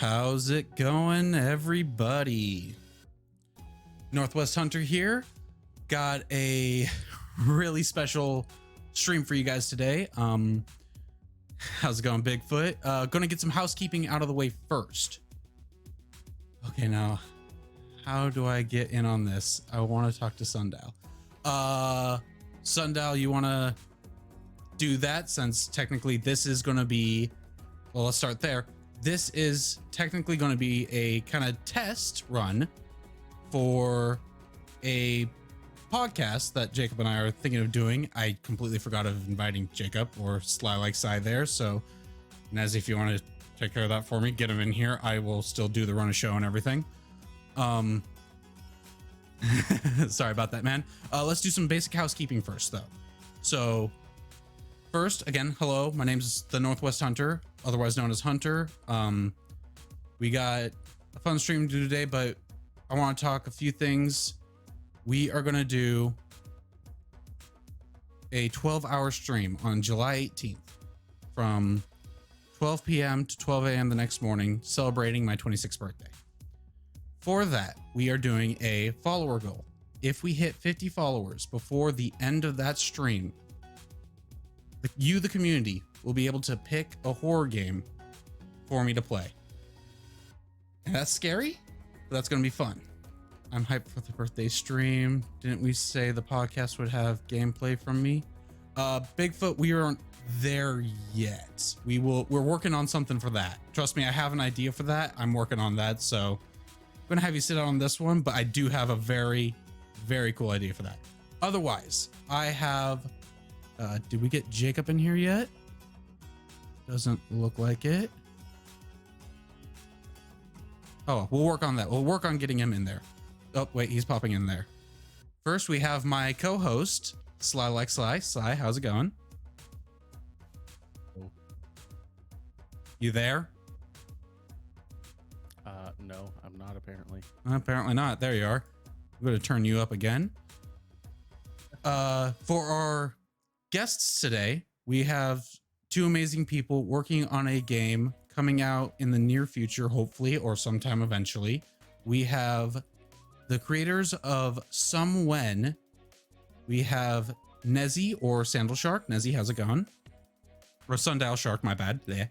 How's it going, everybody? Northwest Hunter here. Got a really special stream for you guys today. How's it going, Bigfoot? Gonna get some housekeeping out of the way first. Okay, now, how do I get in on this? I want to talk to Sundial. Sundial, you want to do that, since technically this is going to be, well, let's start there. This is technically going to be a kind of test run for a podcast that Jacob and I are thinking of doing. I completely forgot of inviting Jacob or SlyLikeSai there. So Nezzy, if you want to take care of that for me, get him in here. I will still do the run of show and everything. Sorry about that, man. Let's do some basic housekeeping first, though. So first, again, hello, my name's the Northwest Hunter, otherwise known as Hunter. We got a fun stream to do today, but I want to talk a few things. We are going to do a 12-hour stream on July 18th from 12 p.m. to 12 a.m. the next morning, celebrating my 26th birthday. For that, we are doing a follower goal. If we hit 50 followers before the end of that stream, you, the community, will be able to pick a horror game for me to play. And that's scary, but that's going to be fun. I'm hyped for the birthday stream. Didn't we say the podcast would have gameplay from me? Bigfoot, we aren't there yet. We're working on something for that. Trust me, I have an idea for that. I'm working on that. So I'm going to have you sit out on this one, but I do have a very, very cool idea for that. Otherwise, I have, did we get Jacob in here yet? Doesn't look like it. Oh, we'll work on that. We'll work on getting him in there. Oh, wait, he's popping in there. First, we have my co-host, SlyLikeSai. Sly, how's it going? You there? No, I'm not apparently. Apparently not. There you are. I'm going to turn you up again. For our guests today, we have two amazing people working on a game coming out in the near future, hopefully, or sometime eventually. We have the creators of Somewhen. We have Nezzy or SundialShark. Nezzy, how's it going? Or SundialShark, my bad. Yeah.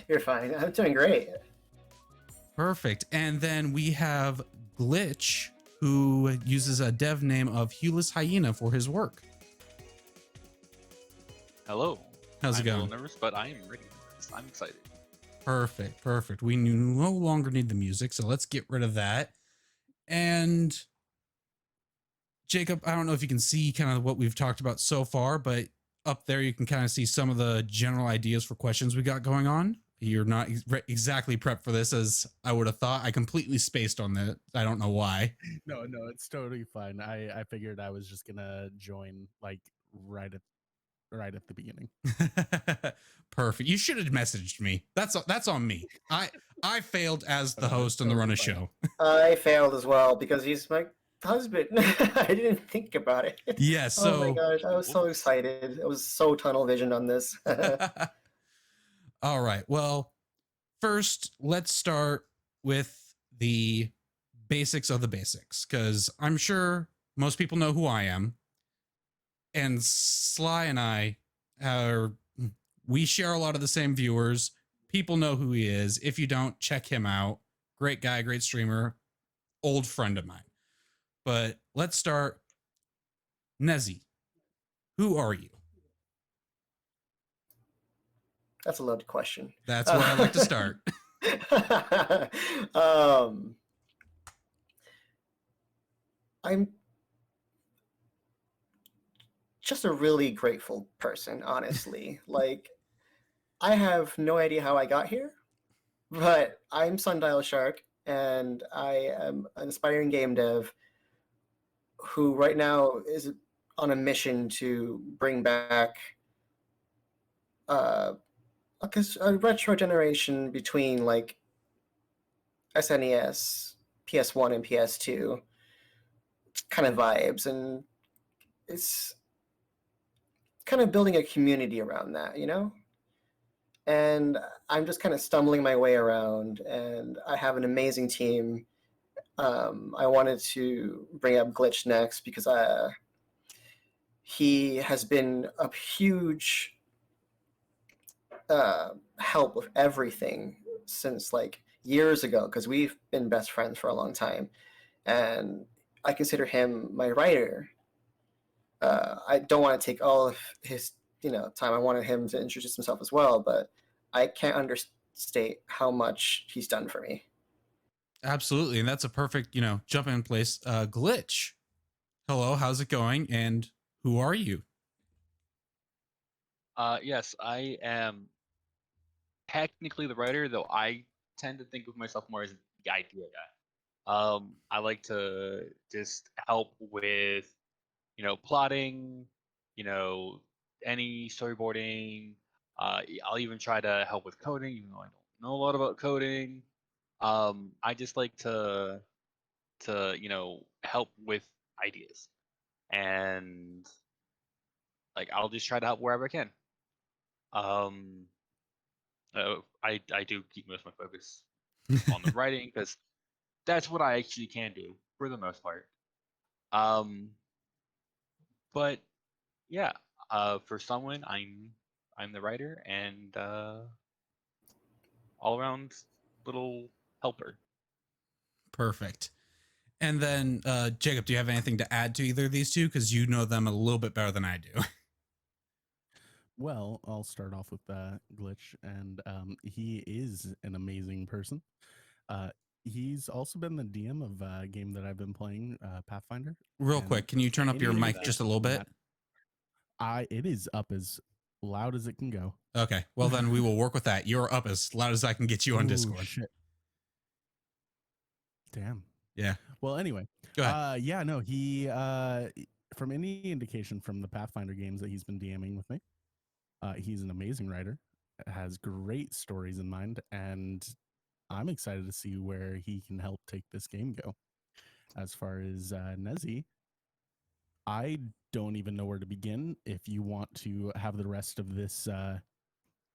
You're fine. I'm doing great. Perfect. And then we have Glitch, who uses a dev name of Hueless Hyena for his work. Hello. How's it I'm a going? little nervous, but I am ready for this. I'm excited. Perfect. We no longer need the music, so let's get rid of that. And Jacob, I don't know if you can see kind of what we've talked about so far, but up there you can kind of see some of the general ideas for questions we got going on. You're not exactly prepped for this as I would have thought. I completely spaced on that. I don't know why. No, it's totally fine. I figured I was just gonna join like right at the beginning. Perfect. You should have messaged me. That's on me. I failed as the host on the run of show. I failed as well because he's my husband. I didn't think about it. Yeah, so oh my gosh, I was so excited. I was so tunnel visioned on this. All right. Well, first, let's start with the basics of the basics, because I'm sure most people know who I am. And Sly and I we share a lot of the same viewers. People know who he is. If you don't, check him out. Great guy, great streamer, old friend of mine. But let's start. Nezzy, who are you? That's a loaded question. That's where I like to start. I'm just a really grateful person, honestly. Like, I have no idea how I got here, but I'm SundialShark, and I am an aspiring game dev who right now is on a mission to bring back a retro generation between like SNES, PS1, and PS2 kind of vibes, and it's kind of building a community around that, you know? And I'm just kind of stumbling my way around, and I have an amazing team. I wanted to bring up Glitch next because he has been a huge help with everything since like years ago, because we've been best friends for a long time, and I consider him my writer. I don't want to take all of his time. I wanted him to introduce himself as well, but I can't understate how much he's done for me. Absolutely, and that's a perfect jump in place. Glitch, hello, how's it going, and who are you? Yes, I am technically the writer, though I tend to think of myself more as the idea guy. I like to just help with, plotting, any storyboarding. I'll even try to help with coding, even though I don't know a lot about coding. I just like to help with ideas, and like I'll just try to help wherever I can. I do keep most of my focus on the writing because that's what I actually can do for the most part. But yeah, for Somewhen, I'm the writer and all around little helper. Perfect. And then Jacob, do you have anything to add to either of these two, because you know them a little bit better than I do? Well, I'll start off with Glitch, and he is an amazing person. He's also been the DM of a game that I've been playing, Pathfinder. Real quick, can you turn up your mic just a little bit? It is up as loud as it can go. Okay, well then we will work with that. You're up as loud as I can get you on Discord. Shit. Damn. Yeah. Well, anyway. Go ahead. Yeah, no, he from any indication from the Pathfinder games that he's been DMing with me, he's an amazing writer, has great stories in mind, and I'm excited to see where he can help take this game go. As far as Nezzy, I don't even know where to begin. If you want to have the rest of this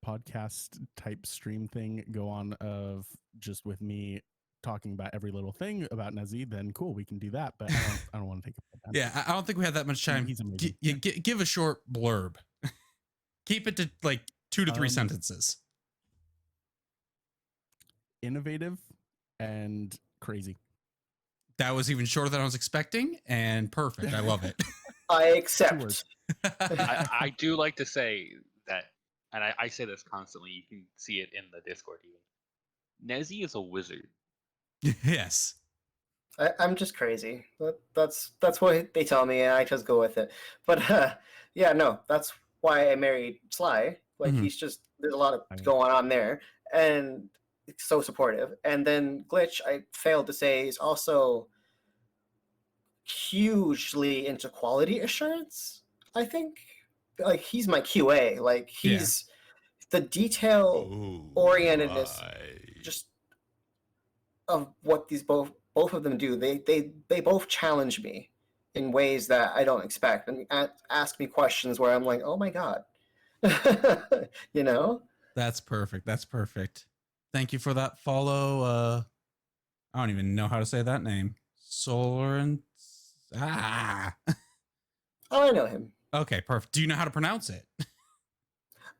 podcast type stream thing go on of just with me talking about every little thing about Nezzy, then cool, we can do that. But I don't want to take up that time. Yeah, I don't think we have that much time. He's amazing. Give a short blurb. Keep it to like 2 to 3 sentences. Innovative and crazy. That was even shorter than I was expecting, and perfect. I love it. I accept. I do like to say that and I say this constantly. You can see it in the Discord even. Nezzy is a wizard. Yes. I'm just crazy. That's what they tell me, and I just go with it. But yeah, no, that's why I married Sly. Like Mhm. he's just there's a lot of Right. going on there, and it's so supportive. And then Glitch, I failed to say, is also hugely into quality assurance. I think like he's my QA. Like he's the detail orientedness just of what these both of them do. They both challenge me in ways that I don't expect and ask me questions where I'm like, oh my god, you know. That's perfect. That's perfect. Thank you for that follow. I don't even know how to say that name. Solar and Oh, I know him. Okay, perfect. Do you know how to pronounce it?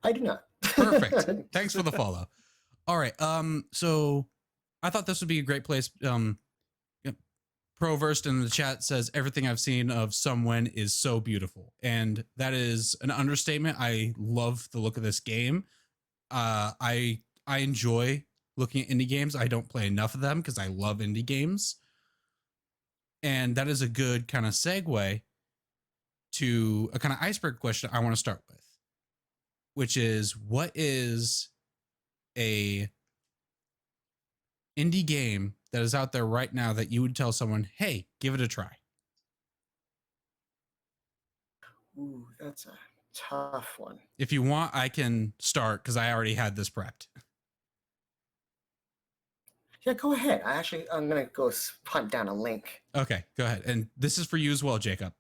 I do not. Perfect. Thanks for the follow. All right. So I thought this would be a great place. Proversed in the chat says everything I've seen of Somewhen is so beautiful, and that is an understatement. I love the look of this game. I enjoy looking at indie games. I don't play enough of them because I love indie games, and that is a good kind of segue to a kind of iceberg question I want to start with, which is what is a indie game that is out there right now that you would tell someone, hey, give it a try? Ooh, that's a tough one. If you want, I can start because I already had this prepped. Yeah, go ahead. I'm gonna go hunt down a link. Okay, go ahead. And this is for you as well, Jacob.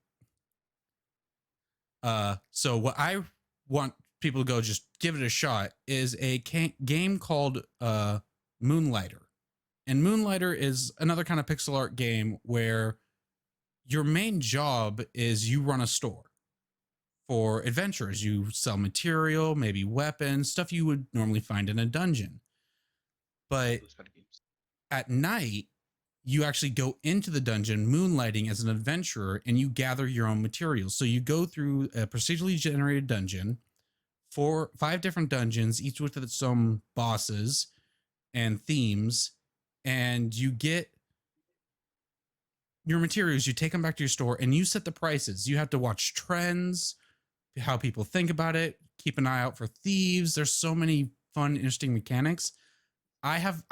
So what I want people to go just give it a shot is a game called Moonlighter. And Moonlighter is another kind of pixel art game where your main job is you run a store for adventurers. You sell material, maybe weapons, stuff you would normally find in a dungeon. But Those kind of games. at night, you actually go into the dungeon moonlighting as an adventurer and you gather your own materials. So you go through a procedurally generated dungeon, 5 different dungeons, each with its own bosses and themes, and you get your materials, you take them back to your store and you set the prices. You have to watch trends, how people think about it, keep an eye out for thieves. There's so many fun, interesting mechanics. I've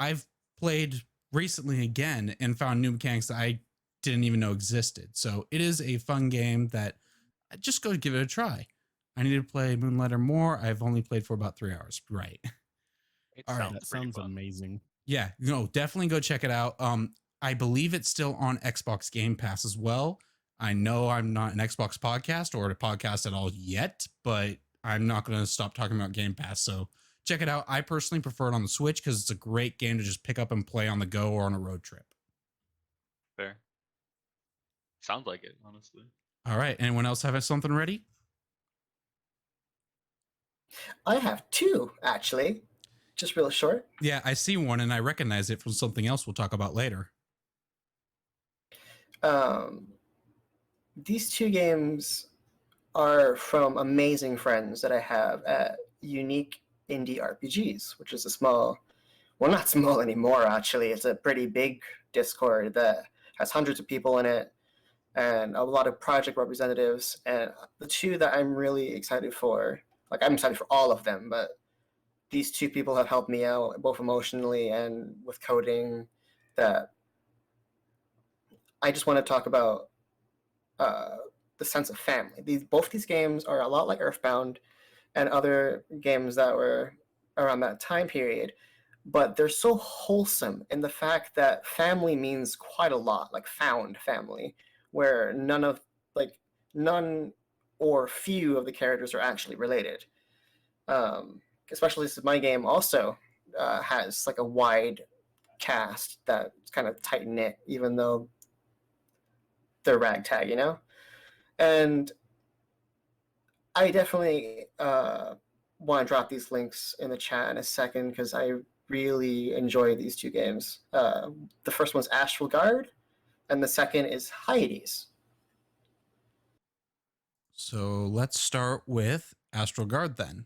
played recently again and found new mechanics that I didn't even know existed. So it is a fun game that just go give it a try. I need to play Moonlighter more. I've only played for about 3 hours. Right. It All right. sounds That pretty sounds fun. amazing. Yeah, no, definitely go check it out. I believe it's still on Xbox Game Pass as well. I know I'm not an Xbox podcast or a podcast at all yet, but I'm not going to stop talking about Game Pass. So check it out. I personally prefer it on the Switch because it's a great game to just pick up and play on the go or on a road trip. Fair. Sounds like it, honestly. All right. Anyone else have something ready? I have 2 actually, just real short. Yeah, I see one and I recognize it from something else we'll talk about later. These 2 games are from amazing friends that I have at Unique Indie RPGs, which is a small, well, not small anymore, actually. It's a pretty big Discord that has hundreds of people in it and a lot of project representatives. And the 2 that I'm really excited for, like I'm excited for all of them, but these 2 people have helped me out both emotionally and with coding, that I just want to talk about the sense of family. Both these games are a lot like Earthbound and other games that were around that time period, but they're so wholesome in the fact that family means quite a lot, like found family, where none or few of the characters are actually related. Especially since my game also has like a wide cast that's kind of tight knit, even though they're ragtag, you know? And I definitely want to drop these links in the chat in a second because I really enjoy these 2 games. The first one's Astral Guard, and the second is Hyades. So let's start with Astral Guard then.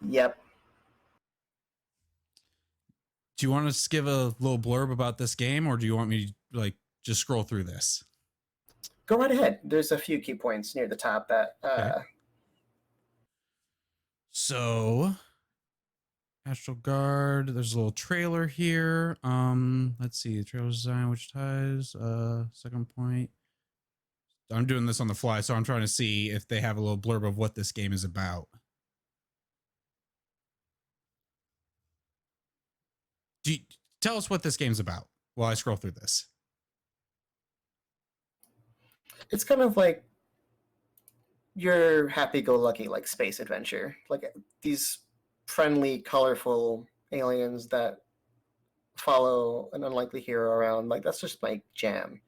Yep. Do you want us to give a little blurb about this game, or do you want me to like just scroll through this? Go right ahead. There's a few key points near the top that. Okay. So, Astral Guard. There's a little trailer here. Let's see. Trailer design, which ties. Second point. I'm doing this on the fly, so I'm trying to see if they have a little blurb of what this game is about. Tell us what this game's about while I scroll through this. It's kind of like your happy-go-lucky like space adventure, like these friendly, colorful aliens that follow an unlikely hero around. Like that's just my jam.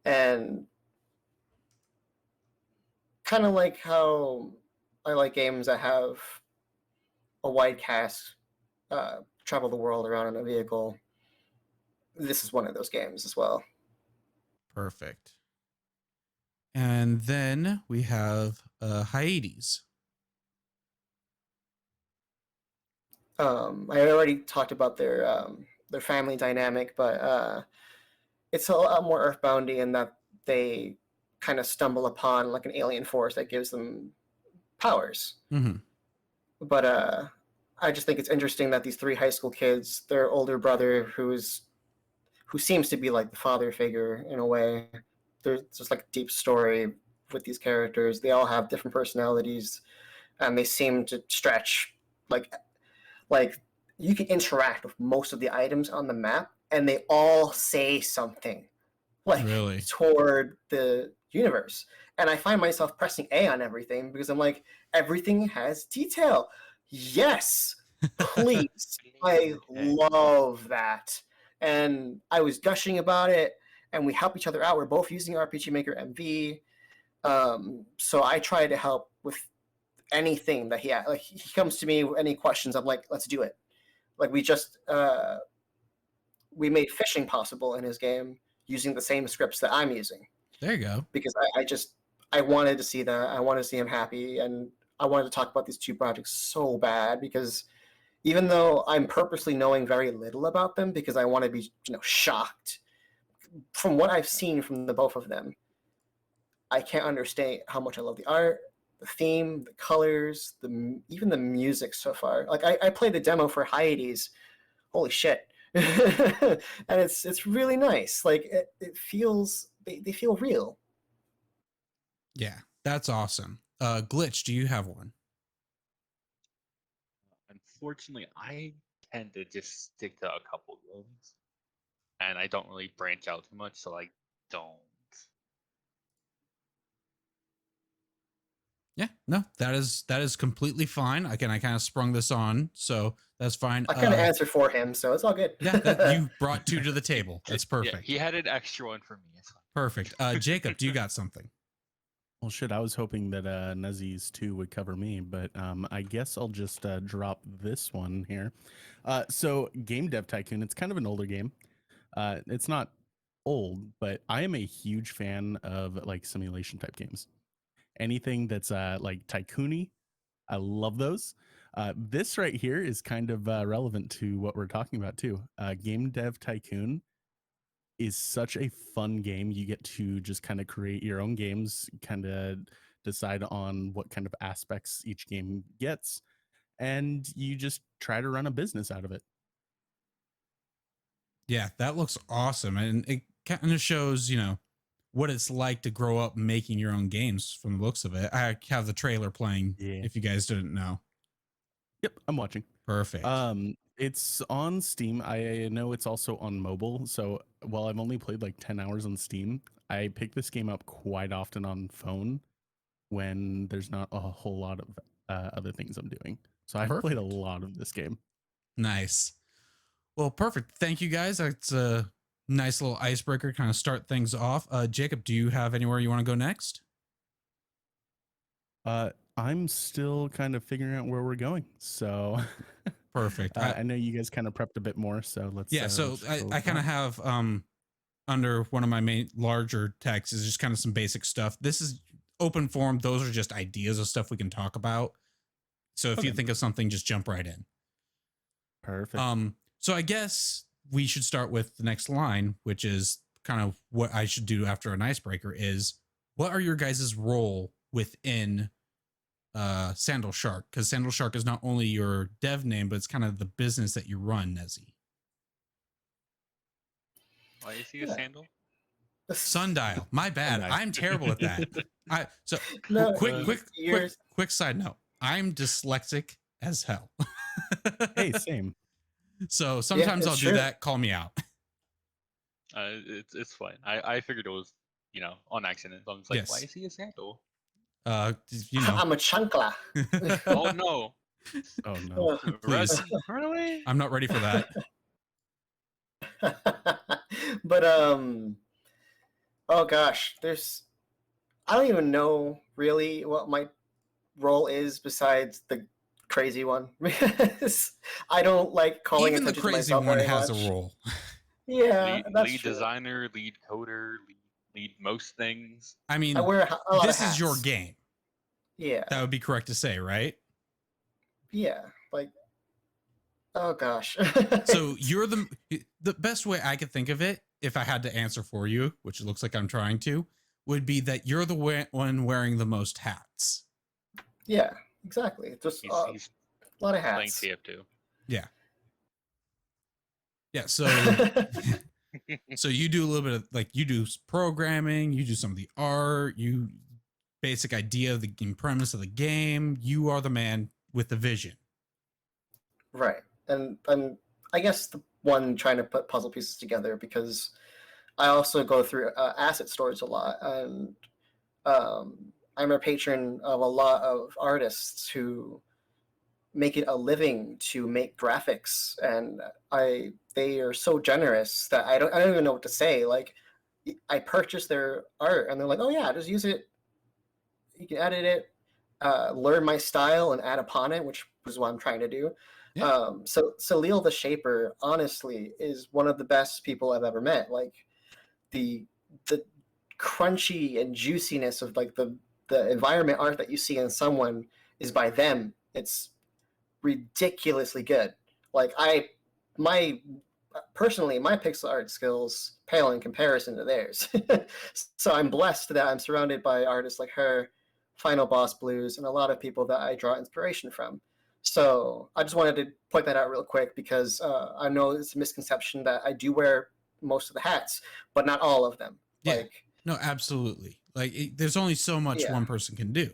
And kind of like how I like games that have a wide cast travel the world around in a vehicle. This is one of those games as well. Perfect. And then we have Hyades. I already talked about their family dynamic, but it's a lot more earthboundy in that they kind of stumble upon like an alien force that gives them powers. Mm-hmm. But I just think it's interesting that these three high school kids, their older brother, who seems to be like the father figure in a way, there's just like a deep story with these characters. They all have different personalities, and they seem to stretch like you can interact with most of the items on the map, and they all say something like Really? toward the universe. And I find myself pressing A on everything because I'm like, everything has detail. Yes, please. I love that. And I was gushing about it, and we help each other out. We're both using RPG Maker MV. So I try to help with anything that he had. Like he comes to me with any questions. I'm like, let's do it. Like we just we made fishing possible in his game using the same scripts that I'm using. There you go. Because I wanted to see that. I wanted to see him happy, and I wanted to talk about these two projects so bad because even though I'm purposely knowing very little about them because I want to be, shocked from what I've seen from the both of them, I can't understand how much I love the art, the theme, the colors, even the music so far. Like I played the demo for Hyades. Holy shit. And it's really nice. Like it feels, they feel real. Yeah, that's awesome. Glitch, do you have one? Unfortunately, I tend to just stick to a couple games, and I don't really branch out too much, so I don't. Yeah, no, that is completely fine. I kind of sprung this on, so that's fine. I kind of answered for him, so it's all good. Yeah, you brought two to the table. That's perfect. Yeah, he had an extra one for me. It's fine. Perfect. Jacob, do you got something? Well, shit, I was hoping that Nezzy's 2 would cover me, but I guess I'll just drop this one here. So Game Dev Tycoon, it's kind of an older game. It's not old, but I am a huge fan of like simulation type games. Anything that's like tycoon-y, I love those. This right here is kind of relevant to what we're talking about too. Game Dev Tycoon is such a fun game. You get to just kind of create your own games, kind of decide on what kind of aspects each game gets, and you just try to run a business out of it. Yeah, that looks awesome. And it kind of shows, what it's like to grow up making your own games from the looks of it. I have the trailer playing if you guys didn't know. Yep, I'm watching. Perfect. It's on Steam. I know it's also on mobile. So while I've only played like 10 hours on Steam, I pick this game up quite often on phone when there's not a whole lot of other things I'm doing. So I've played a lot of this game. Nice. Well, perfect. Thank you guys. That's a nice little icebreaker, kind of start things off. Jacob, do you have anywhere you want to go next? I'm still kind of figuring out where we're going. So perfect. I know you guys kind of prepped a bit more. So let's. Yeah. So I kind of have under one of my main larger texts is just kind of some basic stuff. This is open forum. Those are just ideas of stuff we can talk about. So if you Okay. think of something, just jump right in. Perfect. So I guess we should start with the next line, which is kind of what I should do after an icebreaker is, what are your guys' role within SundialShark? Because SundialShark is not only your dev name, but it's kind of the business that you run, Nezzy. Why is he a Yeah. sandal? Sundial. My bad. Nice. I'm terrible at that. No, Quick side note. I'm dyslexic as hell. Hey, same. So sometimes it's I'll true. do that. Call me out. It's fine. I figured it was, on accident. So I'm just like, Yes. why is he a sandal? I'm a chancla. Oh no! Oh no. Please. Run away! I'm not ready for that. But oh gosh, I don't even know really what my role is besides the crazy one. Because I don't like calling Even the attention to crazy myself one very has much. a role. Yeah, that's lead true. designer, lead coder, lead most things. I mean, I wear a lot this of is your hats. game. Yeah, That would be correct to say, right? yeah. Like, oh gosh. So you're the best way I could think of it, if I had to answer for you, which it looks like I'm trying to, would be that you're the one wearing the most hats. Yeah, exactly. Just He's a lot of playing hats. TF2. Yeah. So so you do a little bit of, like, you do programming, you do some of the art, you basic idea of the game premise of the game. You are the man with the vision. Right. And I'm, I guess, the one trying to put puzzle pieces together, because I also go through asset stores a lot. And I'm a patron of a lot of artists who make it a living to make graphics. And they are so generous that I don't even know what to say. Like, I purchase their art and they're like, oh yeah, just use it. You can edit it, learn my style and add upon it, which is what I'm trying to do. Yeah. So Salil the Shaper, honestly, is one of the best people I've ever met. Like, the crunchy and juiciness of like the environment art that you see in Somewhen is by them. It's ridiculously good. Like, personally, my pixel art skills pale in comparison to theirs. So I'm blessed that I'm surrounded by artists like her, Final Boss Blues, and a lot of people that I draw inspiration from. So I just wanted to point that out real quick, because I know it's a misconception that I do wear most of the hats, but not all of them. Yeah. Like, No, absolutely. Like, there's only so much Yeah. one person can do.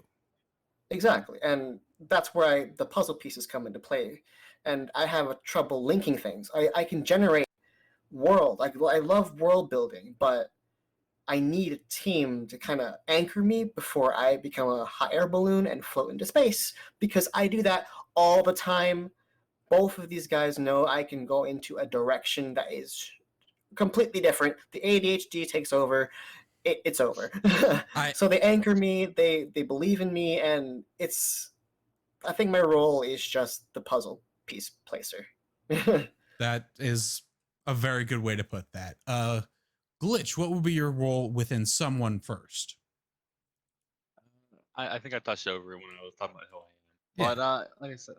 exactly, and that's where the puzzle pieces come into play. And I have trouble linking things. I can generate world. I love world building, but I need a team to kind of anchor me before I become a hot air balloon and float into space, because I do that all the time. Both of these guys know I can go into a direction that is completely different. The ADHD takes over. It's over. So they anchor me. They believe in me, and I think my role is just the puzzle piece placer. That is a very good way to put that. Glitch, what would be your role within Someone first? I think I touched over it when I was talking about who I am. Yeah. But like I said,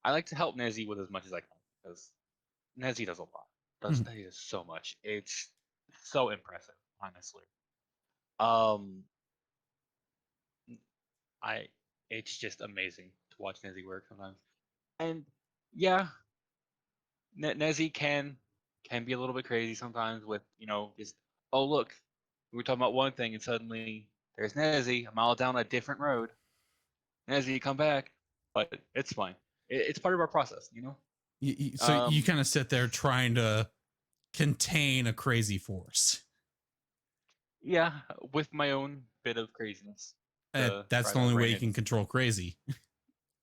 I like to help Nezzy with as much as I can, because Nezzy does a lot. He does so much. It's so impressive, honestly. It's just amazing to watch Nezzy work sometimes. And yeah, Nezzy can be a little bit crazy sometimes with, just, oh look, we were talking about one thing and suddenly there's Nezzy a mile down a different road. Nezzy, come back. But it's fine. It's part of our process, So you kind of sit there trying to contain a crazy force. Yeah, with my own bit of craziness. That's the only way you can control crazy.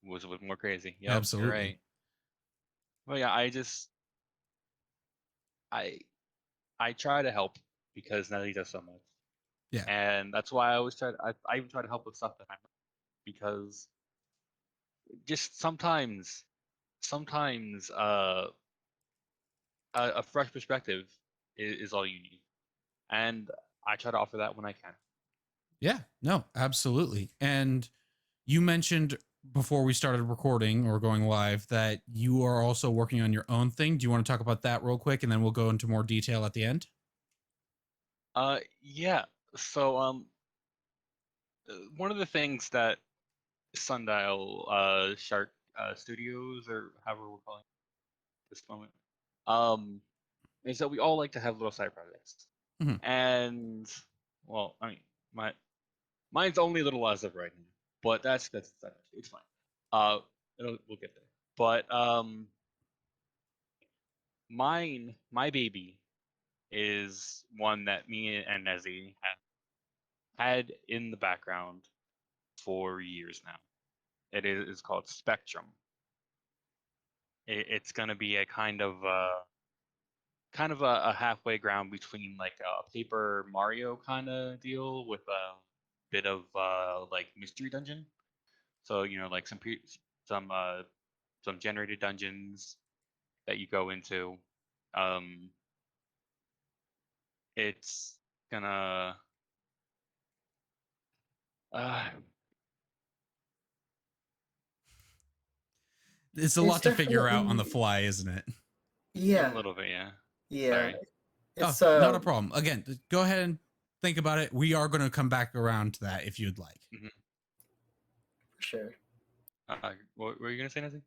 Was with more crazy. Yeah, Absolutely. You're right. Well, yeah, I try to help because Nelly does so much. Yeah. And that's why I always I even try to help with stuff that I'm, because just sometimes a fresh perspective is all you need. And I try to offer that when I can. Yeah, no, absolutely. And You mentioned before we started recording or going live that you are also working on your own thing. Do you want to talk about that real quick, and then we'll go into more detail at the end? Yeah. So one of the things that Shark Studios, or however we're calling it this moment, is that we all like to have little side projects. Mhm. And well, I mean, mine's only a little as of right now, but that's it's fine. We'll get there. But my baby is one that me and Nezzy have had in the background for years now. It is called Spectrum. It's going to be a kind of a halfway ground between like a Paper Mario kind of deal with a bit of like mystery dungeon. So like some generated dungeons that you go into. It's gonna uh, It's a It's lot to figure out on the definitely fly, isn't it? a yeah, little bit, yeah. yeah. Sorry. It's Not a problem. Again, go ahead and think about it. We are going to come back around to that if you'd like. for sure. What were you gonna say, Nezzy?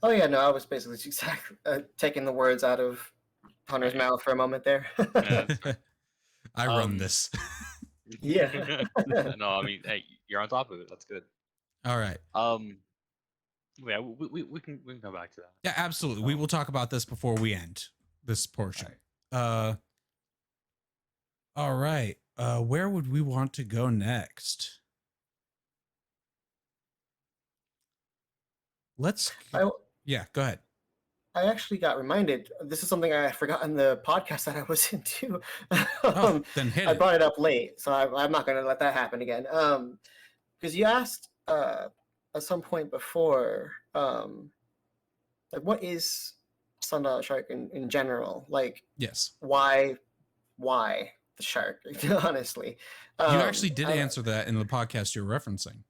Oh yeah, no, I was basically just exactly taking the words out of Hunter's Right. mouth for a moment there. Yeah, that's fair. I run this. Yeah. No, I mean, hey, you're on top of it. That's good. All right. Yeah, we can come back to that. Yeah, absolutely. We will talk about this before we end this portion. Alright. All right. Where would we want to go next? Yeah, go ahead. I actually got reminded. This is something I forgot in the podcast that I was into. Then hit I it. brought it up late, so I'm not going to let that happen again. Because you asked at some point before, like, what is SundialShark in general? Like, Yes. why the shark? Honestly, You actually did answer that in the podcast you're referencing.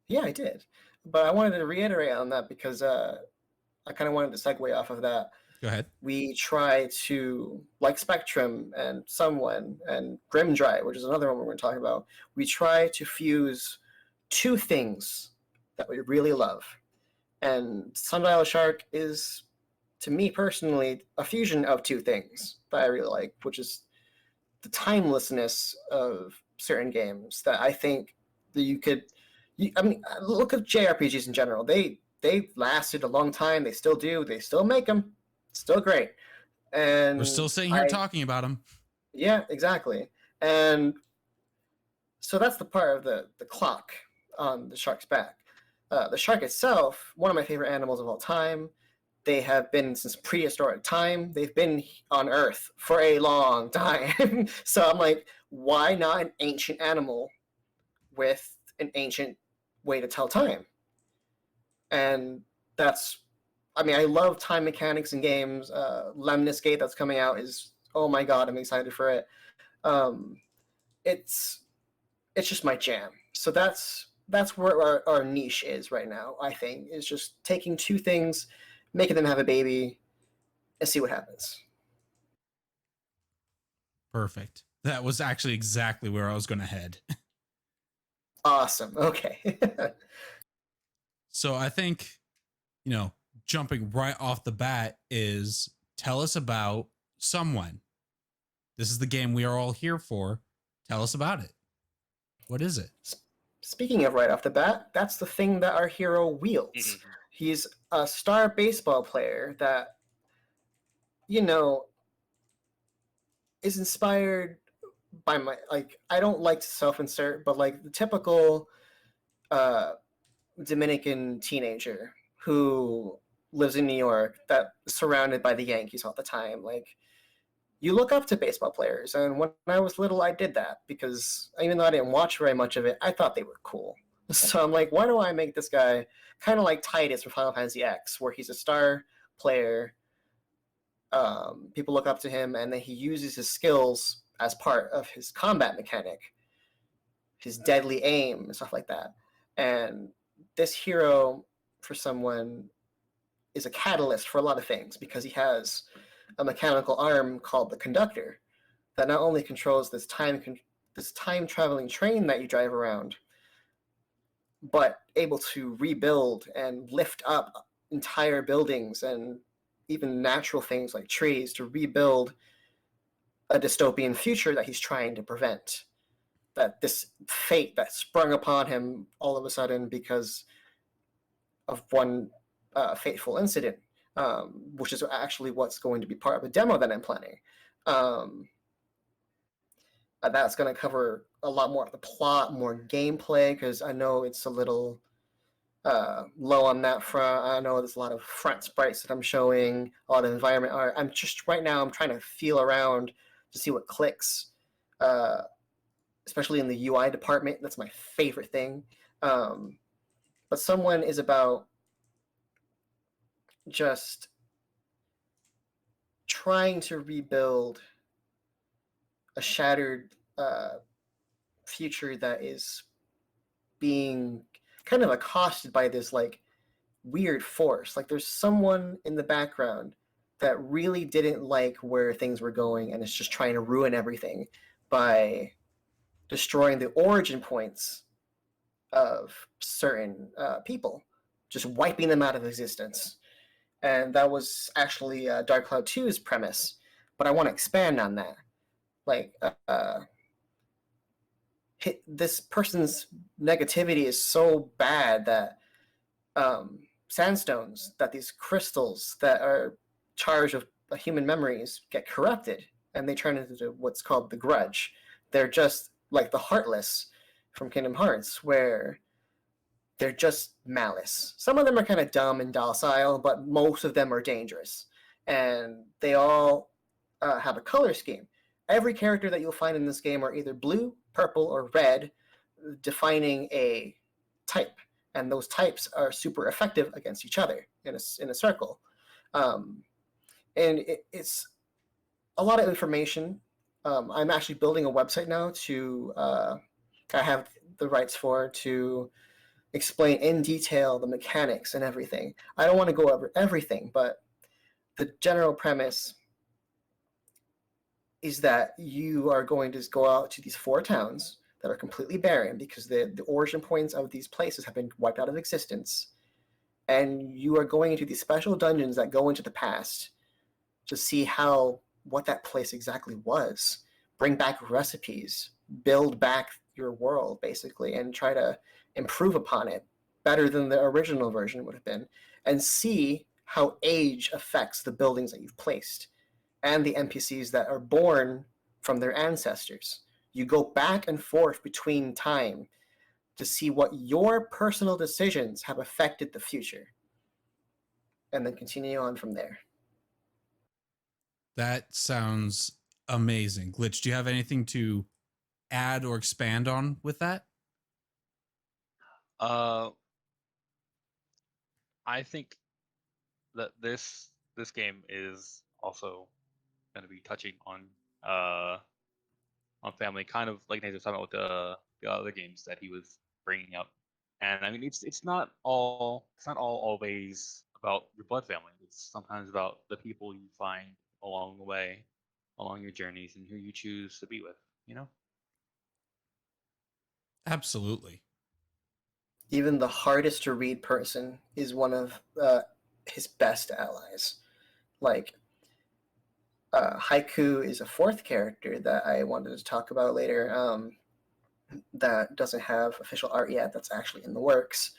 Yeah, I did, but I wanted to reiterate on that because I kind of wanted to segue off of that. Go ahead. We try to, like Spectrum and Somewhen and Grimdry, which is another one we're going to talk about, we try to fuse two things that we really love. And SundialShark is, to me personally, a fusion of two things that I really like, which is the timelessness of certain games that I think that I mean, look at JRPGs in general. They lasted a long time. They still do. They still make them. Still great. And We're still sitting here talking about them. Yeah, exactly. And so that's the part of the clock on the shark's back. The shark itself, one of my favorite animals of all time. They have been since prehistoric time. They've been on Earth for a long time. So I'm like, why not an ancient animal with an ancient way to tell time? And I love time mechanics in games. Lemnis Gate that's coming out is, oh my god, I'm excited for it. It's just my jam. So that's where our niche is right now, I think, is just taking two things, making them have a baby, and see what happens. Perfect. That was actually exactly where I was going to head. Awesome. Okay. So I think, jumping right off the bat is tell us about Somewhen. This is the game we are all here for. Tell us about it. What is it? Speaking of right off the bat, that's the thing that our hero wields. Mm-hmm. He's a star baseball player that, is inspired by I don't like to self-insert, but like the typical Dominican teenager who lives in New York that is surrounded by the Yankees all the time. Like, you look up to baseball players, and when I was little, I did that because even though I didn't watch very much of it, I thought they were cool. So I'm like, why do I make this guy kind of like Titus from Final Fantasy X, where he's a star player, people look up to him, and then he uses his skills as part of his combat mechanic, his deadly aim and stuff like that. And this hero, for Somewhen, is a catalyst for a lot of things because he has a mechanical arm called the Conductor that not only controls this time traveling train that you drive around, but able to rebuild and lift up entire buildings and even natural things like trees to rebuild a dystopian future that he's trying to prevent. That this fate that sprung upon him all of a sudden because of one fateful incident, which is actually what's going to be part of a demo that I'm planning. That's going to cover a lot more of the plot, more gameplay, because I know it's a little low on that front. I know there's a lot of front sprites that I'm showing, a lot of environment art. I'm trying to feel around to see what clicks, especially in the UI department. That's my favorite thing. But Somewhen is about just trying to rebuild a shattered future that is being kind of accosted by this like weird force. Like there's someone in the background that really didn't like where things were going and is just trying to ruin everything by destroying the origin points of certain people, just wiping them out of existence. And that was actually Dark Cloud 2's premise, but I want to expand on that. Like, this person's negativity is so bad that sandstones, that these crystals that are charged with human memories get corrupted, and they turn into what's called the Grudge. They're just like the Heartless from Kingdom Hearts, where they're just malice. Some of them are kind of dumb and docile, but most of them are dangerous. And they all have a color scheme. Every character that you'll find in this game are either blue, purple, or red, defining a type. And those types are super effective against each other in a circle. And it's a lot of information. I'm actually building a website now I have the rights to explain in detail the mechanics and everything. I don't want to go over everything, but the general premise is that you are going to go out to these 4 towns that are completely barren because the origin points of these places have been wiped out of existence. And you are going into these special dungeons that go into the past to see what that place exactly was. Bring back recipes, build back your world, basically, and try to improve upon it better than the original version would have been, and see how age affects the buildings that you've placed and the NPCs that are born from their ancestors. You go back and forth between time to see what your personal decisions have affected the future, and then continue on from there. That sounds amazing. Glitch, do you have anything to add or expand on with that? I think that this game is also going to be touching on family, kind of like Nathan was talking about with the other games that he was bringing up. And I mean, it's not always about your blood family. It's sometimes about the people you find along the way, along your journeys, and who you choose to be with. You know. Absolutely. Even the hardest to read person is one of his best allies. Like, Haiku is a 4th character that I wanted to talk about later, that doesn't have official art yet, that's actually in the works,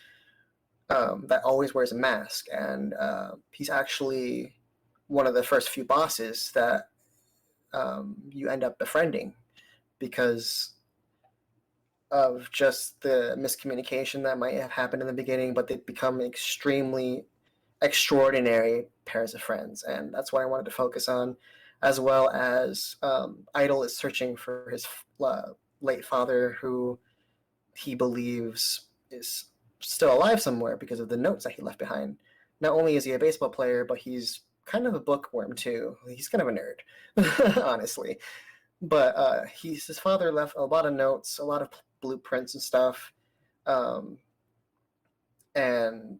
that always wears a mask. And he's actually one of the first few bosses that you end up befriending because of just the miscommunication that might have happened in the beginning, but they become extremely extraordinary pairs of friends. And that's what I wanted to focus on, as well as Idol is searching for his late father, who he believes is still alive somewhere because of the notes that he left behind. Not only is he a baseball player, but he's kind of a bookworm too. He's kind of a nerd, honestly. But his father left a lot of notes, a lot of blueprints and stuff. and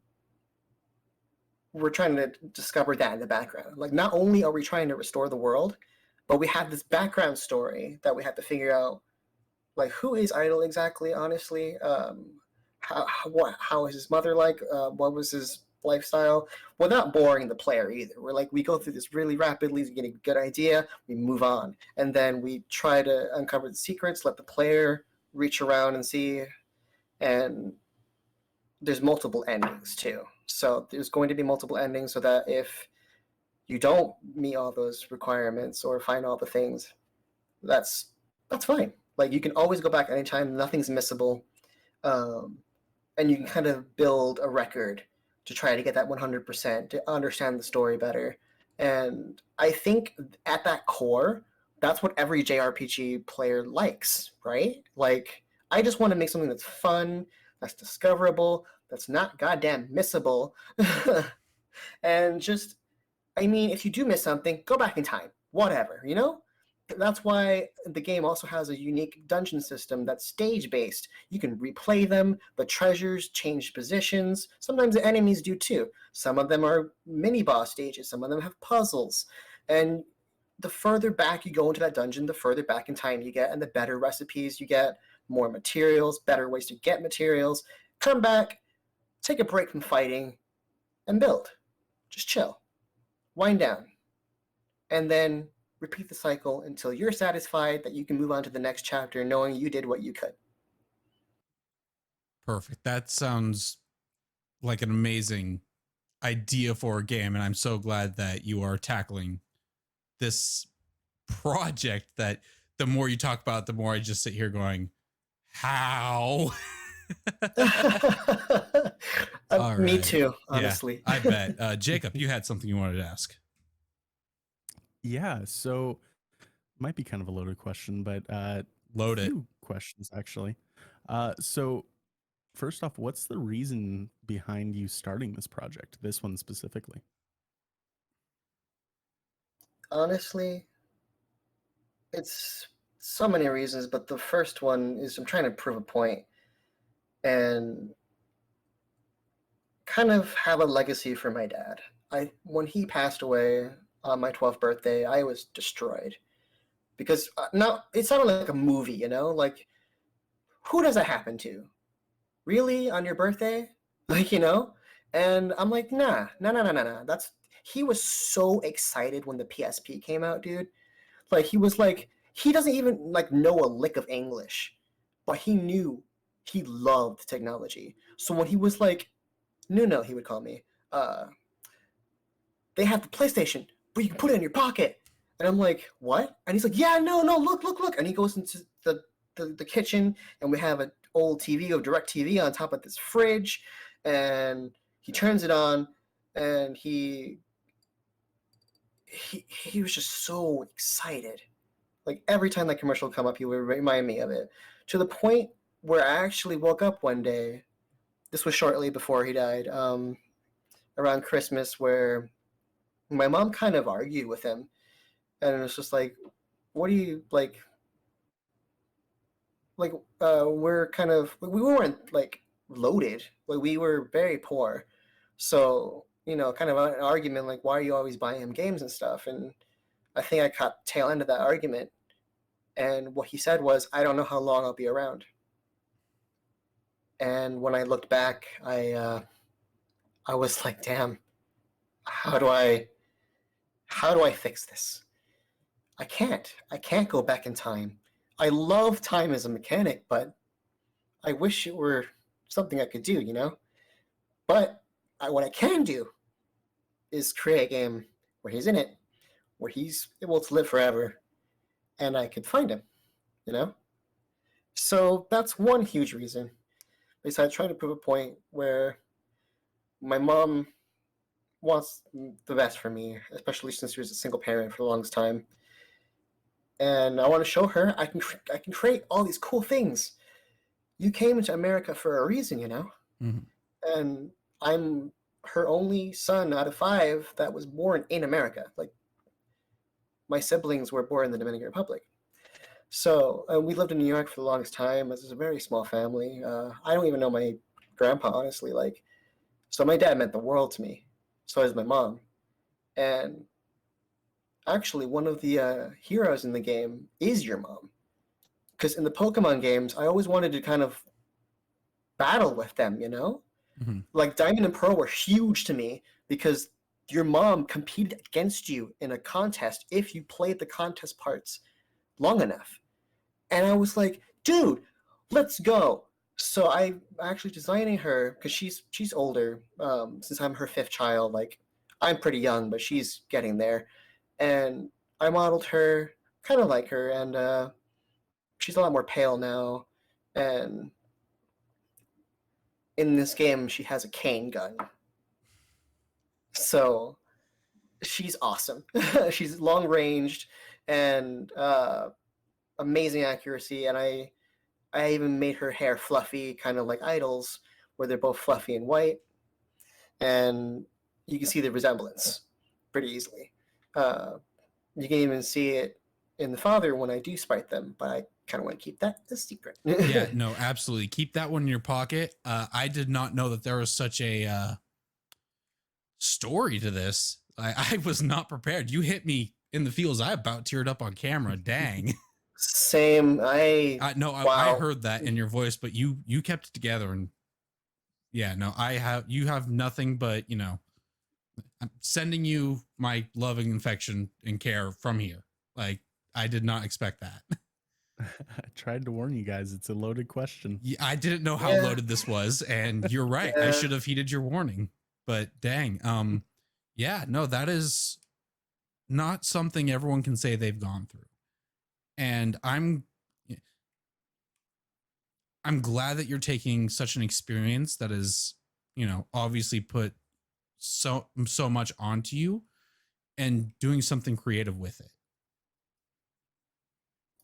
we're trying to discover that in the background. Like, not only are we trying to restore the world, but we have this background story that we have to figure out, like, who is Idol exactly, honestly? How is his mother like? What was his lifestyle? Without boring the player either. We're like, we go through this really rapidly to get a good idea, we move on. And then we try to uncover the secrets, let the player reach around and see. And there's multiple endings too. So there's going to be multiple endings so that if you don't meet all those requirements or find all the things, that's fine. Like, you can always go back anytime, nothing's missable. And you can kind of build a record to try to get that 100%, to understand the story better. And I think at that core, that's what every JRPG player likes, right? Like, I just want to make something that's fun, that's discoverable, that's not goddamn missable. And just, I mean, if you do miss something, go back in time, whatever, you know? That's why the game also has a unique dungeon system that's stage-based. You can replay them, the treasures change positions. Sometimes the enemies do too. Some of them are mini-boss stages, some of them have puzzles. And the further back you go into that dungeon, the further back in time you get, and the better recipes you get, more materials, better ways to get materials. Come back, take a break from fighting, and build. Just chill. Wind down. And then repeat the cycle until you're satisfied that you can move on to the next chapter knowing you did what you could. Perfect. That sounds like an amazing idea for a game, and I'm so glad that you are tackling this project that the more you talk about it, the more I just sit here going, how? Me right. too, honestly. Yeah, I bet. Jacob, you had something you wanted to ask. Yeah, so might be kind of a loaded question, but Load it. few questions actually. So first off, what's the reason behind you starting this project, this one specifically? Honestly, it's so many reasons, but the first one is I'm trying to prove a point and kind of have a legacy for my dad. When he passed away on my 12th birthday, I was destroyed because now it sounded like a movie, you know, like, who does that happen to? Really, on your birthday? Like, you know? And I'm like, nah. He was so excited when the PSP came out, dude. Like, he was like, he doesn't even like know a lick of English, but he knew he loved technology. So when he was like, no, he would call me, they have the PlayStation, but you can put it in your pocket. And I'm like, what? And he's like, yeah, no, look. And he goes into the kitchen, and we have an old TV of DirecTV on top of this fridge, and he turns it on, and he was just so excited. Like, every time that commercial would come up, he would remind me of it, to the point where I actually woke up one day. This was shortly before he died, around Christmas, where my mom kind of argued with him, and it was just like, what do you like? Like, we're kind of, we weren't like loaded, like, we were very poor, so, you know, kind of an argument like, why are you always buying him games and stuff? And I think I caught tail end of that argument, and what he said was, I don't know how long I'll be around. And when I looked back, I was like, damn, how do I fix this? I can't go back in time. I love time as a mechanic, but I wish it were something I could do, you know? But what I can do is create a game where he's in it, where he's able to live forever, and I could find him, you know? So that's one huge reason. Besides trying to prove a point where my mom wants the best for me, especially since she was a single parent for the longest time. And I want to show her I can create all these cool things. You came into America for a reason, you know? Mm-hmm. And I'm her only son out of 5 that was born in America. Like, my siblings were born in the Dominican Republic. So we lived in New York for the longest time. This is a very small family. I don't even know my grandpa, honestly. Like, So my dad meant the world to me. So does my mom. And actually, one of the heroes in the game is your mom. Because in the Pokemon games, I always wanted to kind of battle with them, you know? Mm-hmm. Like Diamond and Pearl were huge to me because your mom competed against you in a contest if you played the contest parts long enough. And I was like, dude, let's go. So I'm actually designing her because she's older. Since I'm her 5th child, like I'm pretty young, but she's getting there. And I modeled her kind of like her, and she's a lot more pale now. And in this game, she has a cane gun. So she's awesome. She's long ranged and amazing accuracy. And I even made her hair fluffy, kind of like Idol's, where they're both fluffy and white. And you can see the resemblance pretty easily. You can even see it in the father when I do sprite them, but I kind of want to keep that a secret. Yeah, no, absolutely. Keep that one in your pocket. I did not know that there was such a story to this. I was not prepared. You hit me in the feels. I about teared up on camera. Dang. Same. I wow. heard that in your voice, but you kept it together. And yeah, no, you have nothing but, you know, I'm sending you my loving affection and care from here. Like, I did not expect that. I tried to warn you guys. It's a loaded question. Yeah, I didn't know how loaded this was, and you're right. I should have heeded your warning. But dang, yeah, no, that is not something everyone can say they've gone through. And I'm glad that you're taking such an experience that is, you know, obviously put so much onto you and doing something creative with it.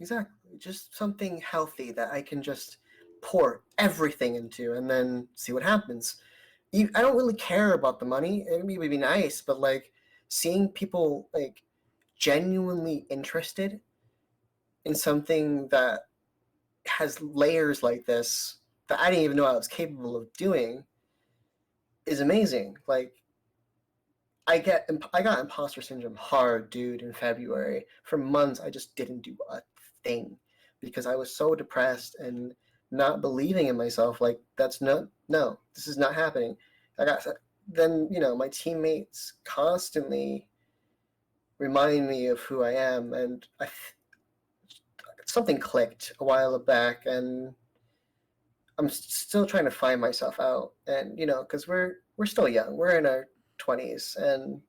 Exactly. Just something healthy that I can just pour everything into and then see what happens. I don't really care about the money. It would be nice, but like seeing people like genuinely interested in something that has layers like this that I didn't even know I was capable of doing is amazing. Like I got imposter syndrome hard, dude, in February. For months, I just didn't do a thing because I was so depressed and not believing in myself. Like this is not happening. Then, you know, my teammates constantly remind me of who I am, and something clicked a while back, and I'm still trying to find myself out. And, you know, because we're still young. We're in our 20s, and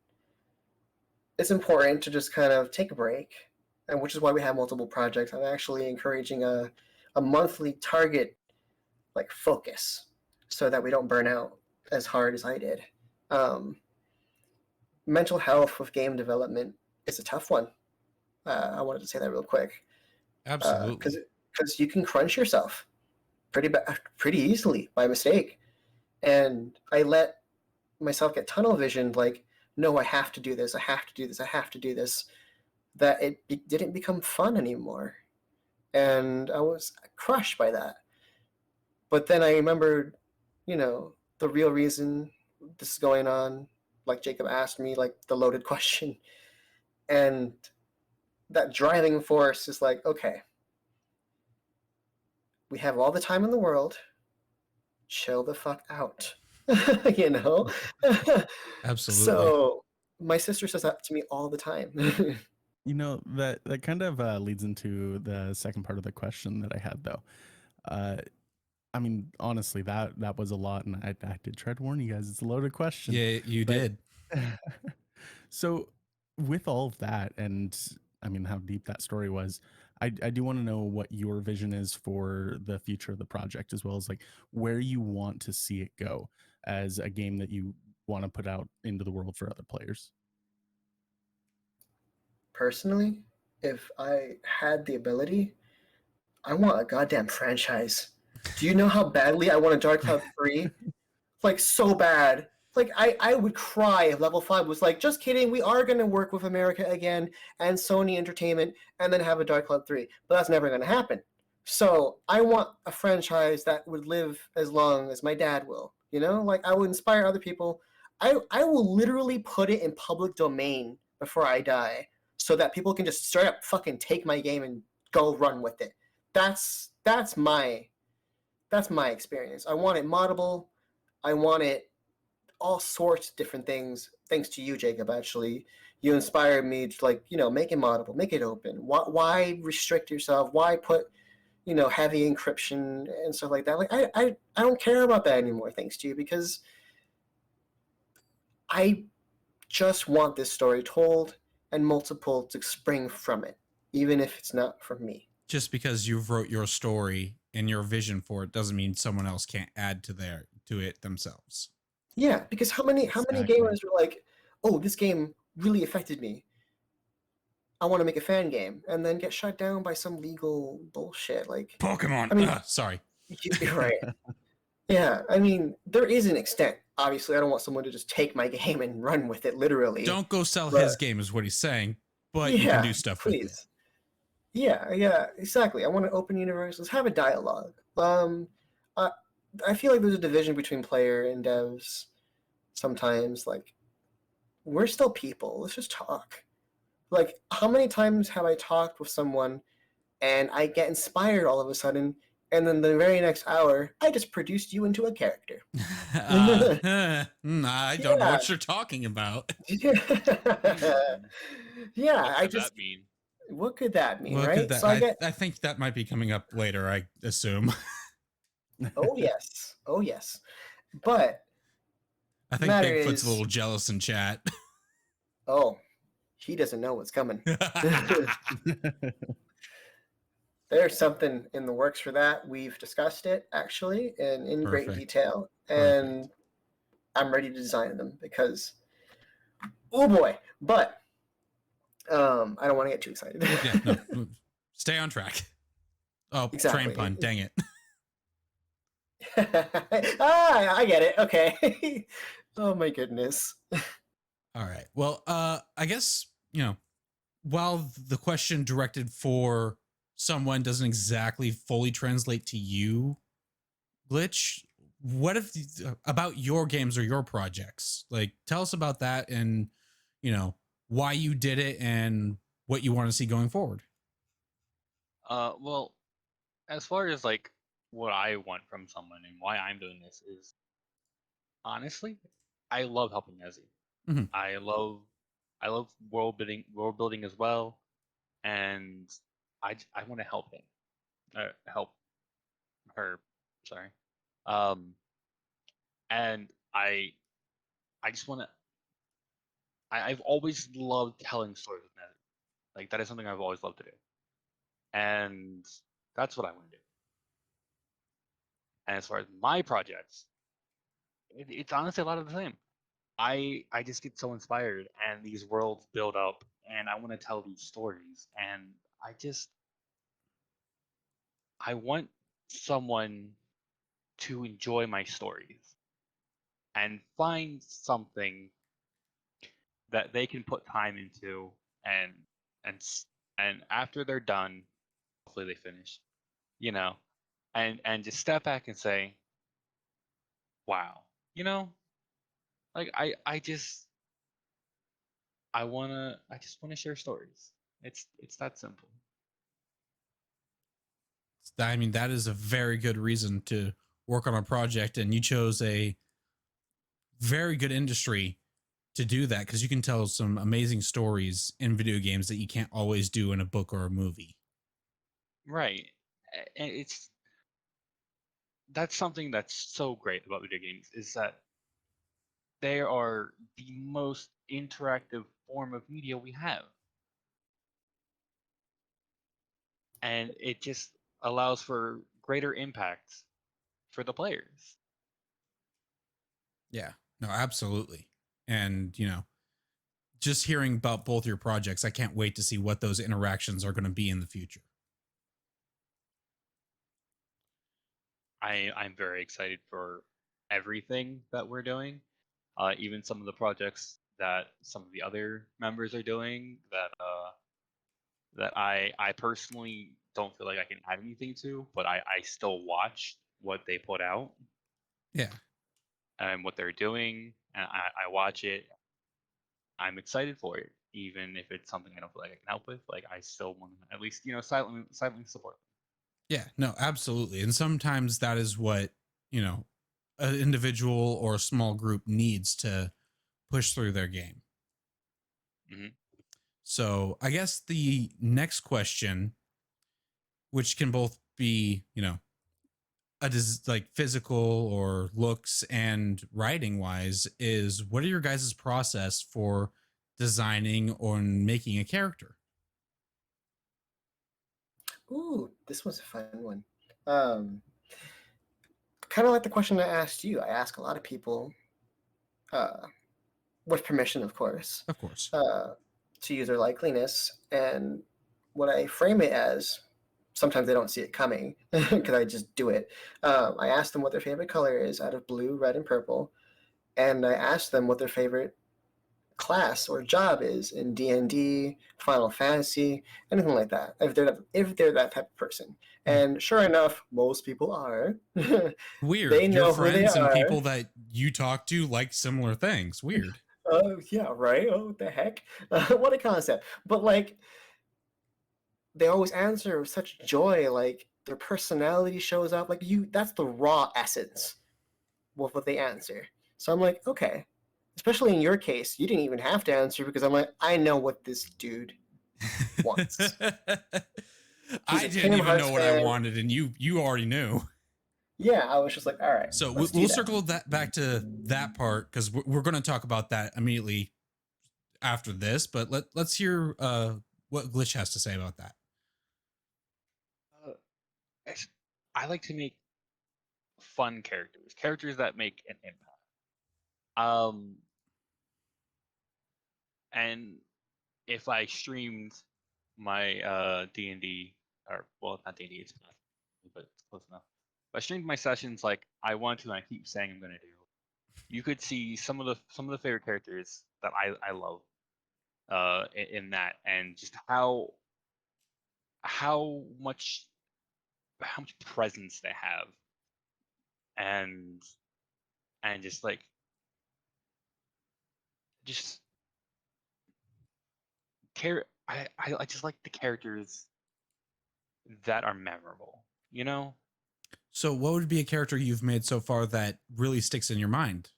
it's important to just kind of take a break, and which is why we have multiple projects. I'm actually encouraging a monthly target, like, focus, so that we don't burn out as hard as I did. Mental health with game development is a tough one. I wanted to say that real quick. Absolutely. Because you can crunch yourself pretty easily by mistake. And I let myself get tunnel visioned, like, no, I have to do this, I have to do this, I have to do this, that it didn't become fun anymore. And I was crushed by that. But then I remembered, you know, the real reason this is going on, like Jacob asked me, like the loaded question. And that driving force is like, okay, we have all the time in the world, chill the fuck out. You know? Absolutely. So my sister says that to me all the time. You know, that kind of leads into the second part of the question that I had, though. I mean, honestly, that was a lot, and I did try to warn you guys. It's a loaded question. Yeah, you did. So with all of that, and I mean, how deep that story was, I do want to know what your vision is for the future of the project, as well as like where you want to see it go as a game that you want to put out into the world for other players. Personally, if I had the ability, I want a goddamn franchise. Do you know how badly I want a Dark Cloud 3? Like, so bad. Like, I would cry if Level 5 was like, just kidding, we are going to work with America again and Sony Entertainment and then have a Dark Cloud 3. But that's never going to happen. So I want a franchise that would live as long as my dad will. You know, like I will inspire other people. I will literally put it in public domain before I die, so that people can just straight up fucking take my game and go run with it. That's my experience. I want it moddable. I want it all sorts of different things. Thanks to you, Jacob. Actually, you inspired me to, like, you know, make it moddable, make it open. Why restrict yourself? Why put, you know, heavy encryption and stuff like that? Like, I don't care about that anymore. Thanks to you, because I just want this story told and multiple to spring from it, even if it's not from me. Just because you've wrote your story and your vision for it doesn't mean someone else can't add to it themselves. Yeah, because how many gamers are like, oh, this game really affected me, I want to make a fan game, and then get shut down by some legal bullshit like Pokemon. I mean, sorry. you're right. Yeah, I mean, there is an extent. Obviously, I don't want someone to just take my game and run with it literally. Don't go sell his game is what he's saying, but you can do stuff with it. Yeah, exactly. I want an open universe. Let's have a dialogue. I feel like there's a division between player and devs sometimes. Like, we're still people. Let's just talk. Like, how many times have I talked with someone and I get inspired all of a sudden, and then the very next hour, I just produced you into a character. I don't know what you're talking about. Yeah, What could that mean? What could that mean, What right? could that, So I think that might be coming up later, I assume. Oh yes. But I think Bigfoot's a little jealous in chat. Oh, he doesn't know what's coming. There's something in the works for that. We've discussed it actually in great detail, and I'm ready to design them because, oh boy! But I don't want to get too excited. Yeah, no, stay on track. Oh, exactly. Train pun! Dang it! I get it. Okay. Oh my goodness. All right. Well, I guess, you know, while the question directed for someone doesn't exactly fully translate to you, Glitch, what if about your games or your projects? Like, tell us about that, and, you know, why you did it and what you want to see going forward. Well, as far as like what I want from someone and why I'm doing this is, honestly, I love helping Nezzy. Mm-hmm. I love world building as well, and I want to help him, help her. Sorry, and I just want to. I've always loved telling stories with Nezzy. Like, that is something I've always loved to do, and that's what I want to do. And as far as my projects, it's honestly a lot of the same. I just get so inspired, and these worlds build up, and I want to tell these stories, and I want someone to enjoy my stories and find something that they can put time into, and and and after they're done, hopefully they finish, you know, and just step back and say, wow, you know, like I just wanna share stories. It's that simple. I mean, that is a very good reason to work on a project, and you chose a very good industry to do that, because you can tell some amazing stories in video games that you can't always do in a book or a movie. Right. And that's something that's so great about video games, is that they are the most interactive form of media we have. And it just allows for greater impact for the players. Yeah, no, absolutely. And, you know, just hearing about both your projects, I can't wait to see what those interactions are going to be in the future. I'm very excited for everything that we're doing. Even some of the projects that some of the other members are doing that I personally don't feel like I can add anything to, but I still watch what they put out. Yeah. and what they're doing, and I watch it. I'm excited for it, even if it's something I don't feel like I can help with. Like I still want to at least silently support. Yeah, no, absolutely. And sometimes that is what, an individual or a small group needs to push through their game. Mhm. So I guess the next question, which can both be, like physical or looks and writing wise, is what are your guys' process for designing or making a character? Ooh, this was a fun one. Kind of like the question I asked you. I ask a lot of people, with permission, of course, Of course. to use their likeliness. And what I frame it as, sometimes they don't see it coming because I just do it. I ask them what their favorite color is out of blue, red, and purple. And I ask them what their favorite class or job is in D&D, Final Fantasy, anything like that, if they're that type of person. And sure enough, most people are. Weird. They Your know who they friends and are. people that you talk to like similar things. Weird. Oh, yeah, right? Oh, what the heck? What a concept. But, like, they always answer with such joy. Like, their personality shows up. Like, that's the raw essence with what they answer. So I'm like, okay. Especially in your case, you didn't even have to answer because I'm like, I know what this dude wants. I a didn't Kingdom even Hearts know what I fan. wanted, and you already knew. Yeah, I was just like, all right. So let's do we'll that. circle that back to that part because we're going to talk about that immediately after this. But let's hear what Glitch has to say about that. I like to make fun characters that make an impact. And if I streamed my D&D, or well, not D&D, it's not, but it's close enough. If I streamed my sessions like I want to, and I keep saying I'm going to do, you could see some of the favorite characters that I love in that, and just how much presence they have, and just like just care. I just like the characters that are memorable, you know? So what would be a character you've made so far that really sticks in your mind?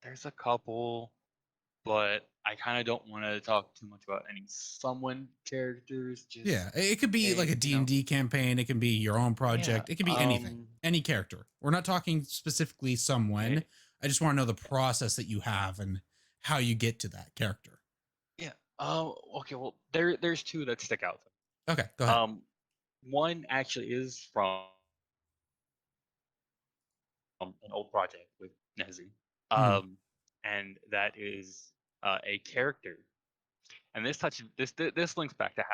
There's a couple, but I kind of don't want to talk too much about any Somewhen characters. Just Yeah, it could be like a D&D campaign. It can be your own project. It can be anything, any character. We're not talking specifically Somewhen. Okay. I just want to know the process that you have and how you get to that character. Yeah. Okay. Well, there's two that stick out. Okay, go ahead. One actually is from an old project with Nezzy. And that is a character. And this links back to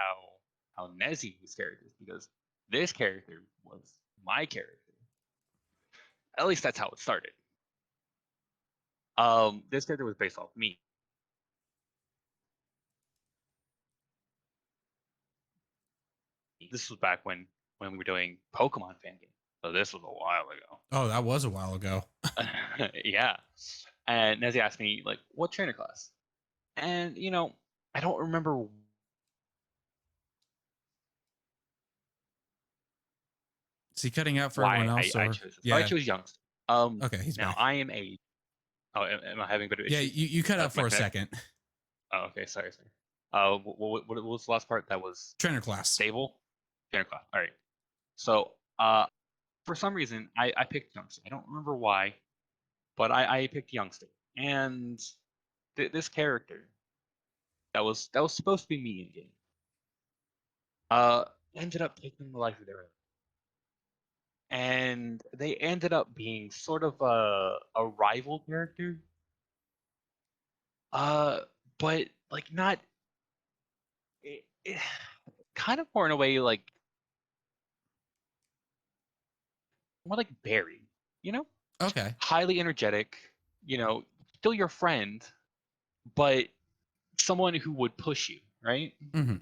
how Nezzy was characters, because this character was my character. At least that's how it started. This character was based off me. This was back when we were doing Pokemon fan game. So this was a while ago. Oh, that was a while ago. Yeah. And Nezzy asked me, like, what trainer class? And, I don't remember. Is he cutting out for Why everyone else? I Or chose this. yeah, But I chose youngster. okay, he's now back. I am a. Oh, am I having a bit of Yeah, issues? you cut out for my a second. Oh, okay. Sorry. What was the last part? That was Trainer class. stable. Trainer class. All right. So, for some reason, I picked youngster. I don't remember why, but I picked youngster, and this character that was supposed to be me in game, ended up taking the life of their own. And they ended up being sort of a rival character, but like not it, kind of more in a way like more like Barry, Okay. highly energetic, still your friend, but someone who would push you, right? Mm-hmm.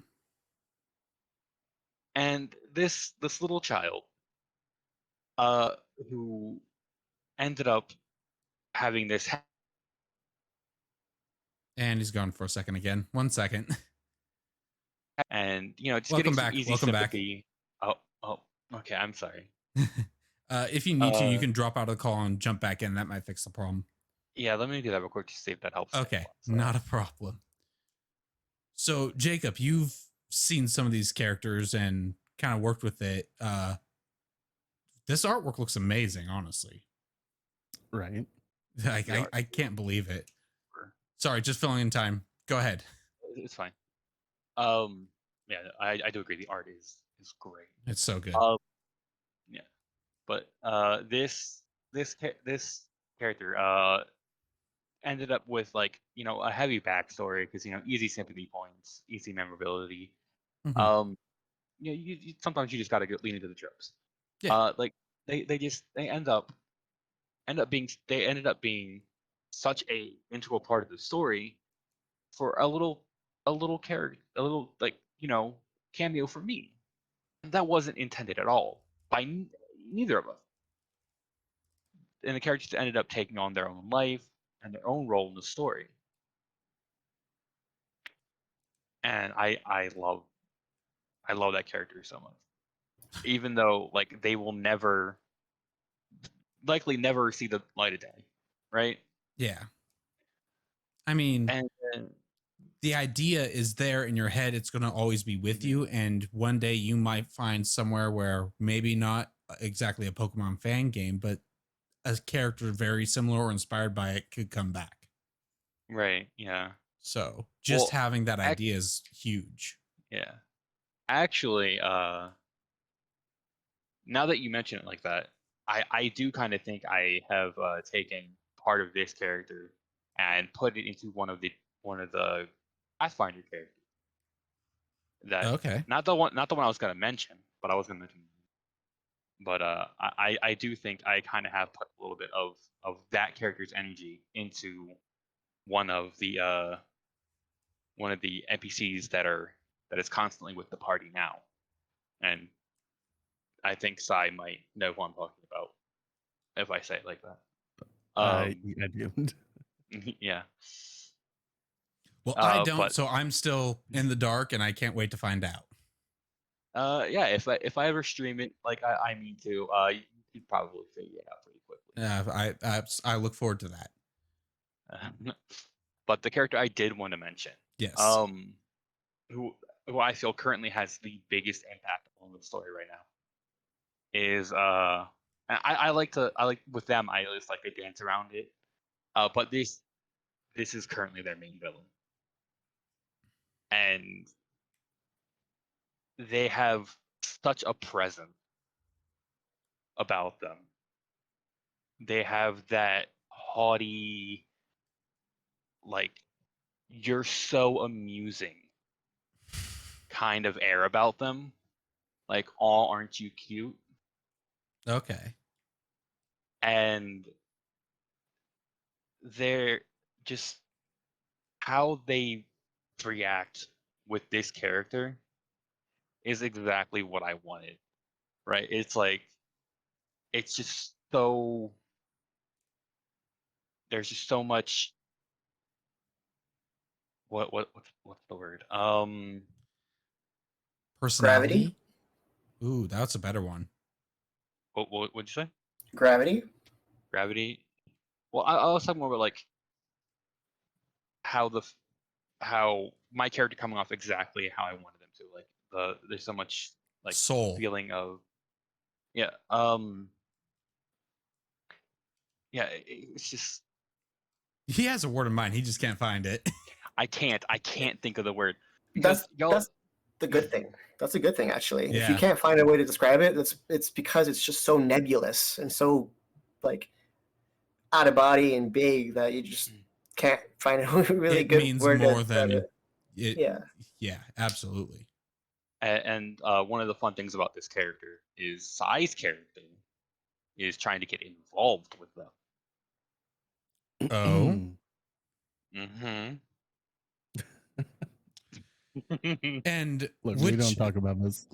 And this little child, who ended up having this, And he's gone for a second again. 1 second. and just Welcome getting some back. easy Welcome back. sympathy. Oh, okay. I'm sorry. If you need to, you can drop out of the call and jump back in. That might fix the problem. Yeah, let me do that real quick to see if that helps. Okay, not a problem. So, Jacob, you've seen some of these characters and kind of worked with it. This artwork looks amazing, honestly. Right. I can't believe it. Sorry, just filling in time. Go ahead. It's fine. Yeah, I do agree. The art is great. It's so good. Yeah, but this character ended up with like a heavy backstory because you easy sympathy points, easy memorability. Mhm. You sometimes you just gotta lean into the tropes. Yeah. Like they ended up being such a integral part of the story for a little character, a little cameo for me. That wasn't intended at all by neither of us. And the characters ended up taking on their own life and their own role in the story. And I love that character so much. Even though like they will likely never see the light of day, right? Yeah. I mean, And the idea is there in your head. It's going to always be with you. And one day you might find somewhere where maybe not exactly a Pokemon fan game, but a character very similar or inspired by it could come back. right, yeah. So just having that idea is huge. Yeah. Actually, now that you mention it like that, I do kind of think I have taken part of this character and put it into one of the Pathfinder characters. That Okay. not the one I was gonna mention, but I was gonna mention. But I do think I kind of have put a little bit of that character's energy into one of the NPCs that is constantly with the party now, and I think Sai might know who I'm talking about if I say it like that. I do. Yeah. Well, I don't, but, so I'm still in the dark, and I can't wait to find out. yeah, if I ever stream it, like I mean to, you'd probably figure it out pretty quickly. I look forward to that. But the character I did want to mention, Yes. who I feel currently has the biggest impact on the story right now is I like with them, I just like to dance around it. But this is currently their main villain, and they have such a presence about them. They have that haughty, like, you're so amusing kind of air about them. Like, all aren't you cute? Okay. And they're just how they react with this character is exactly what I wanted. Right? It's like it's just so there's just so much what's the word? Personality? Ooh, that's a better one. What'd you say? Gravity. Gravity. Well, I was talking more about like how my character coming off exactly how I wanted them to. Like there's so much like soul feeling of yeah it's just he has a word in mind. He just can't find it. I can't think of the word That's because that's the good thing. That's a good thing, actually. If you Yeah. can't find a way to describe it, it's because it's just so nebulous and so like out of body and big that you just can't find a really It good means word to more describe than it. it. Yeah, absolutely. and one of the fun things about this character is Sai's character is trying to get involved with them. Oh. Mm-hmm. And Look, we don't talk about this.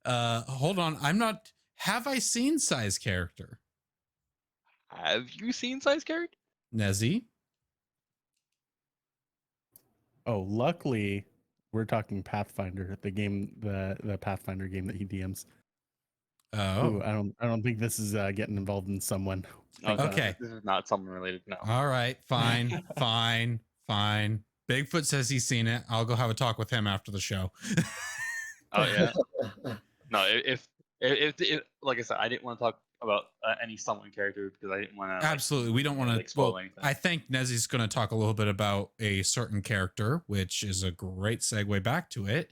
Hold on. I'm not. Have I seen Sai's character? Have you seen Sai's character? Nezzy? Oh, luckily, we're talking Pathfinder, the game, the Pathfinder game that he DMs. Oh, Ooh, I don't think this is getting involved in Somewhen. Okay. This is not something related. No. all right. Fine. Fine. Bigfoot says he's seen it. I'll go have a talk with him after the show. Oh yeah. No, if like I said, I didn't want to talk about any someone character because I didn't want to. Absolutely. We don't want to spoil anything. I think Nezzy's going to talk a little bit about a certain character, which is a great segue back to it.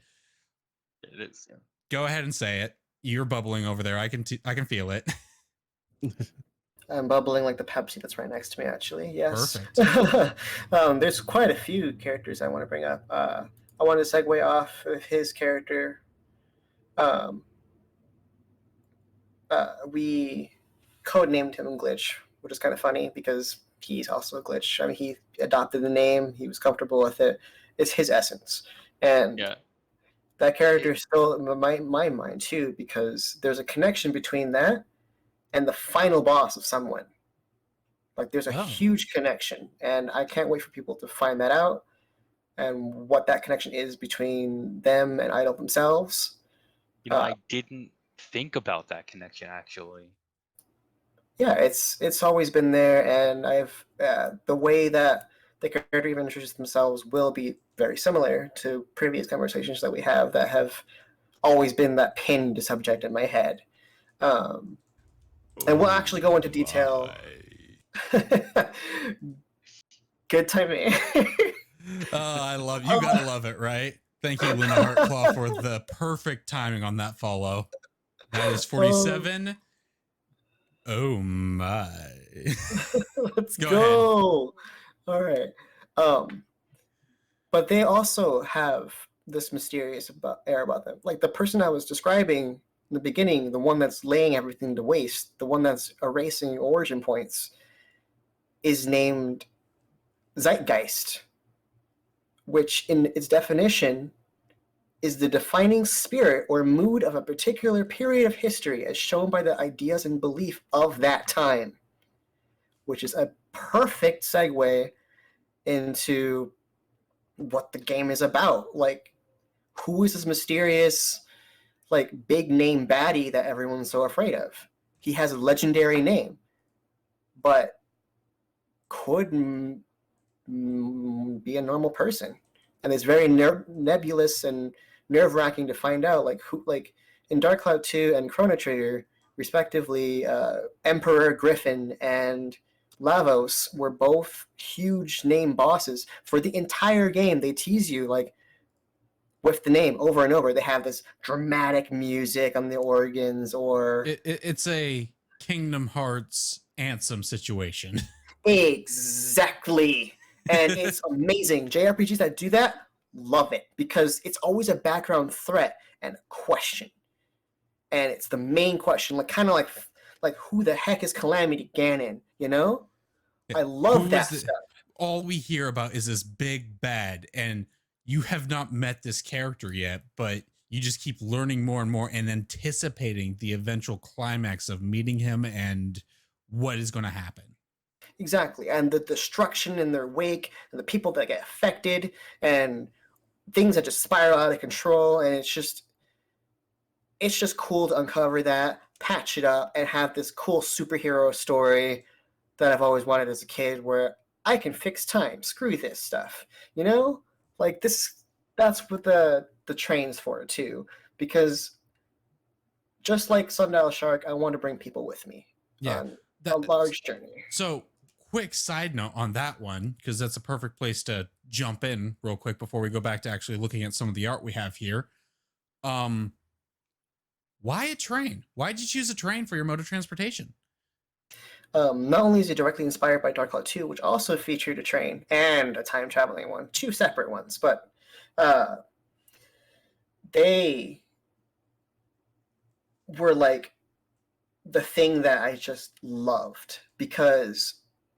It is. Yeah. Go ahead and say it. You're bubbling over there. I can I can feel it. I'm bubbling like the Pepsi that's right next to me, actually. Yes. Perfect. There's quite a few characters I want to bring up. I want to segue off of his character. We codenamed him Glitch, which is kind of funny because he's also a glitch. I mean, he adopted the name. He was comfortable with it. It's his essence. And Yeah. that character is still in my mind, too, because there's a connection between that and the final boss of Somewhen. Like, there's a Oh. huge connection, and I can't wait for people to find that out and what that connection is between them and Idol themselves. You know, I didn't think about that connection actually. Yeah, it's always been there, and I've the way that the character even introduces themselves will be very similar to previous conversations that we have that have always been that pinned subject in my head. And we'll actually go into detail. Good timing. I love you. Gotta love it, right? Thank you, Luna Heartclaw, for the perfect timing on that follow. That is 47. Oh my. Let's Go go. All right. But they also have this mysterious air about them. Like the person I was describing in the beginning, the one that's laying everything to waste, the one that's erasing origin points, is named Zeitgeist, which in its definition is the defining spirit or mood of a particular period of history as shown by the ideas and belief of that time, which is a perfect segue into what the game is about. Like, who is this mysterious, like, big name baddie that everyone's so afraid of? He has a legendary name, but could be a normal person. And it's very nebulous and nerve-wracking to find out, like, who, like, in Dark Cloud 2 and Chrono Trigger, respectively, Emperor Griffin and Lavos were both huge name bosses. For the entire game, they tease you, like, with the name over and over. They have this dramatic music on the organs, or... It's a Kingdom Hearts Ansem situation. Exactly. And it's amazing. JRPGs that do that, love it, because it's always a background threat and a question. And it's the main question, like kind of like who the heck is Calamity Ganon, you know? I love that stuff. All we hear about is this big bad, and you have not met this character yet, but you just keep learning more and more and anticipating the eventual climax of meeting him and what is going to happen. Exactly. And the destruction in their wake and the people that get affected and things that just spiral out of control. And it's just cool to uncover that, patch it up, and have this cool superhero story that I've always wanted as a kid where I can fix time. Screw this stuff. You know? Like that's what the train's for too. Because just like SundialShark, I want to bring people with me on a large journey. So quick side note on that one, because that's a perfect place to jump in real quick before we go back to actually looking at some of the art we have here. Why a train? Why did you choose a train for your mode of transportation? Not only is it directly inspired by Dark Cloud 2, which also featured a train and a time traveling one, two separate ones, but they were like the thing that I just loved, because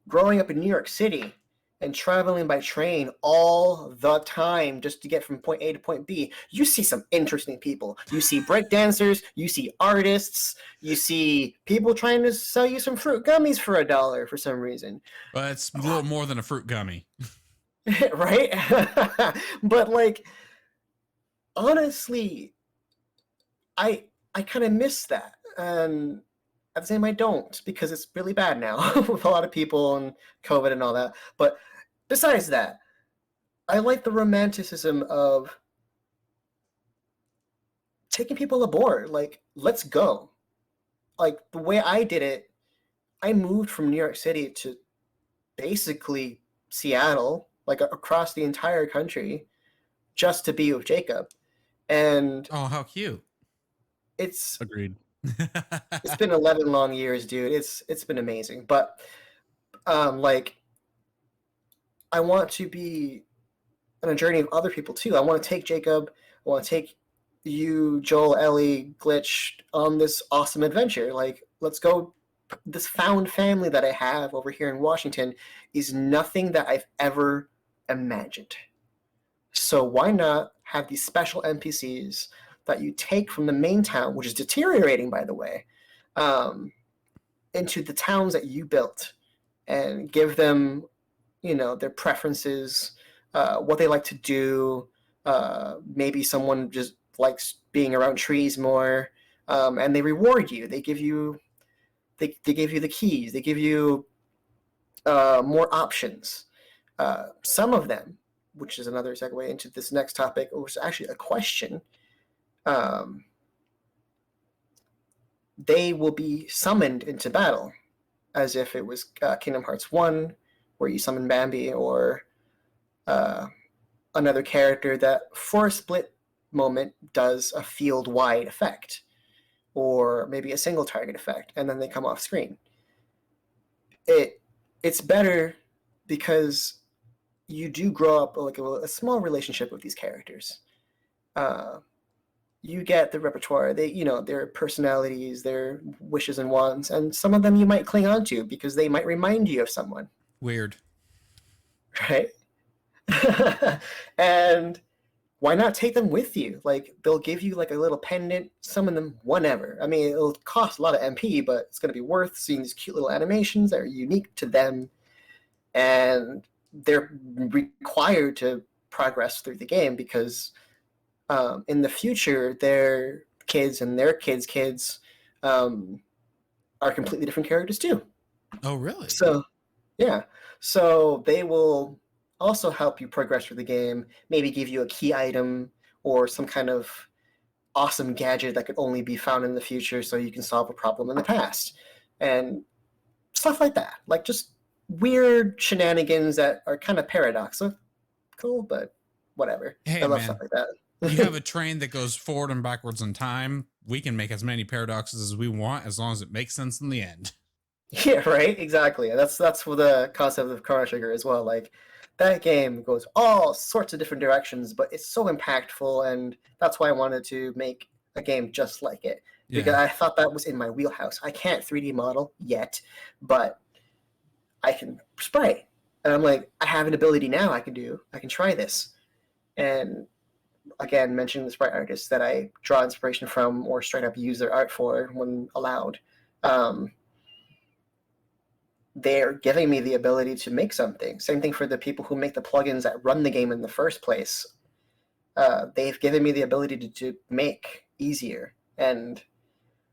growing up in New York City, and traveling by train all the time just to get from point A to point B, you see some interesting people. You see breakdancers, you see artists, you see people trying to sell you some fruit gummies for $1 for some reason. But it's a little more than a fruit gummy. Right? But like, honestly, I kind of miss that. And at the same time, I don't, because it's really bad now with a lot of people and COVID and all that. But besides that, I like the romanticism of taking people aboard. Like, let's go. Like, the way I did it, I moved from New York City to basically Seattle, like across the entire country, just to be with Jacob. And Oh, how cute. it's Agreed. it's been 11 long years, dude. It's been amazing. But like, I want to be on a journey of other people too. I want to take Jacob, I want to take you, Joel, Ellie, Glitch on this awesome adventure. Like, let's go. This found family that I have over here in Washington is nothing that I've ever imagined. So why not have these special NPCs that you take from the main town, which is deteriorating, by the way, into the towns that you built, and give them, their preferences, what they like to do. Maybe someone just likes being around trees more, and they reward you. They give you, they give you the keys. They give you more options. Some of them, which is another segue into this next topic, was actually a question. They will be summoned into battle, as if it was Kingdom Hearts 1, where you summon Bambi, or another character that for a split moment does a field-wide effect, or maybe a single target effect, and then they come off screen. It's better because you do grow up like a small relationship with these characters. You get the repertoire, their personalities, their wishes and wants, and some of them you might cling on to because they might remind you of someone. Weird. Right? And why not take them with you? Like, they'll give you like a little pendant, summon them whenever. I mean, it'll cost a lot of MP, but it's going to be worth seeing these cute little animations that are unique to them. And they're required to progress through the game because in the future, their kids and their kids' kids are completely different characters too. Oh, really? So, yeah. So they will also help you progress through the game, maybe give you a key item or some kind of awesome gadget that could only be found in the future so you can solve a problem in the past. And stuff like that. Like, just weird shenanigans that are kind of paradoxical, but whatever. Hey, I love man. stuff like that. You have a train that goes forward and backwards in time. We can make as many paradoxes as we want as long as it makes sense in the end. Yeah, right? Exactly. That's for the concept of Chrono Trigger as well. Like, that game goes all sorts of different directions, but it's so impactful, and that's why I wanted to make a game just like it. Because I thought that was in my wheelhouse. I can't 3D model yet, but I can spray. And I'm like, I have an ability now I can try this. And again, mentioning the sprite artists that I draw inspiration from or straight up use their art for when allowed. They're giving me the ability to make something. Same thing for the people who make the plugins that run the game in the first place. They've given me the ability to make easier. And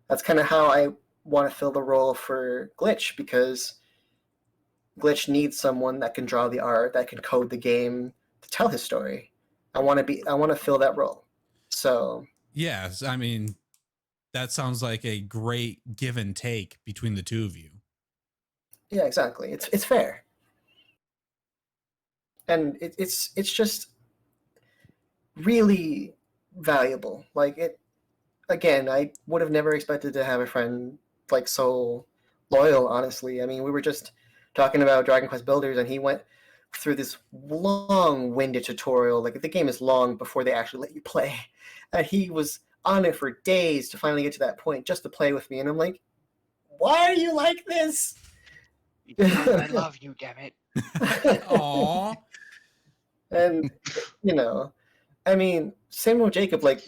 that's kind of how I want to fill the role for Glitch, because Glitch needs someone that can draw the art, that can code the game to tell his story. I want to fill that role. So yes, I mean, that sounds like a great give and take between the two of you. yeah, exactly. It's fair, and it's just really valuable. Like, it again, I would have never expected to have a friend like so loyal. Honestly, I mean, we were just talking about Dragon Quest Builders, and he went through this long-winded tutorial. Like, the game is long before they actually let you play, and he was on it for days to finally get to that point just to play with me. And I'm like, why are you like this? Because I love you, damn it. Aw. And I mean, same with Jacob. Like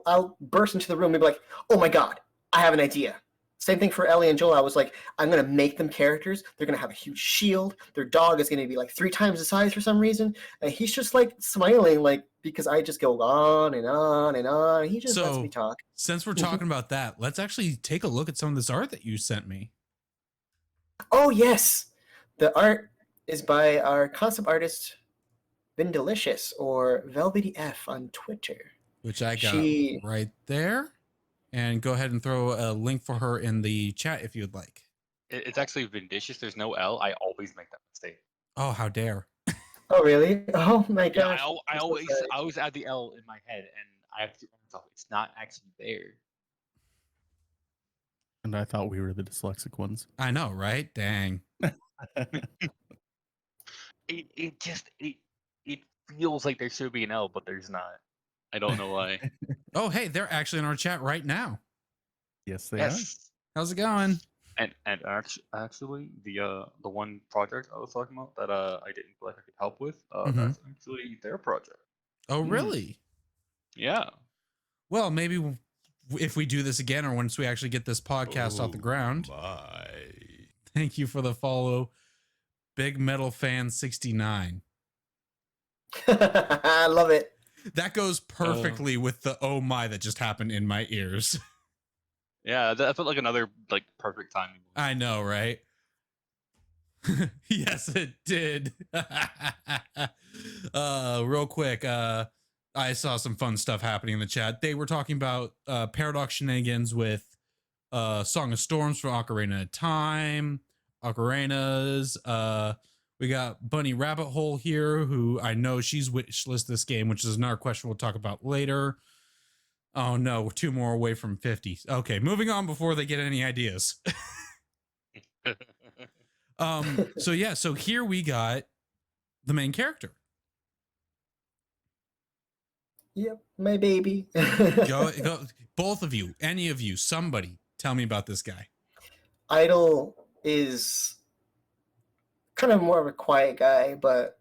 I'll burst into the room and be like, "Oh my god, I have an idea." Same thing for Ellie and Joel. I was like, I'm gonna make them characters. They're gonna have a huge shield. Their dog is gonna be like 3 times the size for some reason, and he's just like smiling, like because I just go on and on and on. And he just lets me talk. Since we're talking about that, let's actually take a look at some of this art that you sent me. Oh yes, the art is by our concept artist, Vindelicious, or Velvety F on Twitter. Which I got right there. And go ahead and throw a link for her in the chat if you'd like. It's actually Vindicious. There's no L. I always make that mistake. Oh, how dare. Oh, really? Oh, my gosh. Yeah, I always add the L in my head, and I have to myself, it's not actually there. And I thought we were the dyslexic ones. I know, right? Dang. It feels like there should be an L, but there's not. I don't know why. Oh, hey, they're actually in our chat right now. Yes, they Yes. How's it going? And actually, the one project I was talking about that I didn't feel like I could help with, that's actually their project. Oh, really? Yeah. Well, maybe if we do this again, or once we actually get this podcast off the ground. Bye. Thank you for the follow, Big Metal Fan 69. I love it. That goes perfectly with the oh my that just happened in my ears. Yeah, that felt like another perfect timing. I know, right? Yes, it did. Real quick, I saw some fun stuff happening in the chat. They were talking about Paradox shenanigans with Song of Storms for Ocarina of Time, Ocarinas. We got Bunny Rabbit Hole here, who I know she's wishlist this game, which is another question we'll talk about later. Oh no, we're 2 more away from 50. Okay, moving on before they get any ideas. So yeah, so here we got the main character. Yep, my baby. Go, both of you, any of you, somebody, tell me about this guy. Idol is kind of more of a quiet guy, but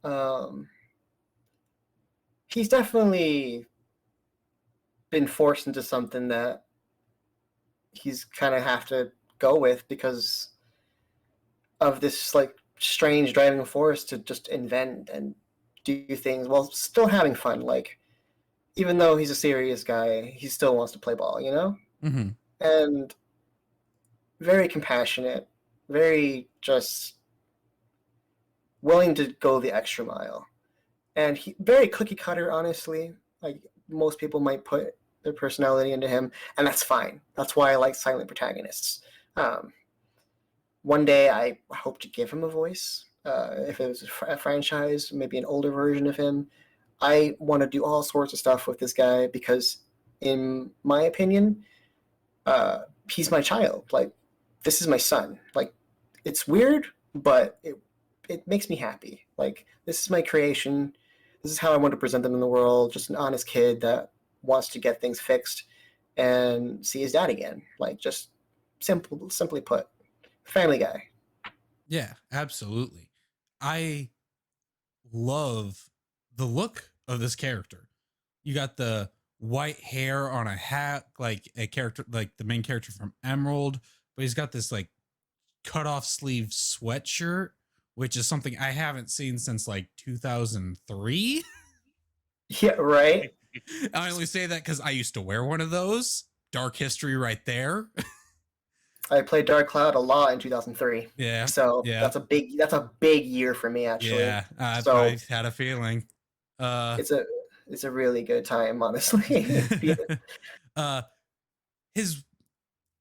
he's definitely been forced into something that he's kind of have to go with because of this like strange driving force to just invent and do things while still having fun. Like, even though he's a serious guy, he still wants to play ball, you know? Mm-hmm. And very compassionate, very just willing to go the extra mile. And he very cookie cutter, honestly. Like, most people might put their personality into him, and that's fine. That's why I like silent protagonists. One day I hope to give him a voice. If it was a franchise, maybe an older version of him. I want to do all sorts of stuff with this guy because, in my opinion, he's my child. Like, this is my son. Like, it's weird, but it makes me happy. Like, this is my creation. This is how I want to present them in the world. Just an honest kid that wants to get things fixed and see his dad again. Like, just simply put, family guy. Yeah, absolutely. I love the look of this character. You got the white hair on a hat, like a character, like the main character from Emerald, but he's got this like cut off sleeve sweatshirt, which is something I haven't seen since like 2003. Yeah, right. I only say that because I used to wear one of those. Dark history right there. I played Dark Cloud a lot in 2003. Yeah. So yeah. that's a big year for me, actually. Yeah, I had a feeling. It's a really good time, honestly. His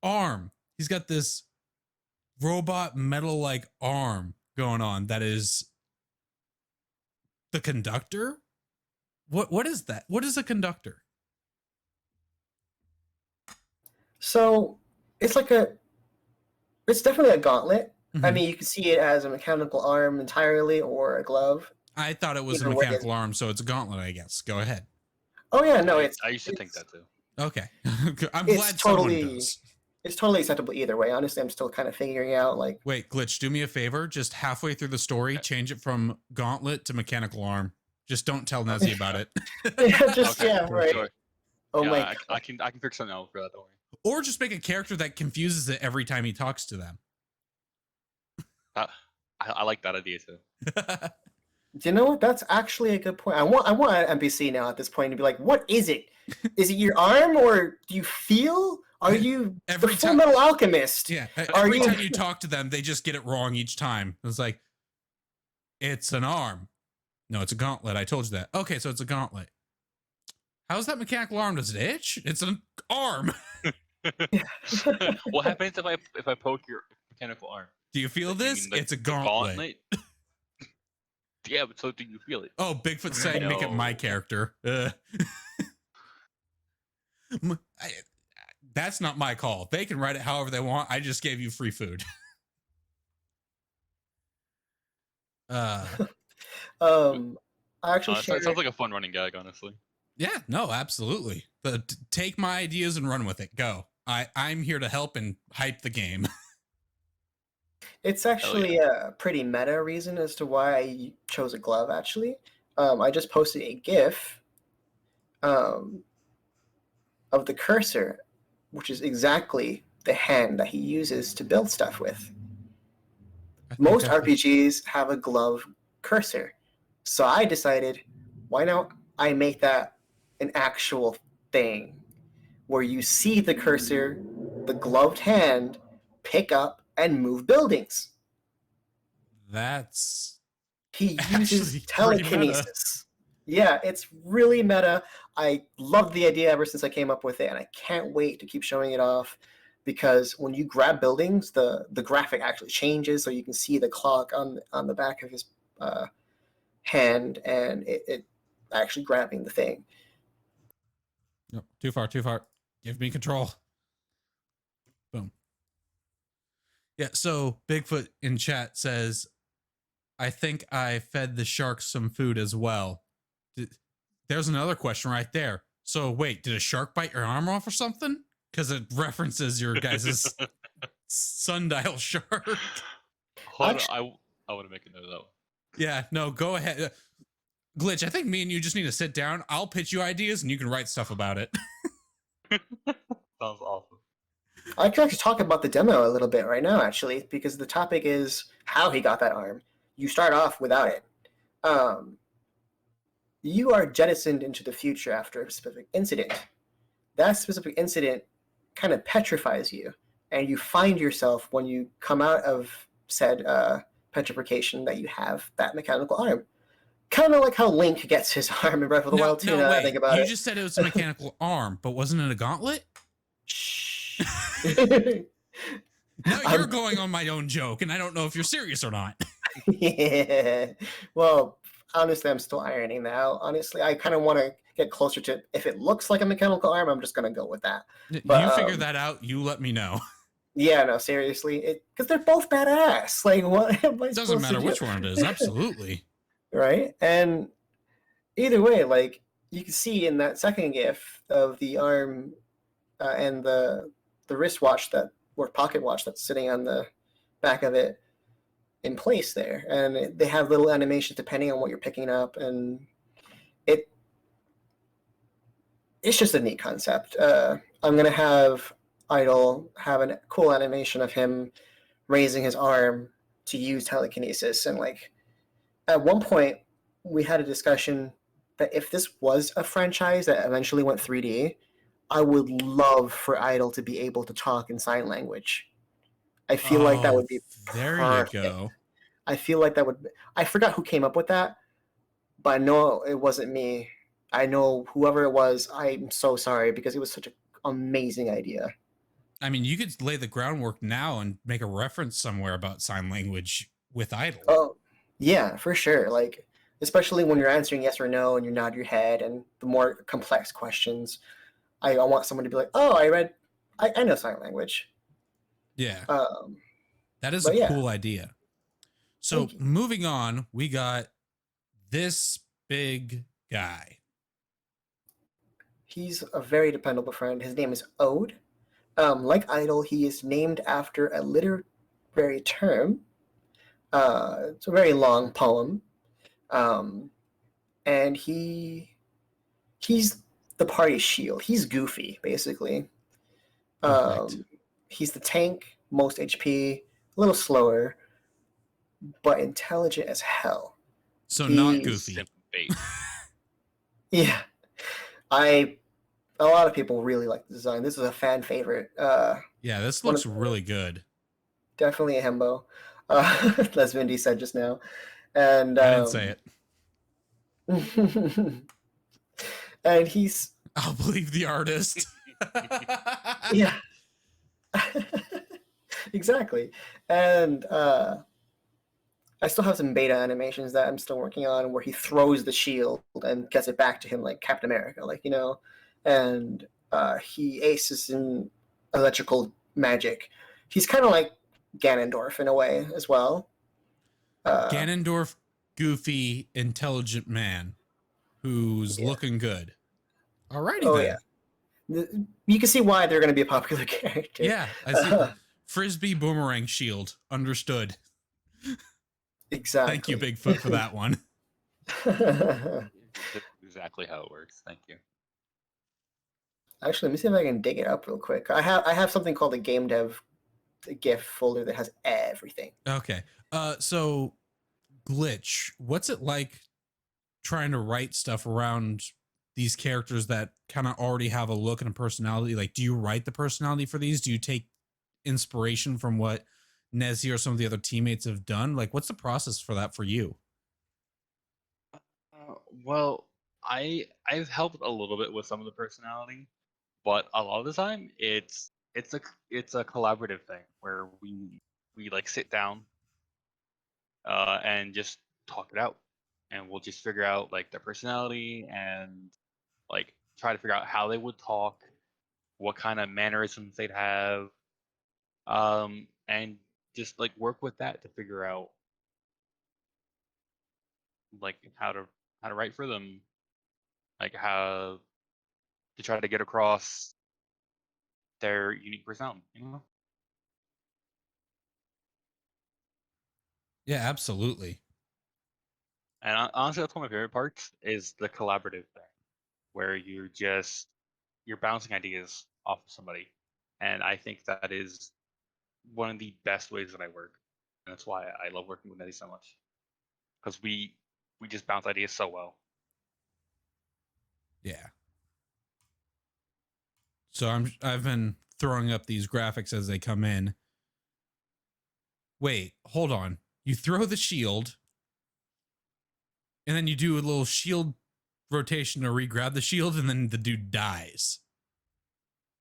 arm, he's got this robot metal like arm going on that is the conductor. What is that? What is a conductor? So it's definitely a gauntlet. Mm-hmm. I mean, you can see it as a mechanical arm entirely or a glove. I thought it was a mechanical arm, so it's a gauntlet, I guess. Go ahead. Oh yeah, no, I used to think that too. Okay. I'm glad someone does. it's totally acceptable either way. Honestly, I'm still kind of figuring out like. Wait, Glitch, do me a favor. Just halfway through the story, change it from gauntlet to mechanical arm. Just don't tell Nezzy about it. Right. Sure. Oh yeah, my I god. can fix something out for that. Don't worry. Or just make a character that confuses it every time he talks to them. I like that idea too. Do you know what? That's actually a good point. I want an NPC now at this point to be like, what is it? Is it your arm, or do you feel? Are you Every the Full time- Metal Alchemist? Yeah. Are Every you- time you talk to them, they just get it wrong each time. It's like, it's an arm. No, it's a gauntlet. I told you that. Okay, so it's a gauntlet. How's that mechanical arm? Does it itch? It's an arm. What happens if I poke your mechanical arm? Do you feel You this? mean the- It's a the gauntlet. Yeah, but so do you feel it? Oh, Bigfoot saying make it my No. character. That's not my call. They can write it however they want. I just gave you free food. I actually It shared. sounds like a fun running gag, honestly. Yeah, no, absolutely. But take my ideas and run with it. Go. I'm here to help and hype the game. It's actually a pretty meta reason as to why I chose a glove. Actually, I just posted a GIF of the cursor, which is exactly the hand that he uses to build stuff with. Most RPGs have a glove cursor, so I decided, why not I make that an actual thing where you see the cursor, the gloved hand, pick up and move buildings. That's He actually uses pretty telekinesis. Yeah, it's really meta. I loved the idea ever since I came up with it, and I can't wait to keep showing it off, because when you grab buildings, the graphic actually changes, so you can see the clock on the back of his hand, and it actually grabbing the thing. no, too far. Give me control. Boom. Yeah, so Bigfoot in chat says, I think I fed the sharks some food as well. There's another question right there. So wait, did a shark bite your arm off or something? Because it references your guys' sundial shark. Hold on, I want to make a note of that one. Yeah, no, go ahead. Glitch, I think me and you just need to sit down. I'll pitch you ideas and you can write stuff about it. Sounds awesome. I can actually talk about the demo a little bit right now, actually, because the topic is how he got that arm. You start off without it. You are jettisoned into the future after a specific incident. That specific incident kind of petrifies you, and you find yourself, when you come out of said petrification, that you have that mechanical arm. Kind of like how Link gets his arm in Breath of the Wild 2, now that I think about you it. just said it was a mechanical arm, but wasn't it a gauntlet? Shh. Now you're going on my own joke, and I don't know if you're serious or not. Yeah. Well, honestly, I'm still ironing that out. Honestly, I kind of want to get closer to, if it looks like a mechanical arm, I'm just going to go with that. But, you figure that out, you let me know. Yeah, no, seriously. Because they're both badass. Like, what am I It doesn't supposed matter to do? which one it is, absolutely. Right? And either way, like, you can see in that second GIF of the arm and the wristwatch or pocket watch that's sitting on the back of it in place there. And they have little animations depending on what you're picking up. And it's just a neat concept. I'm going to have Idol have a cool animation of him raising his arm to use telekinesis. And like, at one point, we had a discussion that if this was a franchise that eventually went 3D, I would love for Idol to be able to talk in sign language. I feel like that would be There perfect. you go. I feel like that would. I forgot who came up with that, but I know it wasn't me. I know whoever it was. I'm so sorry, because it was such an amazing idea. I mean, you could lay the groundwork now and make a reference somewhere about sign language with Idol. Oh, yeah, for sure. Like, especially when you're answering yes or no and you nod your head, and the more complex questions, I want someone to be like, "Oh, I know sign language." Yeah, Um, that is but a yeah. cool idea. So Thank you. moving on, we got this big guy. He's a very dependable friend. His name is Ode. Like Idle, he is named after a literary term. It's a very long poem, and he's the party shield. He's goofy, basically. Perfect. He's the tank, most HP, a little slower, but intelligent as hell. So not He's- goofy. Simp bait. Yeah, a lot of people really like the design. This is a fan favorite. Yeah, this One looks of- really good. Definitely a himbo, as Vindy said just now. And I didn't say it. and he's I'll believe the artist. yeah, exactly. And I still have some beta animations that I'm still working on where he throws the shield and gets it back to him like Captain America, like, you know, and he aces in electrical magic. He's kind of like Ganondorf in a way as well. Ganondorf, goofy, intelligent man who's Yeah. looking good. Alrighty Oh, then. You can see why they're going to be a popular character. Yeah, I see. Frisbee boomerang shield. Understood. Exactly. Thank you, Bigfoot, for that one. That's exactly how it works. Thank you. Actually, let me see if I can dig it up real quick. I have something called a game dev GIF folder that has everything. Okay. So Glitch, what's it like trying to write stuff around these characters that kind of already have a look and a personality? Like, do you write the personality for these? Do you take inspiration from what Nezzy or some of the other teammates have done? Like, what's the process for that for you? Well, I've helped a little bit with some of the personality, but a lot of the time it's a collaborative thing where we like sit down and just talk it out, and we'll just figure out like their personality and like try to figure out how they would talk, what kind of mannerisms they'd have, and just like work with that to figure out like how to write for them, like how to try to get across their unique personality, you know? Yeah, absolutely. And honestly, that's one of my favorite parts is the collaborative thing, where you're bouncing ideas off of somebody, and I think that is one of the best ways that I work, and that's why I love working with Netty so much, because we just bounce ideas so well. Yeah. So I've been throwing up these graphics as they come in. Wait, hold on. You throw the shield, and then you do a little shield rotation to re-grab the shield, and then the dude dies.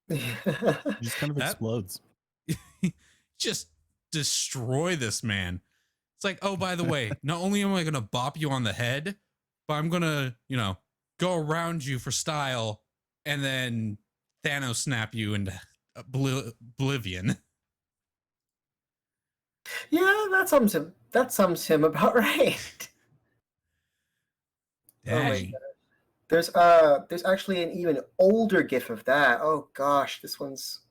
He just kind of That- explodes. Just destroy this man. It's like, oh, by the way, not only am I going to bop you on the head, but I'm going to, go around you for style and then Thanos snap you into oblivion. Yeah, that sums him about right. Oh my Dang. God. There's actually an even older GIF of that. Oh gosh, this one's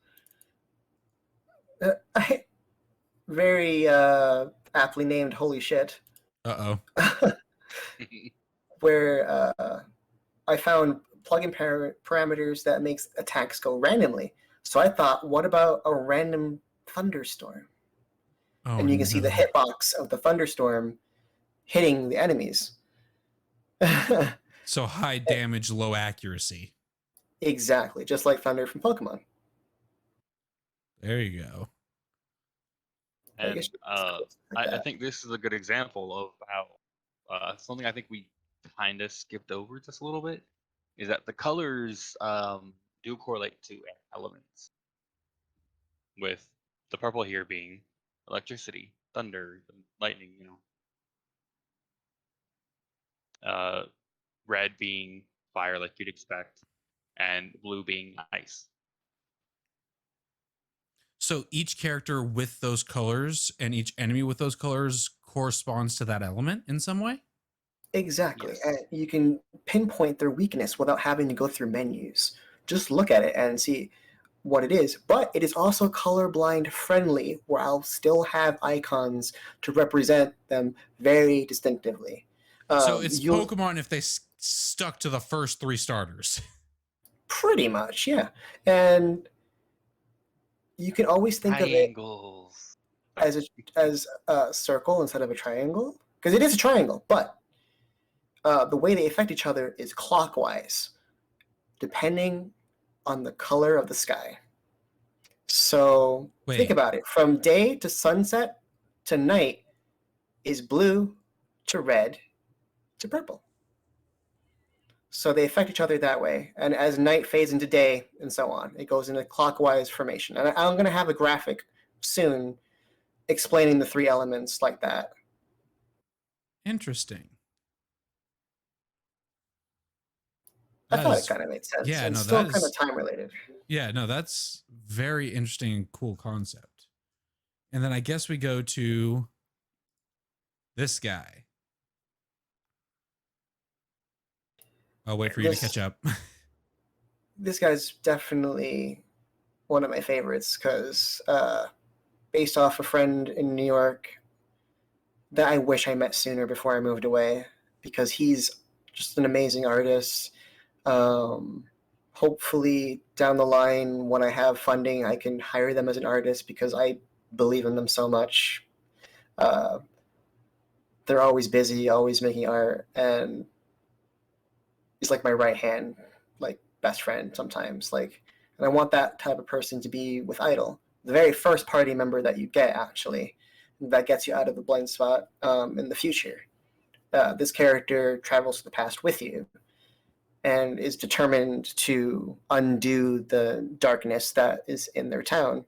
very aptly named. Holy shit! Uh-oh. Where I found plugin parameters that makes attacks go randomly. So I thought, what about a random thunderstorm? Oh, And you can see the no. hitbox of the thunderstorm hitting the enemies. So high damage, low accuracy. Exactly, just like Thunder from Pokemon. There you go. I And guess I that. think this is a good example of how something I think we kind of skipped over just a little bit is that the colors do correlate to elements, with the purple here being electricity, thunder, lightning, red being fire like you'd expect, and blue being ice. So each character with those colors and each enemy with those colors corresponds to that element in some way? Exactly. Yes. And you can pinpoint their weakness without having to go through menus. Just look at it and see, what it is, but it is also colorblind friendly, where I'll still have icons to represent them very distinctively. So it's Pokemon if they stuck to the first 3 starters. Pretty much, yeah. And you can always think Triangles. of it as a circle instead of a triangle, because it is a triangle, but the way they affect each other is clockwise, depending on the color of the sky. So think about it. From day to sunset to night is blue to red to purple. So they affect each other that way. And as night fades into day and so on, it goes in a clockwise formation. And I'm going to have a graphic soon explaining the 3 elements like that. Interesting. I thought it kind of made sense. Yeah, and no, still that kind is of time related. Yeah, no, that's very interesting and cool concept. And then I guess we go to this guy. I'll wait for you to catch up. This guy's definitely one of my favorites because based off a friend in New York that I wish I met sooner before I moved away, because he's just an amazing artist. Hopefully down the line, when I have funding, I can hire them as an artist because I believe in them so much. They're always busy, always making art, and he's like my right hand, like best friend sometimes. Like, and I want that type of person to be with Idle, the very first party member that you get, actually, that gets you out of the blind spot in the future. This character travels to the past with you and is determined to undo the darkness that is in their town,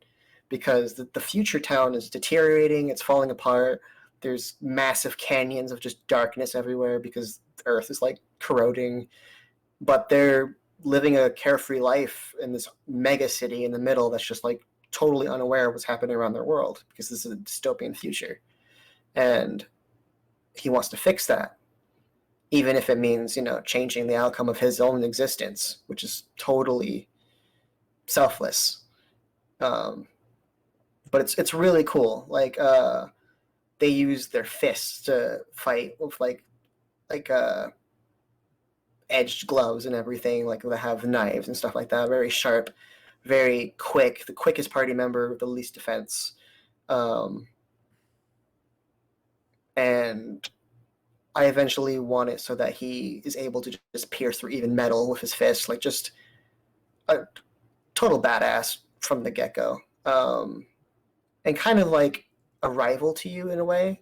because the future town is deteriorating, it's falling apart. There's massive canyons of just darkness everywhere because the earth is like corroding, but they're living a carefree life in this mega city in the middle that's just like totally unaware of what's happening around their world, because this is a dystopian future. And he wants to fix that, even if it means, changing the outcome of his own existence, which is totally selfless. But it's really cool. Like, they use their fists to fight with like edged gloves and everything. Like, they have knives and stuff like that. Very sharp, very quick. The quickest party member with the least defense. And I eventually want it so that he is able to just pierce through even metal with his fist, like just a total badass from the get-go. And kind of like a rival to you in a way,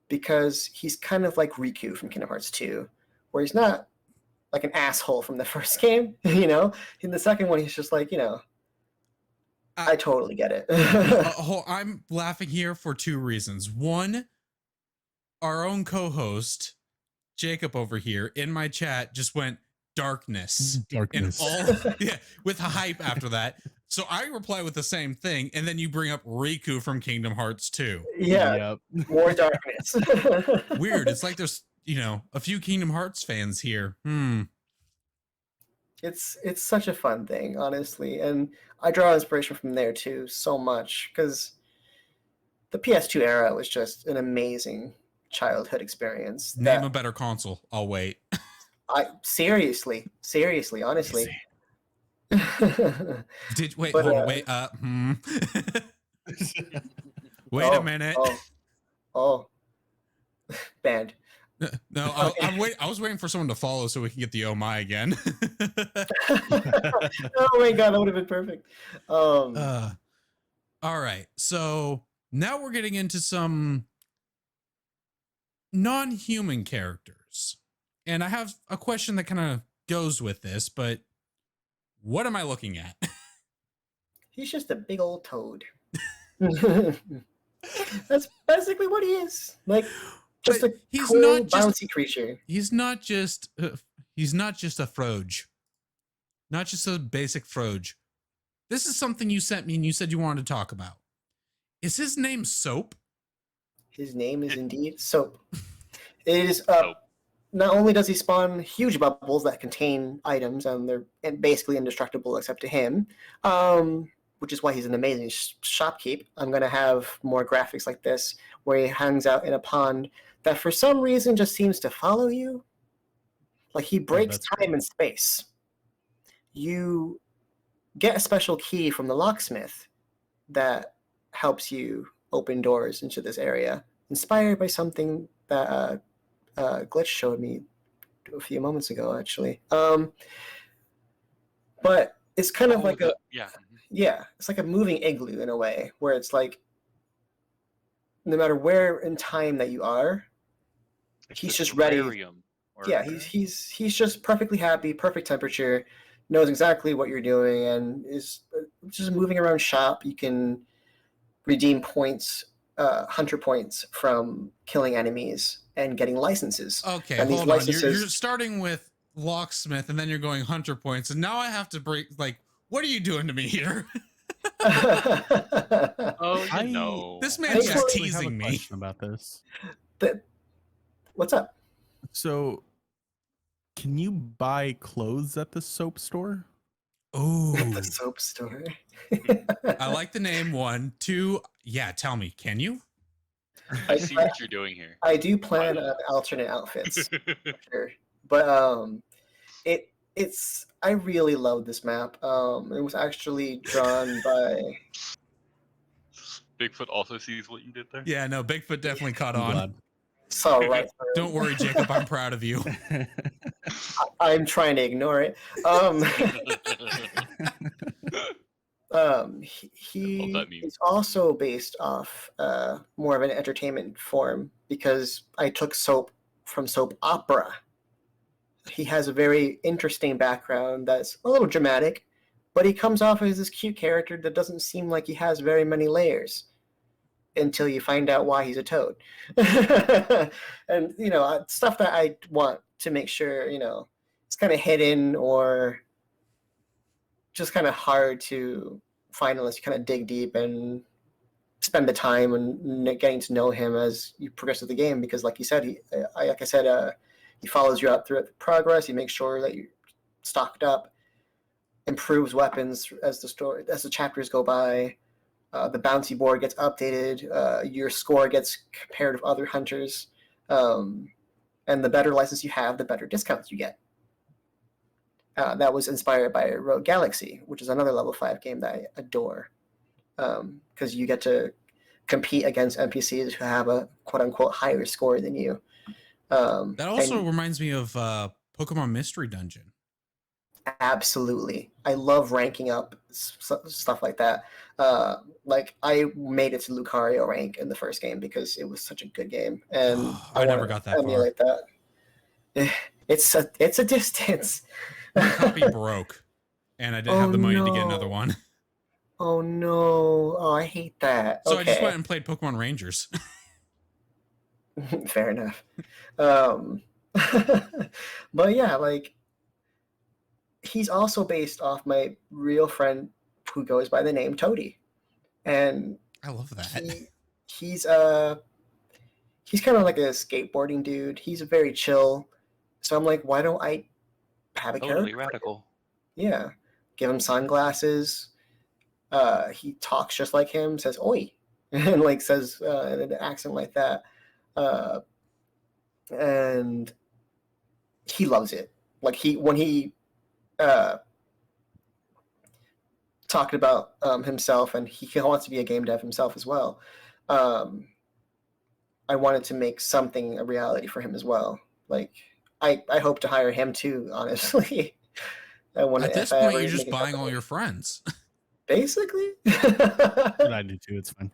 because he's kind of like Riku from Kingdom Hearts 2, where he's not like an asshole from the first game, In the second one, he's just like, I totally get it. I'm laughing here for 2 reasons. One, our own co-host Jacob over here in my chat just went darkness and all with hype after that. So I reply with the same thing, and then you bring up Riku from Kingdom Hearts 2. Yeah, yep. More darkness. Weird. It's like there's a few Kingdom Hearts fans here. It's such a fun thing, honestly, and I draw inspiration from there too so much, because the PS2 era was just an amazing childhood experience. Name a better console. I'll wait. Seriously, honestly. Wait a minute. Banned. No, I was waiting for someone to follow so we can get the oh my again. Oh my god, that would have been perfect. All right, so now we're getting into some non-human characters, and I have a question that kind of goes with this, but what am I looking at? He's just a big old toad. That's basically what he is. Like, just he's cool, not just bouncy creature. He's not just a Froge. Not just a basic Froge. This is something you sent me and you said you wanted to talk about. Is his name Soap? His name is indeed Soap. It is not only does he spawn huge bubbles that contain items, and they're basically indestructible except to him, which is why he's an amazing shopkeep. I'm going to have more graphics like this, where he hangs out in a pond that for some reason just seems to follow you. Like, he breaks time and space. You get a special key from the locksmith that helps you open doors into this area, inspired by something that Glitch showed me a few moments ago, actually. But it's kind of like it's like a moving igloo in a way, where it's like, no matter where in time that you are, he's just ready. He's just perfectly happy, perfect temperature, knows exactly what you're doing, and is just moving around shop. You can redeem points, hunter points, from killing enemies and getting licenses. Okay, and hold on. You're starting with locksmith, and then you're going hunter points, and now I have to break. Like, what are you doing to me here? This man's just teasing me about this. What's up? So, can you buy clothes at the soap store? Oh, the soap store. I like the name. 1, 2. Yeah, tell me, can you? I see what you're doing here. I do plan on alternate outfits, for sure. But it's I really love this map. It was actually drawn by. Bigfoot also sees what you did there. Yeah, no, Bigfoot definitely caught on. So right. Don't worry, Jacob. I'm proud of you. I'm trying to ignore it. He is also based off more of an entertainment form, because I took soap from soap opera. He has a very interesting background that's a little dramatic, but he comes off as this cute character that doesn't seem like he has very many layers until you find out why he's a toad. And, stuff that I want to make sure, it's kind of hidden or just kind of hard to find unless you kind of dig deep and spend the time and getting to know him as you progress with the game. Because like you said, he follows you out throughout the progress. He makes sure that you're stocked up, improves weapons as the chapters go by. The bounty board gets updated. Your score gets compared with other hunters. And the better license you have, the better discounts you get. That was inspired by Rogue Galaxy, which is another level 5 game that I adore. Because you get to compete against NPCs who have a quote-unquote higher score than you. That also reminds me of Pokemon Mystery Dungeon. Absolutely. I love ranking up stuff like that. Like, I made it to Lucario rank in the first game because it was such a good game. And I never got that emulate far. That. It's a distance. My copy broke, and I didn't have the money to get another one. Oh no! Oh, I hate that. So I just went and played Pokemon Rangers. Fair enough. But yeah, like, he's also based off my real friend who goes by the name Toady, and I love that. He's kind of like a skateboarding dude. He's very chill. So I'm like, why don't I have a character? Radical. Yeah, give him sunglasses. He talks just like him. Says "oi," and like says in an accent like that. And he loves it. Like, when he talked about himself, and he wants to be a game dev himself as well. I wanted to make something a reality for him as well. Like, I hope to hire him too, honestly. At this point, you're just buying all your friends. Basically. What I do too, it's fine.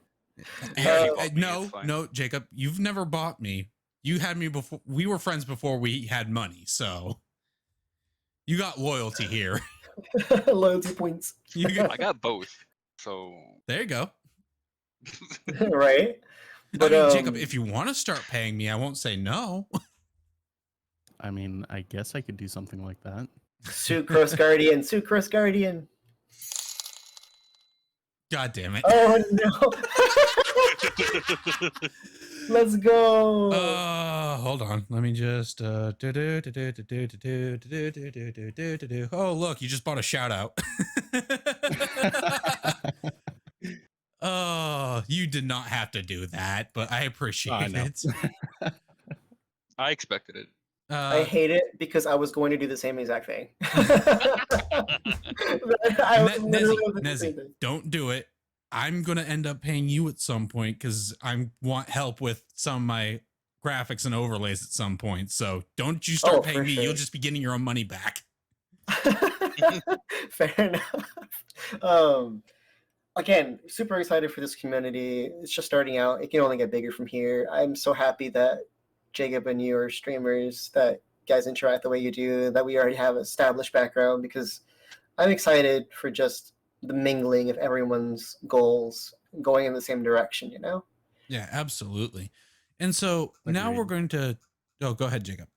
No, Jacob, you've never bought me. You had me before. We were friends before we had money, so you got loyalty here. Loyalty points. I got both, so there you go. Right. But I mean, Jacob, if you want to start paying me, I won't say no. I mean, I guess I could do something like that. Sucrose Guardian, Sucrose Guardian. God damn it. Oh no. Let's go. Hold on. Let me just Oh, look, you just bought a shout out. Oh, you did not have to do that, but I appreciate know. it. I expected it. I hate it because I was going to do the same exact thing. Nezzy, don't do it. I'm going to end up paying you at some point because I want help with some of my graphics and overlays at some point. So don't you start paying me. Sure. You'll just be getting your own money back. Fair enough. Again, super excited for this community. It's just starting out. It can only get bigger from here. I'm so happy that GGApp and you are streamers, that guys interact the way you do, that we already have an established background, because I'm excited for just the mingling of everyone's goals going in the same direction, you know? Yeah, absolutely. And so now we're going to... Oh, go ahead, GGApp.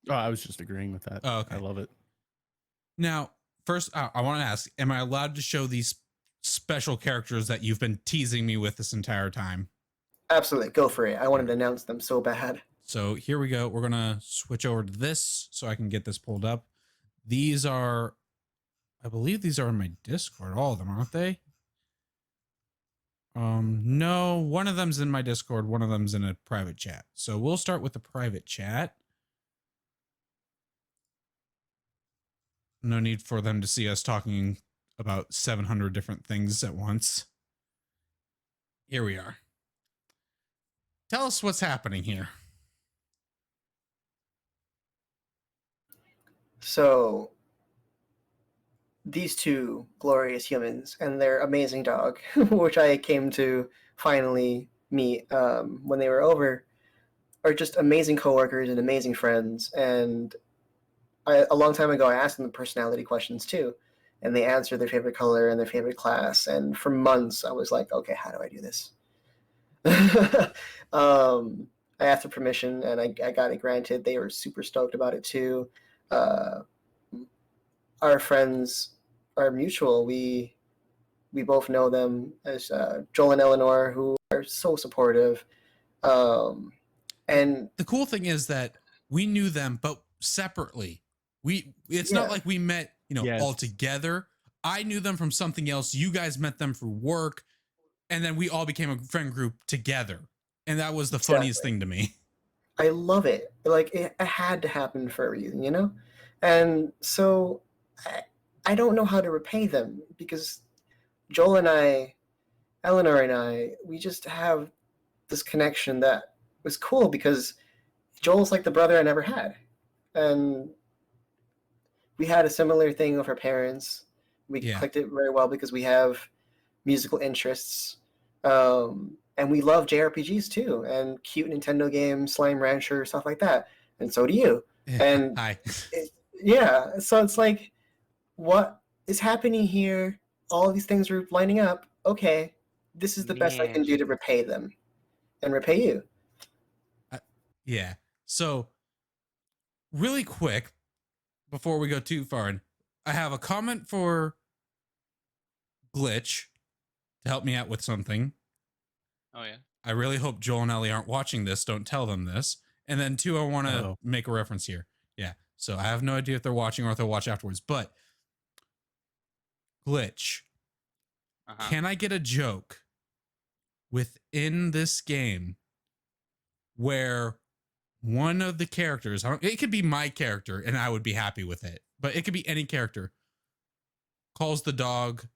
Oh, I was just agreeing with that. Oh, okay. I love it. Now, first, I want to ask, am I allowed to show these special characters that you've been teasing me with this entire time? Absolutely. Go for it. I wanted to announce them so bad. So here we go. We're going to switch over to this so I can get this pulled up. These are... I believe these are in my Discord, all of them, aren't they? No, one of them's in my Discord, one of them's in a private chat. So we'll start with the private chat. No need for them to see us talking about 700 different things at once. Here we are. Tell us what's happening here. So... these two glorious humans and their amazing dog, which I came to finally meet when they were over, are just amazing coworkers and amazing friends. And a long time ago, I asked them the personality questions too, and they answered their favorite color and their favorite class. And for months, I was like, okay, how do I do this? I asked for permission, and I got it granted. They were super stoked about it too. Our friends are mutual. We both know them as Joel and Eleanor, who are so supportive. And the cool thing is that we knew them, but separately. It's not like we met, all together. I knew them from something else. You guys met them for work, and then we all became a friend group together. And that was the funniest thing to me. I love it. Like, it had to happen for a reason, you know? And so I don't know how to repay them, because Joel and I, Eleanor and I, we just have this connection that was cool, because Joel's like the brother I never had. And we had a similar thing with our parents. We clicked it very well because we have musical interests. And we love JRPGs too, and cute Nintendo games, Slime Rancher, stuff like that. And so do you. And hi. So it's like, what is happening here? All these things are lining up. Okay, this is the best I can do to repay them and repay you. Yeah. So really quick, before we go too far, I have a comment for Glitch to help me out with something. Oh, yeah. I really hope Joel and Ellie aren't watching this. Don't tell them this. And then two, I want to make a reference here. Yeah. So I have no idea if they're watching or if they'll watch afterwards, but Glitch, can I get a joke within this game where one of the characters, it could be my character and I would be happy with it, but it could be any character, calls the dog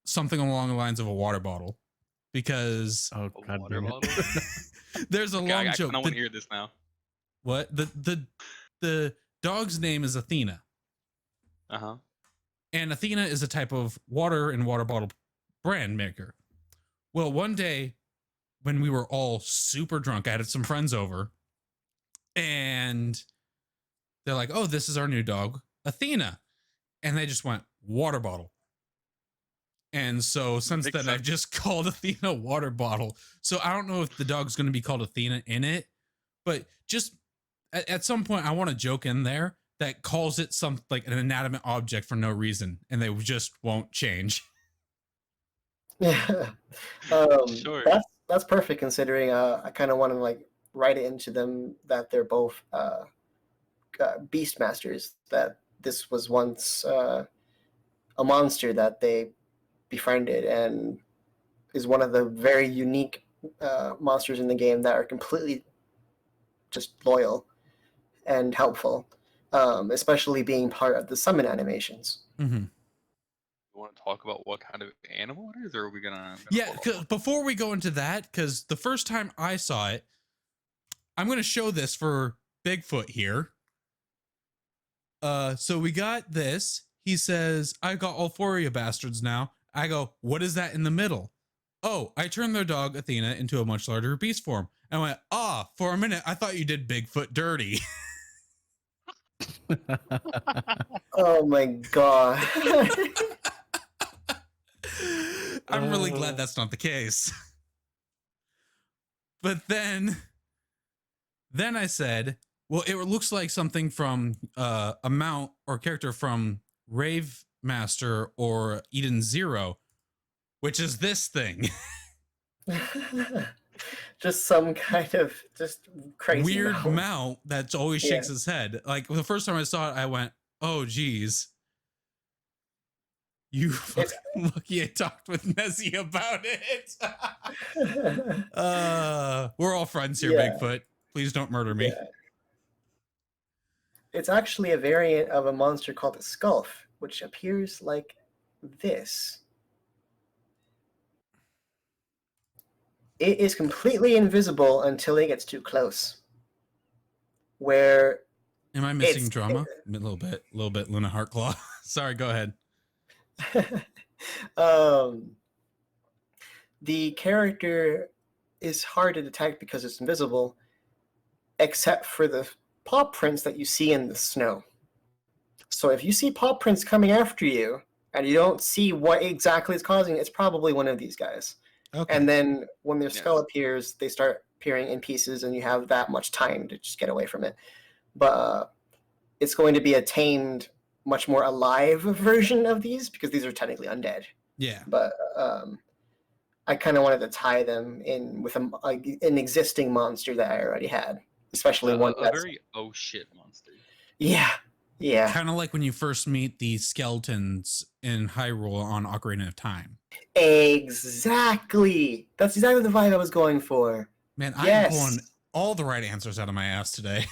something along the lines of a water bottle? Because there's a long joke. I want to hear this now. What? The dog's name is Athena. And Athena is a type of water and water bottle brand maker. Well, one day when we were all super drunk, I had some friends over and they're like, oh, this is our new dog, Athena. And they just went, water bottle. And so since then, I've just called Athena water bottle. So I don't know if the dog's going to be called Athena in it, but just at some point, I want a joke in there that calls it something like an inanimate object for no reason, and they just won't change. Yeah. Sure. that's perfect considering I kind of want to like write it into them that they're both beast masters. That this was once a monster that they befriended and is one of the very unique monsters in the game that are completely just loyal and helpful, especially being part of the summon animations. Mm-hmm. You want to talk about what kind of animal it is, or are we gonna Yeah, before we go into that, because the first time I saw it, I'm going to show this for Bigfoot here. So we got this. He says, I got all four of you bastards now. I go, what is that in the middle? Oh, I turned their dog Athena into a much larger beast form. And I went, for a minute, I thought you did Bigfoot dirty. Oh my god. I'm really glad that's not the case. But then I said, well, it looks like something from a mount or character from Rave Master or Eden Zero, which is this thing. Just some kind of just crazy weird mount that always shakes Yeah. his head. Like the first time I saw it, I went, oh, geez. You fucking lucky I talked with Nezzy about it. We're all friends here, Yeah. Bigfoot. Please don't murder me. Yeah. It's actually a variant of a monster called the Skulf, which appears like this. It is completely invisible until it gets too close. Where Am I missing It's- drama? A little bit, Luna Heartclaw. Sorry, go ahead. the character is hard to detect because it's invisible, except for the paw prints that you see in the snow. So if you see paw prints coming after you and you don't see what exactly is causing it, it's probably one of these guys. Okay. And then when their Yes. skull appears, they start appearing in pieces, and you have that much time to just get away from it. But it's going to be a tamed, much more alive version of these because these are technically undead. Yeah. But I kind of wanted to tie them in with an existing monster that I already had, especially one a that's very oh shit monster. yeah. Kind of like when you first meet the skeletons in Hyrule on Ocarina of Time. Exactly. That's exactly the vibe I was going for. Man, I'm Yes. pulling all the right answers out of my ass today.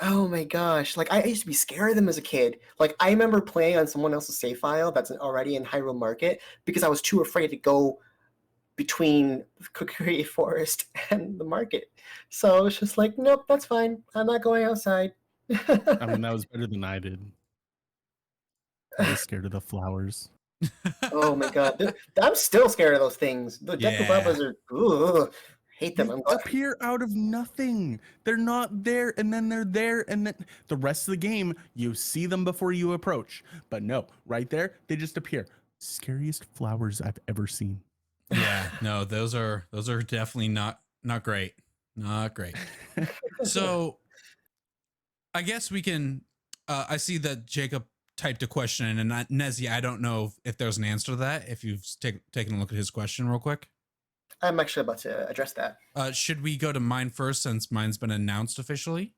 Oh my gosh. Like I used to be scared of them as a kid. Like I remember playing on someone else's save file that's already in Hyrule Market because I was too afraid to go between Kukuri Forest and the market. So I was just like, nope, that's fine. I'm not going outside. I mean, that was better than I did. I was scared of the flowers. Oh my god. I'm still scared of those things. The Yeah. Deku Babas are ugh, hate them. They I'm glad. appear out of nothing. They're not there, and then they're there, and then the rest of the game, you see them before you approach. But no, right there, they just appear. Scariest flowers I've ever seen. Yeah, no, those are definitely not great. Not great. So I guess we can I see that Jacob typed a question, and Nezzy, I don't know if there's an answer to that. If you've taken a look at his question real quick. I'm actually about to address that. Should we go to mine first since mine's been announced officially?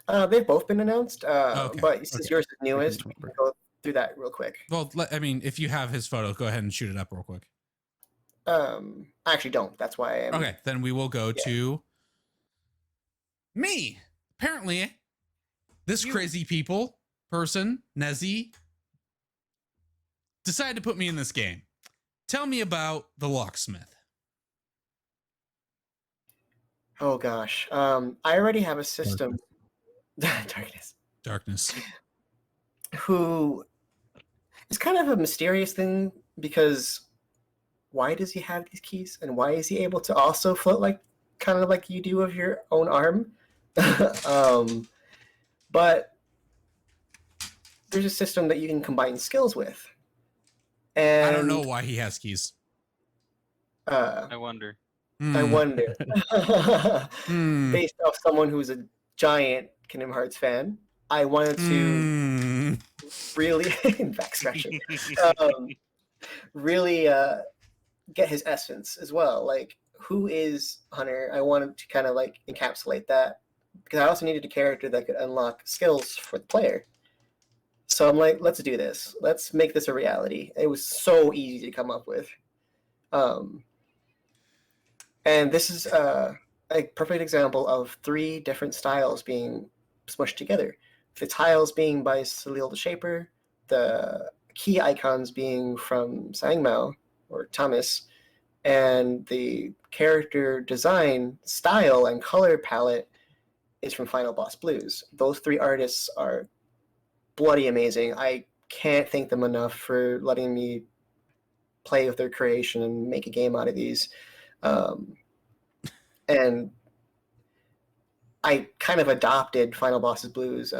They've both been announced, Okay, but since okay. yours is newest, remember. we'll go through that real quick. Well, I mean, if you have his photo, go ahead and shoot it up real quick. I actually don't. That's why I'm... Okay, then we will go to me. Apparently, this crazy person, Nezzy, decided to put me in this game. Tell me about the locksmith. Oh gosh. I already have a system. Darkness. Who is kind of a mysterious thing because why does he have these keys and why is he able to also float like kind of like you do with your own arm? But there's a system that you can combine skills with. And I don't know why he has keys. I wonder. I wonder. Hmm. Based off someone who's a giant Kingdom Hearts fan, I wanted to really back scratching. Really get his essence as well. Like who is Hunter, I wanted to kind of like encapsulate that, because I also needed a character that could unlock skills for the player. So I'm like, let's do this. Let's make this a reality. It was so easy to come up with. And this is a perfect example of 3 different styles being smushed together. The tiles being by Salil the Shaper, the key icons being from Sangmao or Thomas, and the character design style and color palette is from Final Boss Blues. Those 3 artists are bloody amazing. I can't thank them enough for letting me play with their creation and make a game out of these. And I kind of adopted Final Boss Blues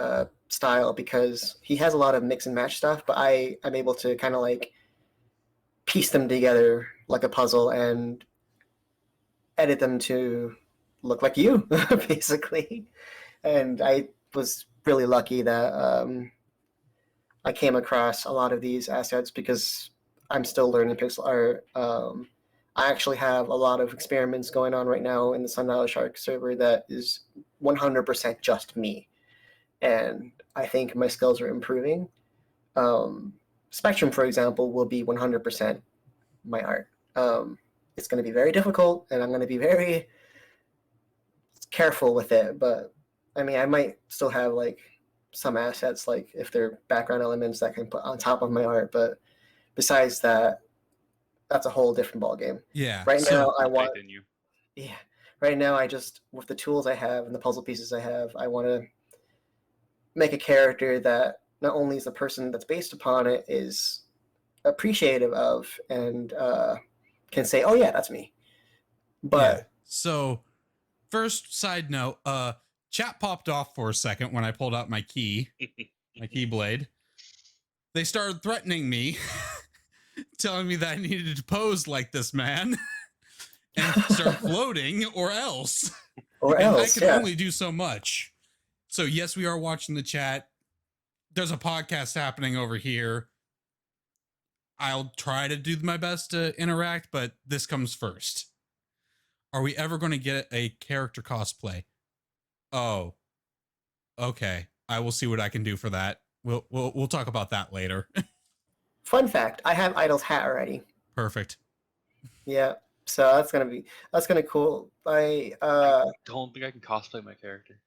style because he has a lot of mix and match stuff, but I'm able to kind of like piece them together like a puzzle and edit them to look like you, basically. And I was really lucky that I came across a lot of these assets because I'm still learning pixel art. I actually have a lot of experiments going on right now in the SundialShark server that is 100% just me. And I think my skills are improving. Spectrum, for example, will be 100% my art. It's going to be very difficult, and I'm going to be very careful with it. But I mean, I might still have like some assets, like if they're background elements that I can put on top of my art. But besides that, that's a whole different ballgame. Yeah. Right now, I want. In you. Yeah. Right now, I just, with the tools I have and the puzzle pieces I have, I want to make a character that not only is the person that's based upon it is appreciative of and can say, "Oh yeah, that's me." But yeah. So, first side note, chat popped off for a second when I pulled out my key, my keyblade. They started threatening me, telling me that I needed to pose like this man and start floating, or else. Or and else, I can yeah. only do so much. So yes, we are watching the chat. There's a podcast happening over here. I'll try to do my best to interact, but this comes first. Are we ever going to get a character cosplay? Oh, okay. I will see what I can do for that. We'll talk about that later. Fun fact: I have Idol's hat already. Perfect. Yeah, so that's gonna cool. I don't think I can cosplay my character.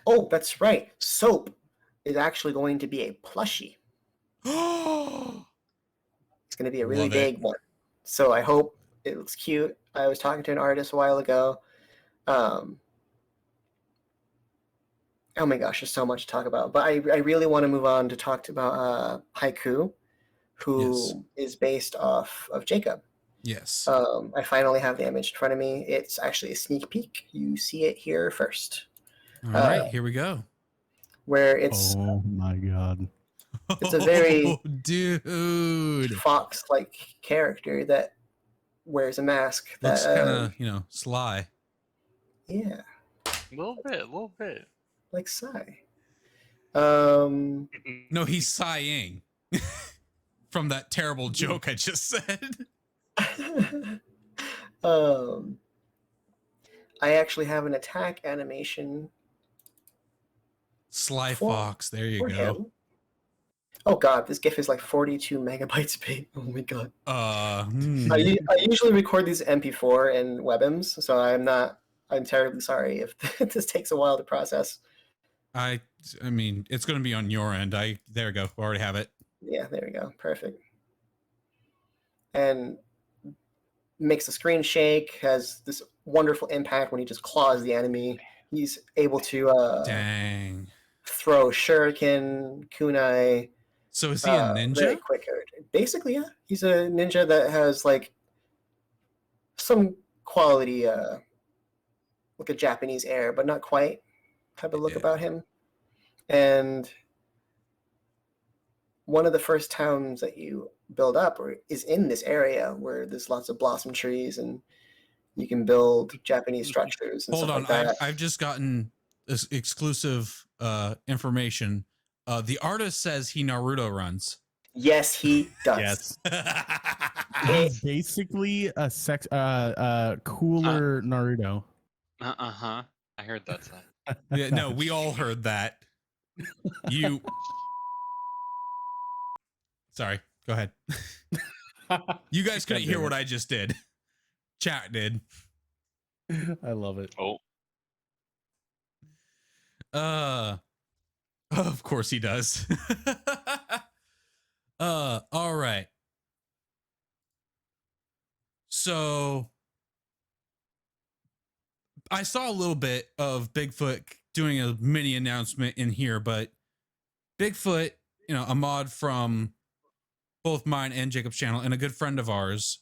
Oh, that's right. Soap is actually going to be a plushie. It's going to be a really Love big it. one. So I hope it looks cute. I was talking to an artist a while ago. Oh my gosh, there's so much to talk about. But I really want to move on to talk about Haiku, who is based off of Jacob. Yes. I finally have the image in front of me. It's actually a sneak peek. You see it here first. All right, here we go. Where it's Oh my god. It's a very dude fox-like character that wears a mask. Looks That kind of, sly. yeah, A little bit. like Sai. No, he's sighing from that terrible joke I just said. I actually have an attack animation. Sly Fox, there you go. Him. Oh god, this GIF is like 42 megabytes big. Oh my god. I I usually record these MP4 and WebMs, so I'm terribly sorry if this takes a while to process. I mean, it's going to be on your end. There we go. We already have it. Yeah, there we go. Perfect. And makes the screen shake, has this wonderful impact when he just claws the enemy. He's able to dang, throw shuriken, kunai. So is he a ninja? Very quick. Basically, yeah. He's a ninja that has like some quality, like a Japanese air, but not quite type of look about him. And one of the first towns that you build up is in this area where there's lots of blossom trees and you can build Japanese structures and Hold stuff on, like that. I've just gotten this exclusive information. The artist says he Naruto runs. Yes, he does. Yes. He's basically a cooler Naruto. I heard that side. Yeah, no, we all heard that. You. Sorry, go ahead. You guys couldn't hear what I just did. Chat did. I love it. Oh, Of course he does. All right. So I saw a little bit of Bigfoot doing a mini announcement in here, but Bigfoot, a mod from both mine and Jacob's channel and a good friend of ours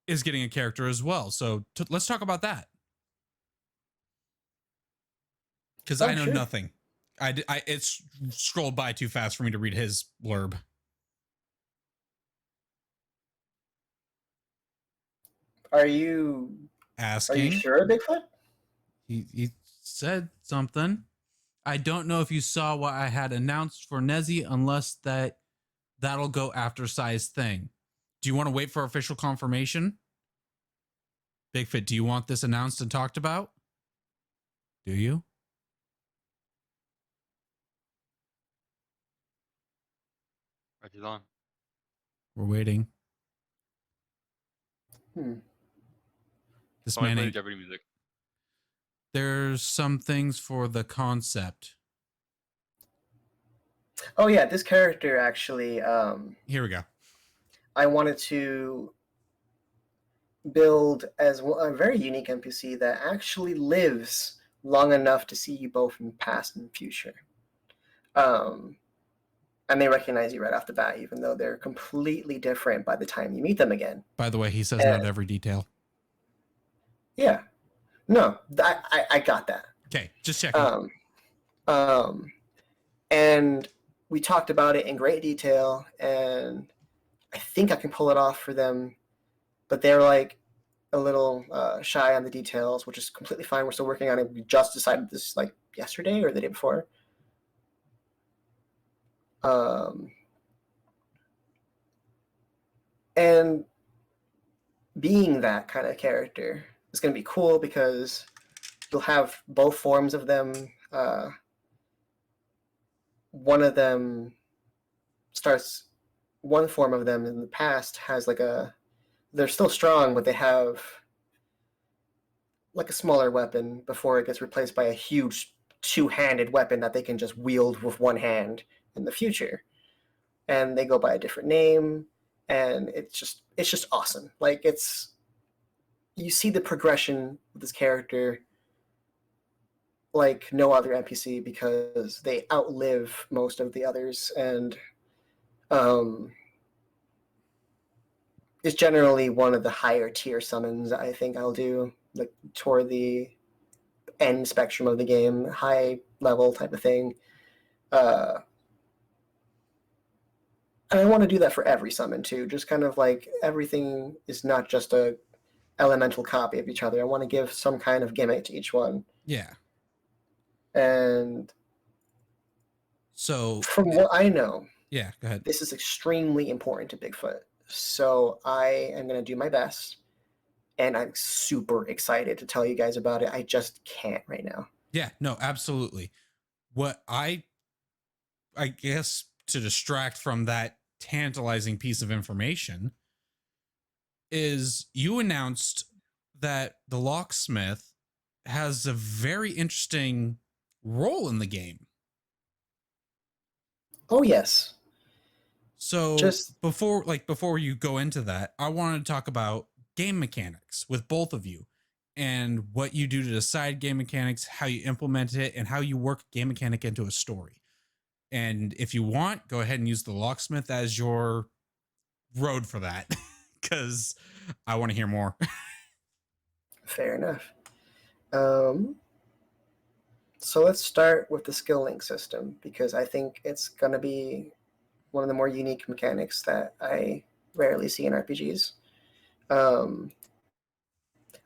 is getting a character as well. So let's talk about that. Because I know nothing. It's scrolled by too fast for me to read his blurb. Are you asking? Are you sure, Bigfoot? He said something. I don't know if you saw what I had announced for Nezzy, unless that'll go after Sai's thing. Do you want to wait for official confirmation? Bigfoot, do you want this announced and talked about? Do you? right on. We're waiting. This man ain't. Jeopardy music. There's some things for the concept. Oh yeah, this character actually. Here we go. I wanted to build as a very unique NPC that actually lives long enough to see you both in past and future. And they recognize you right off the bat, even though they're completely different by the time you meet them again. By the way, he says not every detail. Yeah. No, I got that. Okay, just checking. And we talked about it in great detail, and I think I can pull it off for them, but they're like a little shy on the details, which is completely fine. We're still working on it. We just decided this like yesterday or the day before. And being that kind of character is going to be cool because you'll have both forms of them. One of them one form of them in the past has they're still strong, but they have like a smaller weapon before it gets replaced by a huge two-handed weapon that they can just wield with one hand in the future. And they go by a different name, and it's just awesome. Like you see the progression of this character like no other NPC because they outlive most of the others, and it's generally one of the higher tier summons I think I'll do, like toward the end spectrum of the game, high level type of thing. And I want to do that for every summon too, just kind of like everything is not just a elemental copy of each other. I want to give some kind of gimmick to each one. Yeah. And so from what I know, yeah, go ahead. This is extremely important to Bigfoot. So I am going to do my best, and I'm super excited to tell you guys about it. I just can't right now. Yeah, no, absolutely. What I guess to distract from that tantalizing piece of information is you announced that the locksmith has a very interesting role in the game. Oh yes. So before you go into that, I wanted to talk about game mechanics with both of you and what you do to decide game mechanics, how you implement it, and how you work game mechanic into a story. And if you want, go ahead and use the locksmith as your road for that, because I want to hear more. Fair enough. So let's start with the skill link system, because I think it's going to be one of the more unique mechanics that I rarely see in RPGs. Where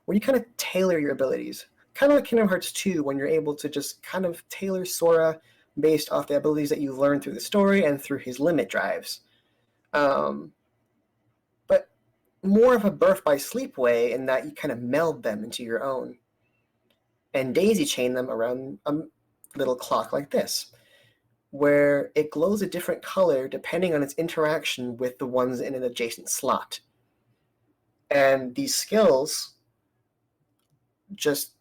you kind of tailor your abilities. Kind of like Kingdom Hearts 2, when you're able to just kind of tailor Sora based off the abilities that you learn through the story and through his limit drives. But more of a birth by sleep way in that you kind of meld them into your own and daisy chain them around a little clock like this, where it glows a different color depending on its interaction with the ones in an adjacent slot. And these skills, just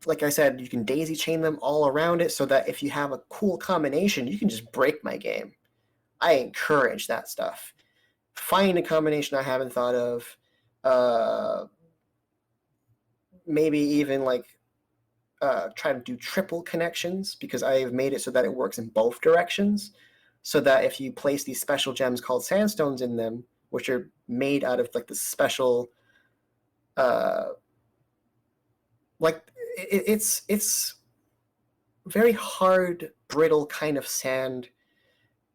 like I said, you can daisy chain them all around it so that if you have a cool combination, you can just break my game. I encourage that stuff. Find a combination I haven't thought of. Maybe even like try to do triple connections, because I've made it so that it works in both directions, so that if you place these special gems called sandstones in them, which are made out of like the special it's very hard, brittle kind of sand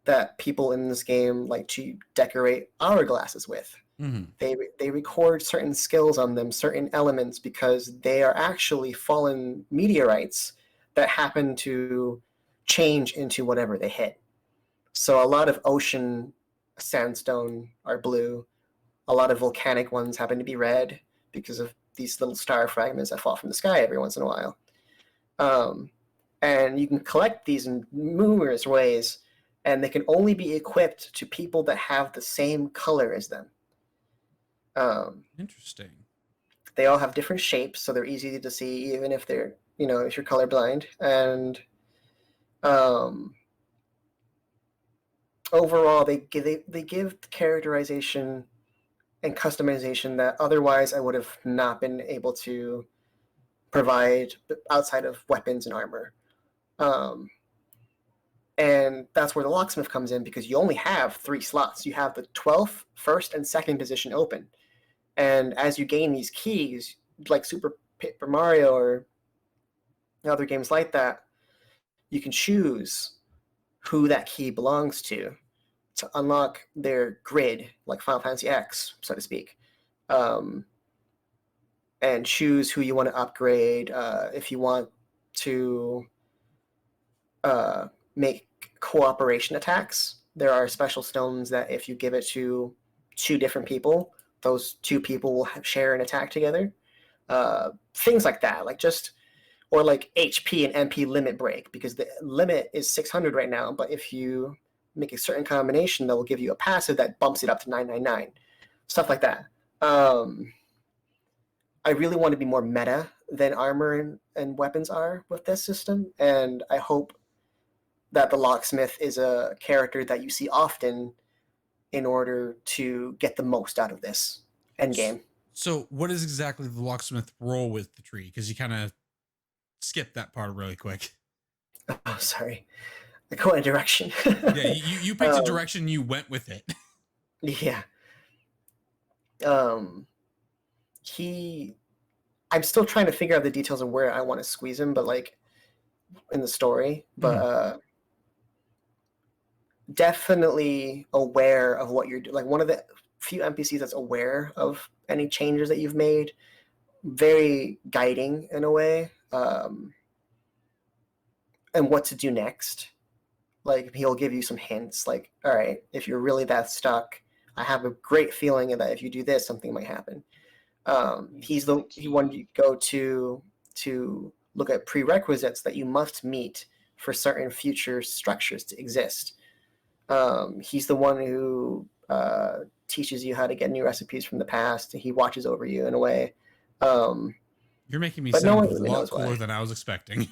that people in this game like to decorate hourglasses with. Mm-hmm. They record certain skills on them, certain elements, because they are actually fallen meteorites that happen to change into whatever they hit. So a lot of ocean sandstone are blue. A lot of volcanic ones happen to be red because of these little star fragments that fall from the sky every once in a while. And you can collect these in numerous ways, and they can only be equipped to people that have the same color as them. Interesting. They all have different shapes, so they're easy to see, even if they're, if you're colorblind. And overall, they give characterization and customization that otherwise I would have not been able to provide outside of weapons and armor. And that's where the locksmith comes in, because you only have 3 slots. You have the 12th, 1st, and 2nd position open. And as you gain these keys, like Super Paper Mario or other games like that, you can choose who that key belongs to unlock their grid, like Final Fantasy X, so to speak. And choose who you want to upgrade. If you want to make cooperation attacks, there are special stones that if you give it to 2 different people, those 2 people will share an attack together. Things like that, or like HP and MP limit break, because the limit is 600 right now, but if you make a certain combination, that will give you a passive that bumps it up to 999. Stuff like that. I really want to be more meta than armor and weapons are with this system, and I hope that the locksmith is a character that you see often in order to get the most out of this endgame. So what is exactly the locksmith role with the tree? Because you kind of skipped that part really quick. Oh, sorry. I go in a direction. Yeah, you picked a direction, you went with it. Yeah. I'm still trying to figure out the details of where I want to squeeze him, but like in the story, but definitely aware of what you're doing. Like one of the few NPCs that's aware of any changes that you've made, very guiding in a way, and what to do next. Like he'll give you some hints, like, all right, if you're really that stuck, I have a great feeling that if you do this, something might happen. He wanted you to go to look at prerequisites that you must meet for certain future structures to exist. He's the one who teaches you how to get new recipes from the past. He watches over you in a way. You're making me sound a lot cooler than I was expecting.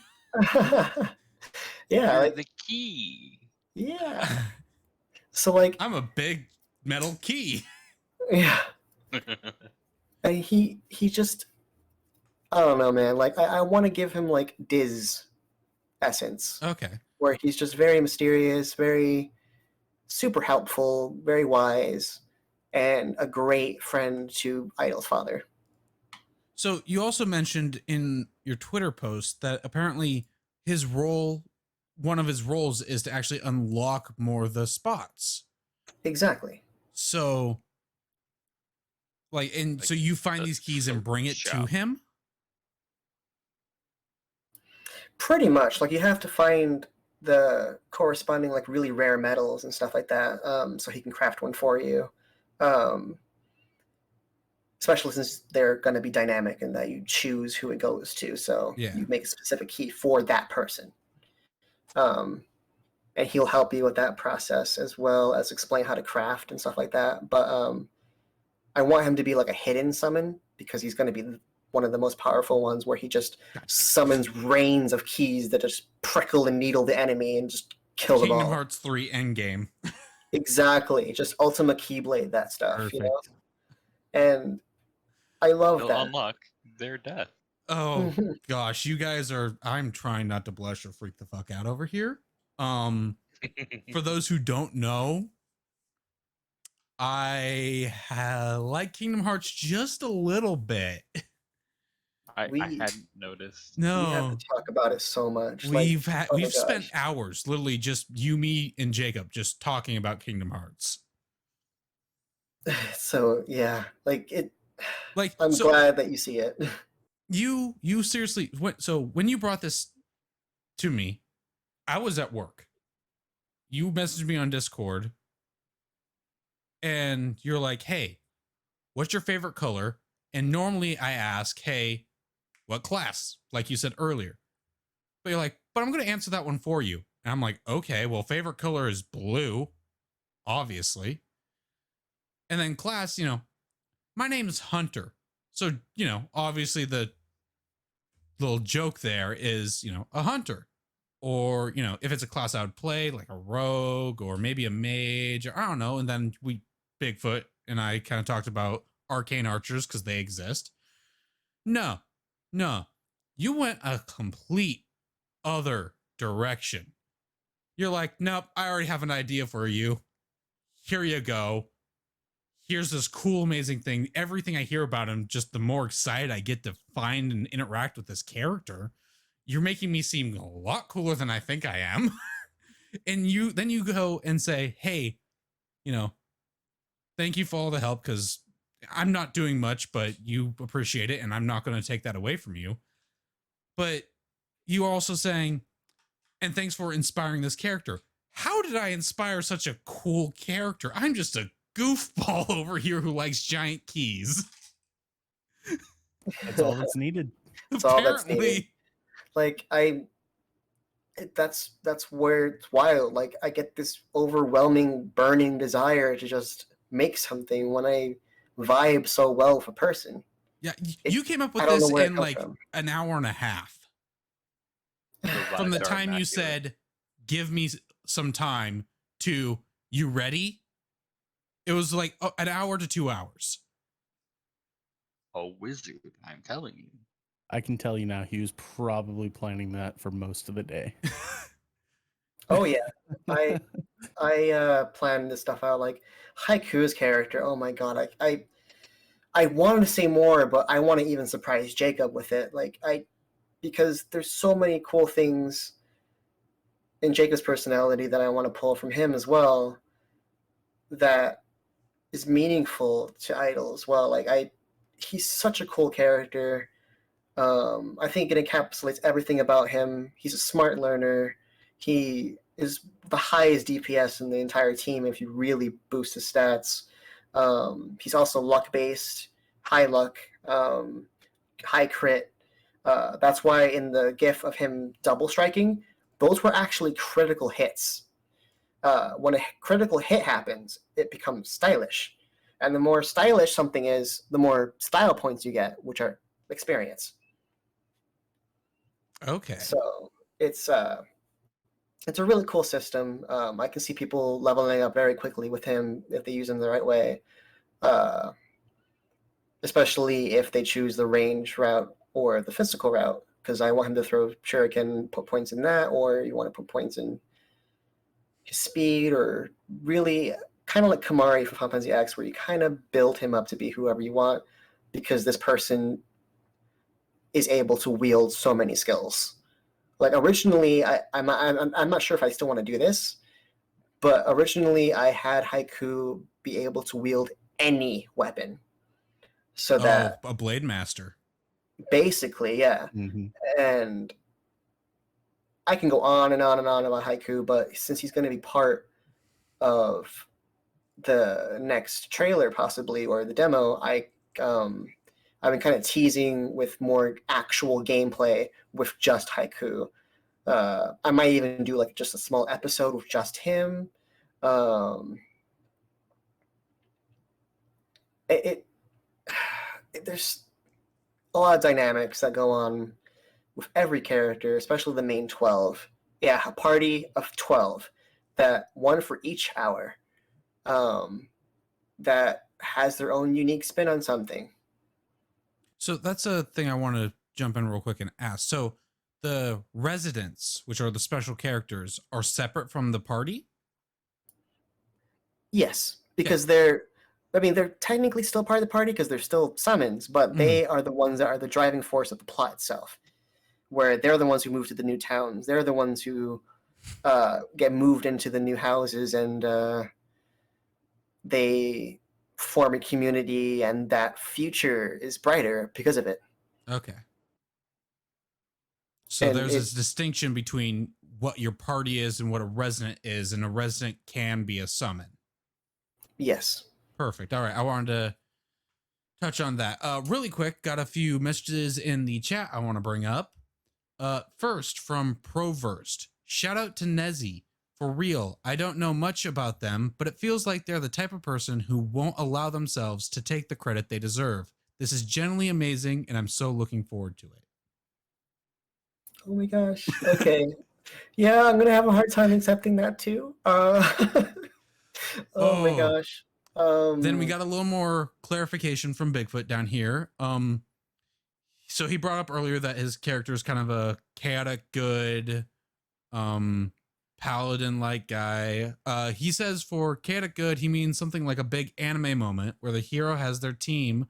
Yeah, You're the key. Yeah. So like, I'm a big metal key. Yeah. And he just, I don't know, man. Like I want to give him like Diz essence. Okay. Where he's just very mysterious, very super helpful, very wise, and a great friend to Idle's father. So you also mentioned in your Twitter post that apparently his role, one of his roles, is to actually unlock more of the spots. Exactly. So so you find these keys and bring it to him? Pretty much. Like you have to find the corresponding like really rare metals and stuff like that, so he can craft one for you. especially since they're going to be dynamic and that you choose who it goes to. So Yeah. you make a specific key for that person. And he'll help you with that process as well as explain how to craft and stuff like that. But I want him to be like a hidden summon because he's going to be one of the most powerful ones where he just summons rains of keys that just prickle and needle the enemy and just kill them all. Kingdom Hearts 3 Endgame. Exactly. Just Ultima Keyblade, that stuff, Perfect. you know? And I love They'll that. unlock their death. Oh gosh, you guys are. I'm trying not to blush or freak the fuck out over here. For those who don't know, I like Kingdom Hearts just a little bit. I We- hadn't noticed. We have No, to talk about it so much. we've like, oh my we've spent gosh. hours, literally just you, me, and Jacob, just talking about Kingdom Hearts. So yeah, like it. Like, I'm so glad that you see it. you seriously. When you brought this to me, I was at work. You messaged me on Discord, and you're like, "Hey, what's your favorite color?" And normally I ask, "Hey, what class?" Like you said earlier. But you're like, "But I'm going to answer that one for you." And I'm like, "Okay, well, favorite color is blue, obviously." And then class, my name is Hunter. So, obviously the little joke there is, a hunter. Or, if it's a class I would play, like a rogue or maybe a mage, or I don't know. And then Bigfoot and I kind of talked about arcane archers because they exist. No. You went a complete other direction. You're like, nope, I already have an idea for you. Here you go. Here's this cool, amazing thing. Everything I hear about him, just the more excited I get to find and interact with this character. You're making me seem a lot cooler than I think I am. And then you go and say, hey, thank you for all the help because I'm not doing much, but you appreciate it. And I'm not going to take that away from you. But you are also saying, and thanks for inspiring this character. How did I inspire such a cool character? I'm just a goofball over here who likes giant keys. That's all that's needed. That's all that's needed. Like that's where it's wild. Like I get this overwhelming, burning desire to just make something when I vibe so well with a person. Yeah, you came up with this in like an hour and a half. From the time you said, give me some time to you ready? It was like an hour to 2 hours. A wizard, I'm telling you. I can tell you now, he was probably planning that for most of the day. Oh yeah, I planned this stuff out. Like Haiku's character. Oh my god, I wanted to say more, but I want to even surprise Jacob with it. Because there's so many cool things in Jacob's personality that I want to pull from him as well. That is meaningful to Idol as well. He's such a cool character. I think it encapsulates everything about him. He's a smart learner. He is the highest DPS in the entire team if you really boost his stats. He's also luck-based, high luck, high crit. That's why in the gif of him double striking, those were actually critical hits. When a critical hit happens, it becomes stylish. And the more stylish something is, the more style points you get, which are experience. Okay. So it's a really cool system. I can see people leveling up very quickly with him if they use him the right way. Especially if they choose the range route or the physical route, because I want him to throw shuriken, put points in that, or you want to put points in his speed, or really kind of like Kamari from Final Fantasy X, where you kind of build him up to be whoever you want, because this person is able to wield so many skills. Like originally, I'm not sure if I still want to do this, but originally I had Haiku be able to wield any weapon. So that a Blade Master. Basically, yeah. Mm-hmm. And I can go on and on and on about Haiku, but since he's going to be part of the next trailer possibly, or the demo, I I've been kind of teasing with more actual gameplay with just Haiku. I might even do like just a small episode with just him. There's a lot of dynamics that go on with every character, especially the main 12. Yeah, a party of 12, that one for each hour, that has their own unique spin on something. So that's a thing I want to jump in real quick and ask. So the residents, which are the special characters, are separate from the party? Yes, because they're technically still part of the party because they're still summons, but they are the ones that are the driving force of the plot itself, where they're the ones who move to the new towns. They're the ones who get moved into the new houses, and they form a community, and that future is brighter because of it. Okay. So And there's this distinction between what your party is and what a resident is, and a resident can be a summon. Yes. Perfect. All right. I wanted to touch on that. Really quick, got a few messages in the chat I want to bring up. First, from Proversed. Shout out to Nezzy. For real, I don't know much about them, but it feels like they're the type of person who won't allow themselves to take the credit they deserve. This is genuinely amazing, and I'm so looking forward to it. Oh my gosh. Okay. Yeah, I'm gonna have a hard time accepting that too. Oh my gosh. Then we got a little more clarification from Bigfoot down here. So he brought up earlier that his character is kind of a chaotic good, paladin-like guy. He says for chaotic good, he means something like a big anime moment where the hero has their team,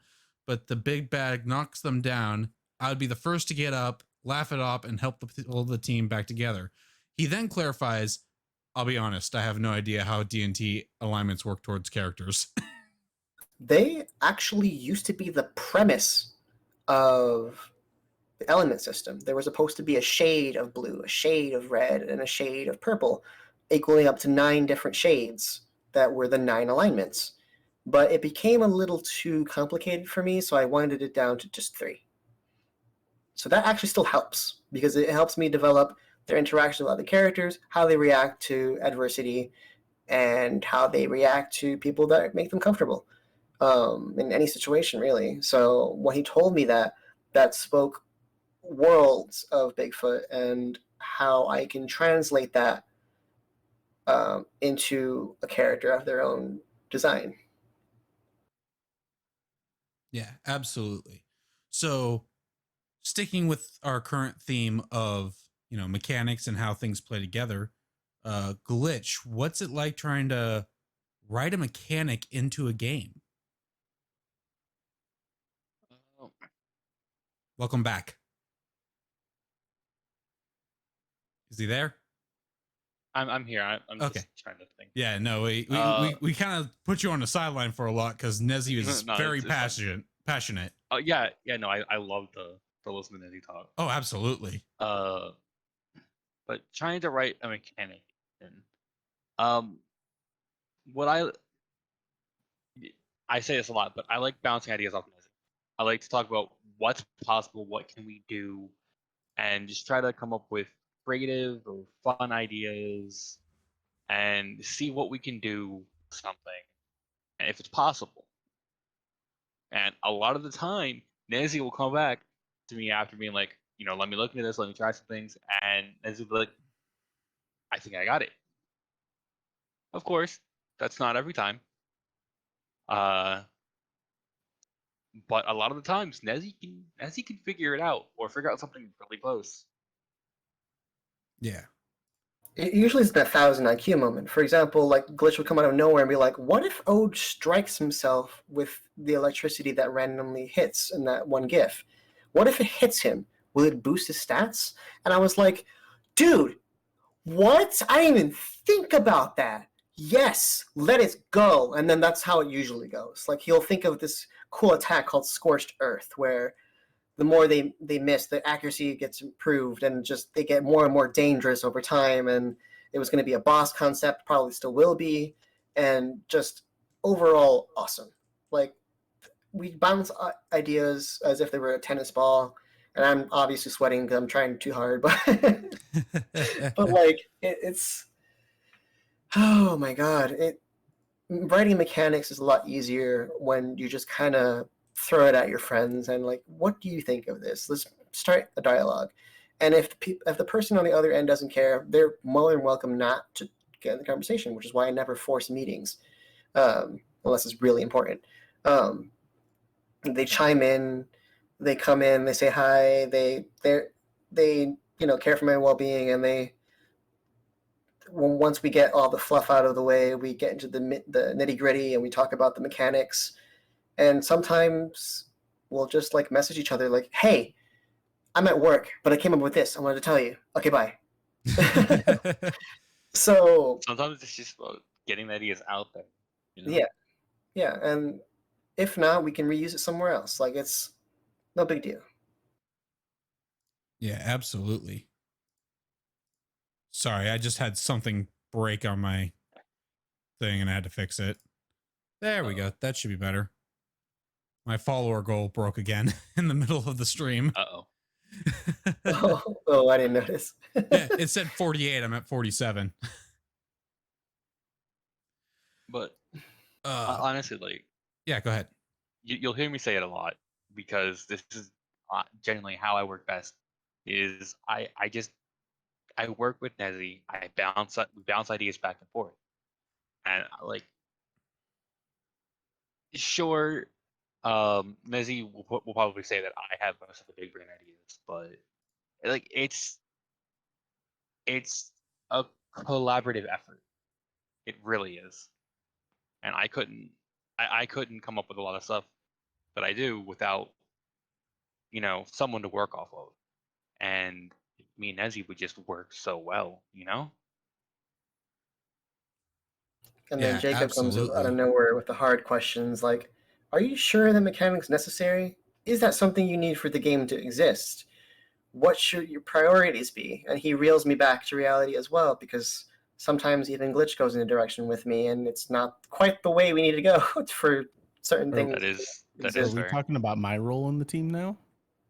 but the big bad knocks them down. I would be the first to get up, laugh it up, and help pull the team back together. He then clarifies, I'll be honest, I have no idea how D&T alignments work towards characters. They actually used to be the premise of the element system. There was supposed to be a shade of blue, a shade of red, and a shade of purple, equaling up to 9 different shades that were the 9 alignments. But it became a little too complicated for me, so I winded it down to just 3. So that actually still helps, because it helps me develop their interaction with other characters, how they react to adversity, and how they react to people that make them comfortable in any situation, really. So when he told me that spoke worlds of Bigfoot and how I can translate that into a character of their own design. Yeah, absolutely. So sticking with our current theme of, mechanics and how things play together, Glitch, what's it like trying to write a mechanic into a game? Welcome back. Is he there? I'm here. I'm okay. Just trying to think. Yeah, no, we kind of put you on the sideline for a lot because Nezzy is very passionate. Oh yeah, no, I love to listen to Nezzy talk. Oh, absolutely. But trying to write a mechanic, and what I say this a lot, but I like bouncing ideas off Nezzy. I like to talk about what's possible, what can we do, and just try to come up with creative or fun ideas and see what we can do something, and if it's possible. And a lot of the time, Nezzy will come back to me after being like, let me look into this, let me try some things, and Nezzy will be like, I think I got it. Of course, that's not every time. But a lot of the times, Nezzy can figure it out or figure out something really close. Yeah. It usually is that 1,000 IQ moment. For example, like Glitch will come out of nowhere and be like, what if Ode strikes himself with the electricity that randomly hits in that one GIF? What if it hits him? Will it boost his stats? And I was like, dude, what? I didn't even think about that. Yes, let it go. And then that's how it usually goes. Like he'll think of this cool attack called Scorched Earth, where the more they miss, the accuracy gets improved, and just they get more and more dangerous over time. And it was going to be a boss concept, probably still will be, and just overall awesome. Like we bounce ideas as if they were a tennis ball, and I'm obviously sweating because I'm trying too hard, but but like it's oh my god, writing mechanics is a lot easier when you just kind of throw it at your friends and like, what do you think of this? Let's start a dialogue. And if the person on the other end doesn't care, they're more than welcome not to get in the conversation, which is why I never force meetings, unless it's really important. They chime in, they come in, they say hi, they care for my well-being, and once we get all the fluff out of the way, we get into the nitty-gritty and we talk about the mechanics. And sometimes we'll just like message each other like, hey, I'm at work, but I came up with this. I wanted to tell you. Okay, bye. So sometimes it's just about getting the ideas out there. Yeah. And if not, we can reuse it somewhere else. Like, it's no big deal. Yeah, absolutely. Sorry, I just had something break on my thing and I had to fix it. There we go. That should be better. My follower goal broke again in the middle of the stream. Oh, I didn't notice. Yeah, it said 48. I'm at 47. But honestly, like, yeah, go ahead. You'll hear me say it a lot because this is genuinely how I work best. Is I work with Nezzy. We bounce ideas back and forth, and like, sure, Nezzy will probably say that I have most of the big brain ideas, but like it's a collaborative effort. It really is, and I couldn't come up with a lot of stuff that I do without someone to work off of, and me and Nezzy would just work so well, And then Jacob comes out of nowhere with the hard questions like, are you sure the mechanics necessary? Is that something you need for the game to exist? What should your priorities be? And he reels me back to reality as well, because sometimes even Glitch goes in a direction with me, and it's not quite the way we need to go for certain things. That is Are we talking about my role in the team now?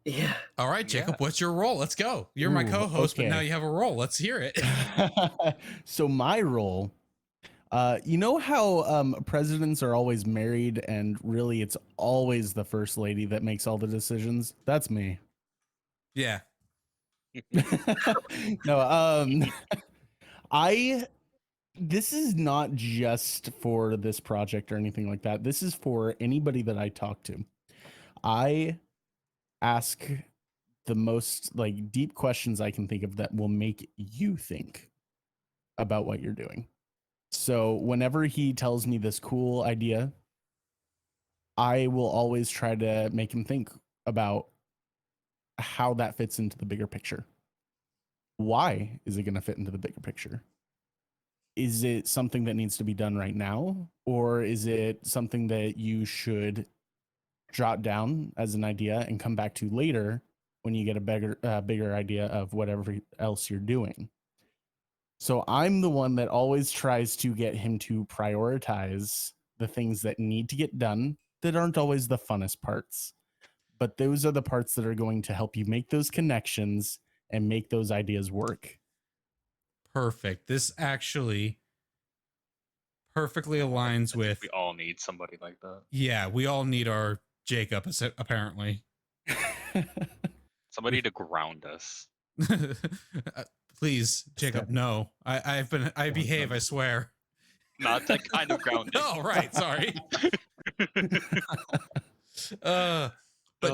Yeah. All right, Jacob, what's your role? Let's go. You're my co-host, but now you have a role. Let's hear it. So my role, you know how presidents are always married and really it's always the first lady that makes all the decisions? That's me. Yeah. No, this is not just for this project or anything like that. This is for anybody that I talk to. I ask the most like deep questions I can think of that will make you think about what you're doing. So whenever he tells me this cool idea, I will always try to make him think about how that fits into the bigger picture. Why is it going to fit into the bigger picture? Is it something that needs to be done right now? Or is it something that you should jot down as an idea and come back to later when you get a bigger idea of whatever else you're doing? So I'm the one that always tries to get him to prioritize the things that need to get done that aren't always the funnest parts. But those are the parts that are going to help you make those connections and make those ideas work. Perfect. This actually perfectly aligns with... We all need somebody like that. Yeah, we all need our Jacob, apparently. Somebody to ground us. Please, Jacob, no. I behave, I swear. Not that kind of grounding. Oh, right, sorry. But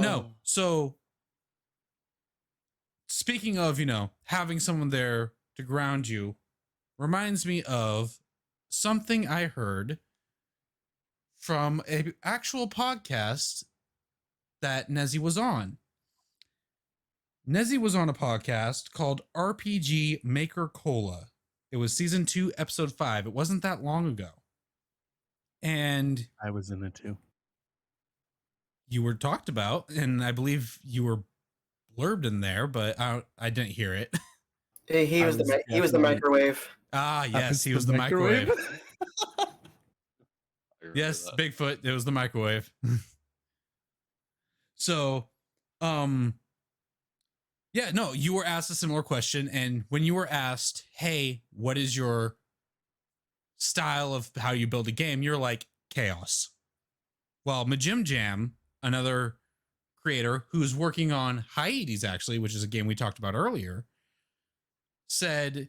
no, so speaking of, having someone there to ground you reminds me of something I heard from an actual podcast that Nezzy was on. Nezzy was on a podcast called RPGMakerCola. It was season 2, episode 5. It wasn't that long ago. And I was in it too. You were talked about, and I believe you were blurbed in there, but I didn't hear it. He was the microwave. Ah, yes, he was the microwave. Yes, Bigfoot. It was the microwave. So, yeah, no, you were asked a similar question. And when you were asked, hey, what is your style of how you build a game? You're like, chaos. Well, Majim Jam, another creator who's working on Hyades, actually, which is a game we talked about earlier, said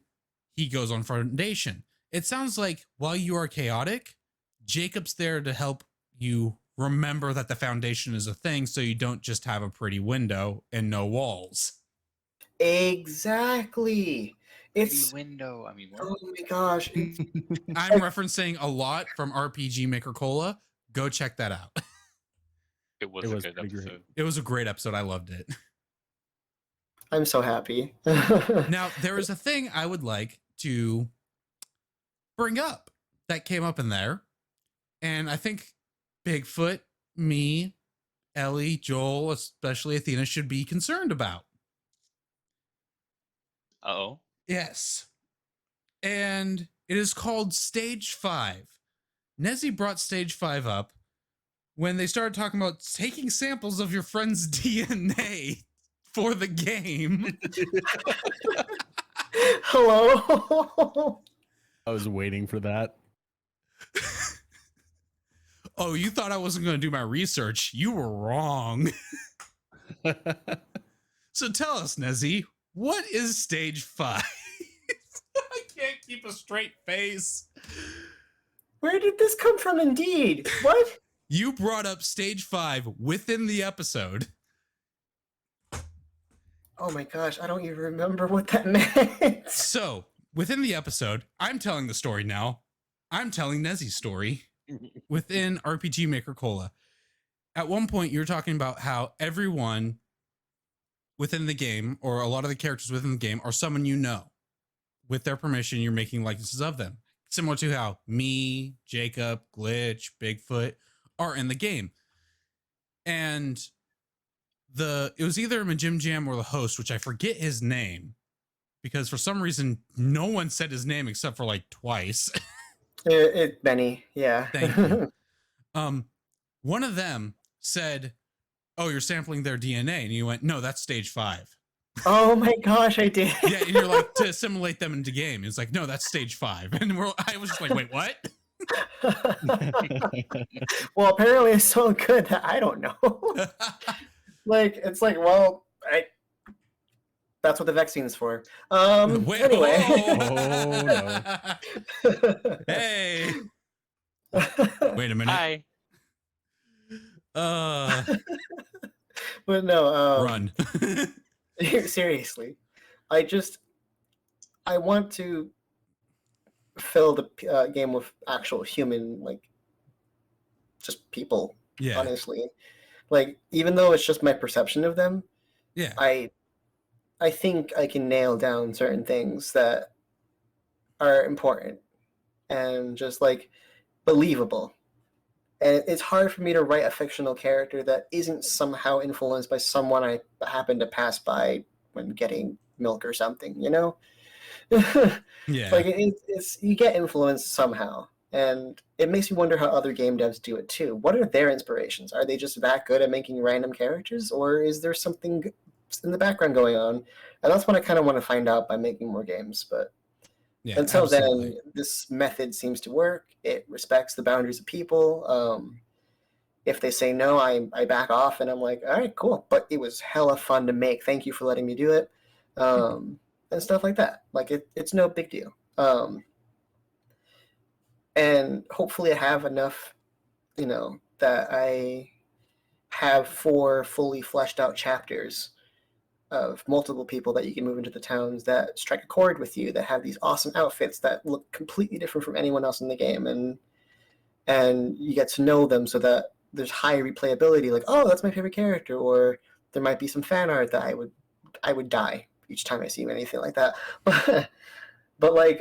he goes on Foundation. It sounds like while you are chaotic, Jacob's there to help you remember that the Foundation is a thing, so you don't just have a pretty window and no walls. Exactly. It's window. I mean, what? oh my gosh. I'm referencing a lot from RPGMakerCola. Go check that out. It was It a was good pretty great. episode. It was a great episode. I loved it. I'm so happy. Now, there is a thing I would like to bring up that came up in there. And I think Bigfoot, me, Ellie, Joel, especially Athena, should be concerned about. Uh-oh. Yes. And it is called Stage 5. Nezzy brought Stage 5 up when they started talking about taking samples of your friend's DNA for the game. Hello. I was waiting for that. Oh, you thought I wasn't going to do my research? You were wrong. So tell us, Nezzy, what is Stage 5? I can't keep a straight face. Where did this come from indeed? What? You brought up Stage 5 within the episode. Oh my gosh, I don't even remember what that meant. So, within the episode, I'm telling the story now. I'm telling Nezzy's story within RPGMakerCola. At one point, you're talking about how everyone within the game, or a lot of the characters within the game, are someone you know. With their permission, you're making likenesses of them. Similar to how me, Jacob, Glitch, Bigfoot are in the game. And it was either Majim Jam or the host, which I forget his name, because for some reason, no one said his name except for like twice. Benny, yeah. Thank you. One of them said, "Oh, you're sampling their DNA," and you went, "No, that's Stage 5." Oh my gosh, I did. Yeah, and you're like, to assimilate them into game. It's like, no, that's Stage 5, and I was just like, wait, what? Well, apparently it's so good that I don't know. Like, it's like, well, that's what the vaccine's for. Wait, Anyway. Oh, no. Hey. Wait a minute. Hi. But no, Run. seriously, I want to fill the game with actual human, like, just people. Yeah. Honestly, like, even though it's just my perception of them, Yeah. I think I can nail down certain things that are important and just like believable. And it's hard for me to write a fictional character that isn't somehow influenced by someone I happen to pass by when getting milk or something, you know? Yeah. Like, it's you get influenced somehow. And it makes me wonder how other game devs do it too. What are their inspirations? Are they just that good at making random characters? Or is there something in the background going on? And that's what I kind of want to find out by making more games. But Yeah, until absolutely. then, this method seems to work. It respects the boundaries of people. If they say no, I back off, and I'm like, all right, cool. But it was hella fun to make. Thank you for letting me do it, and stuff like that. Like, it's no big deal. And hopefully I have enough, that I have 4 fully fleshed out chapters of multiple people that you can move into the towns that strike a chord with you, that have these awesome outfits that look completely different from anyone else in the game, and you get to know them so that there's high replayability, like, oh, that's my favorite character, or there might be some fan art that I would die each time I see anything like that. But like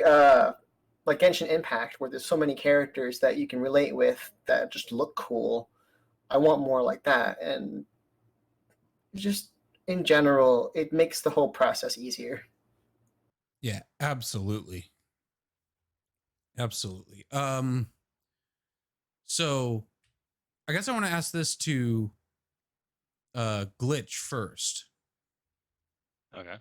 Genshin Impact, where there's so many characters that you can relate with that just look cool, I want more like that. And just in general, it makes the whole process easier. Yeah, absolutely. Absolutely. So I guess I want to ask this to Glitch first. Okay.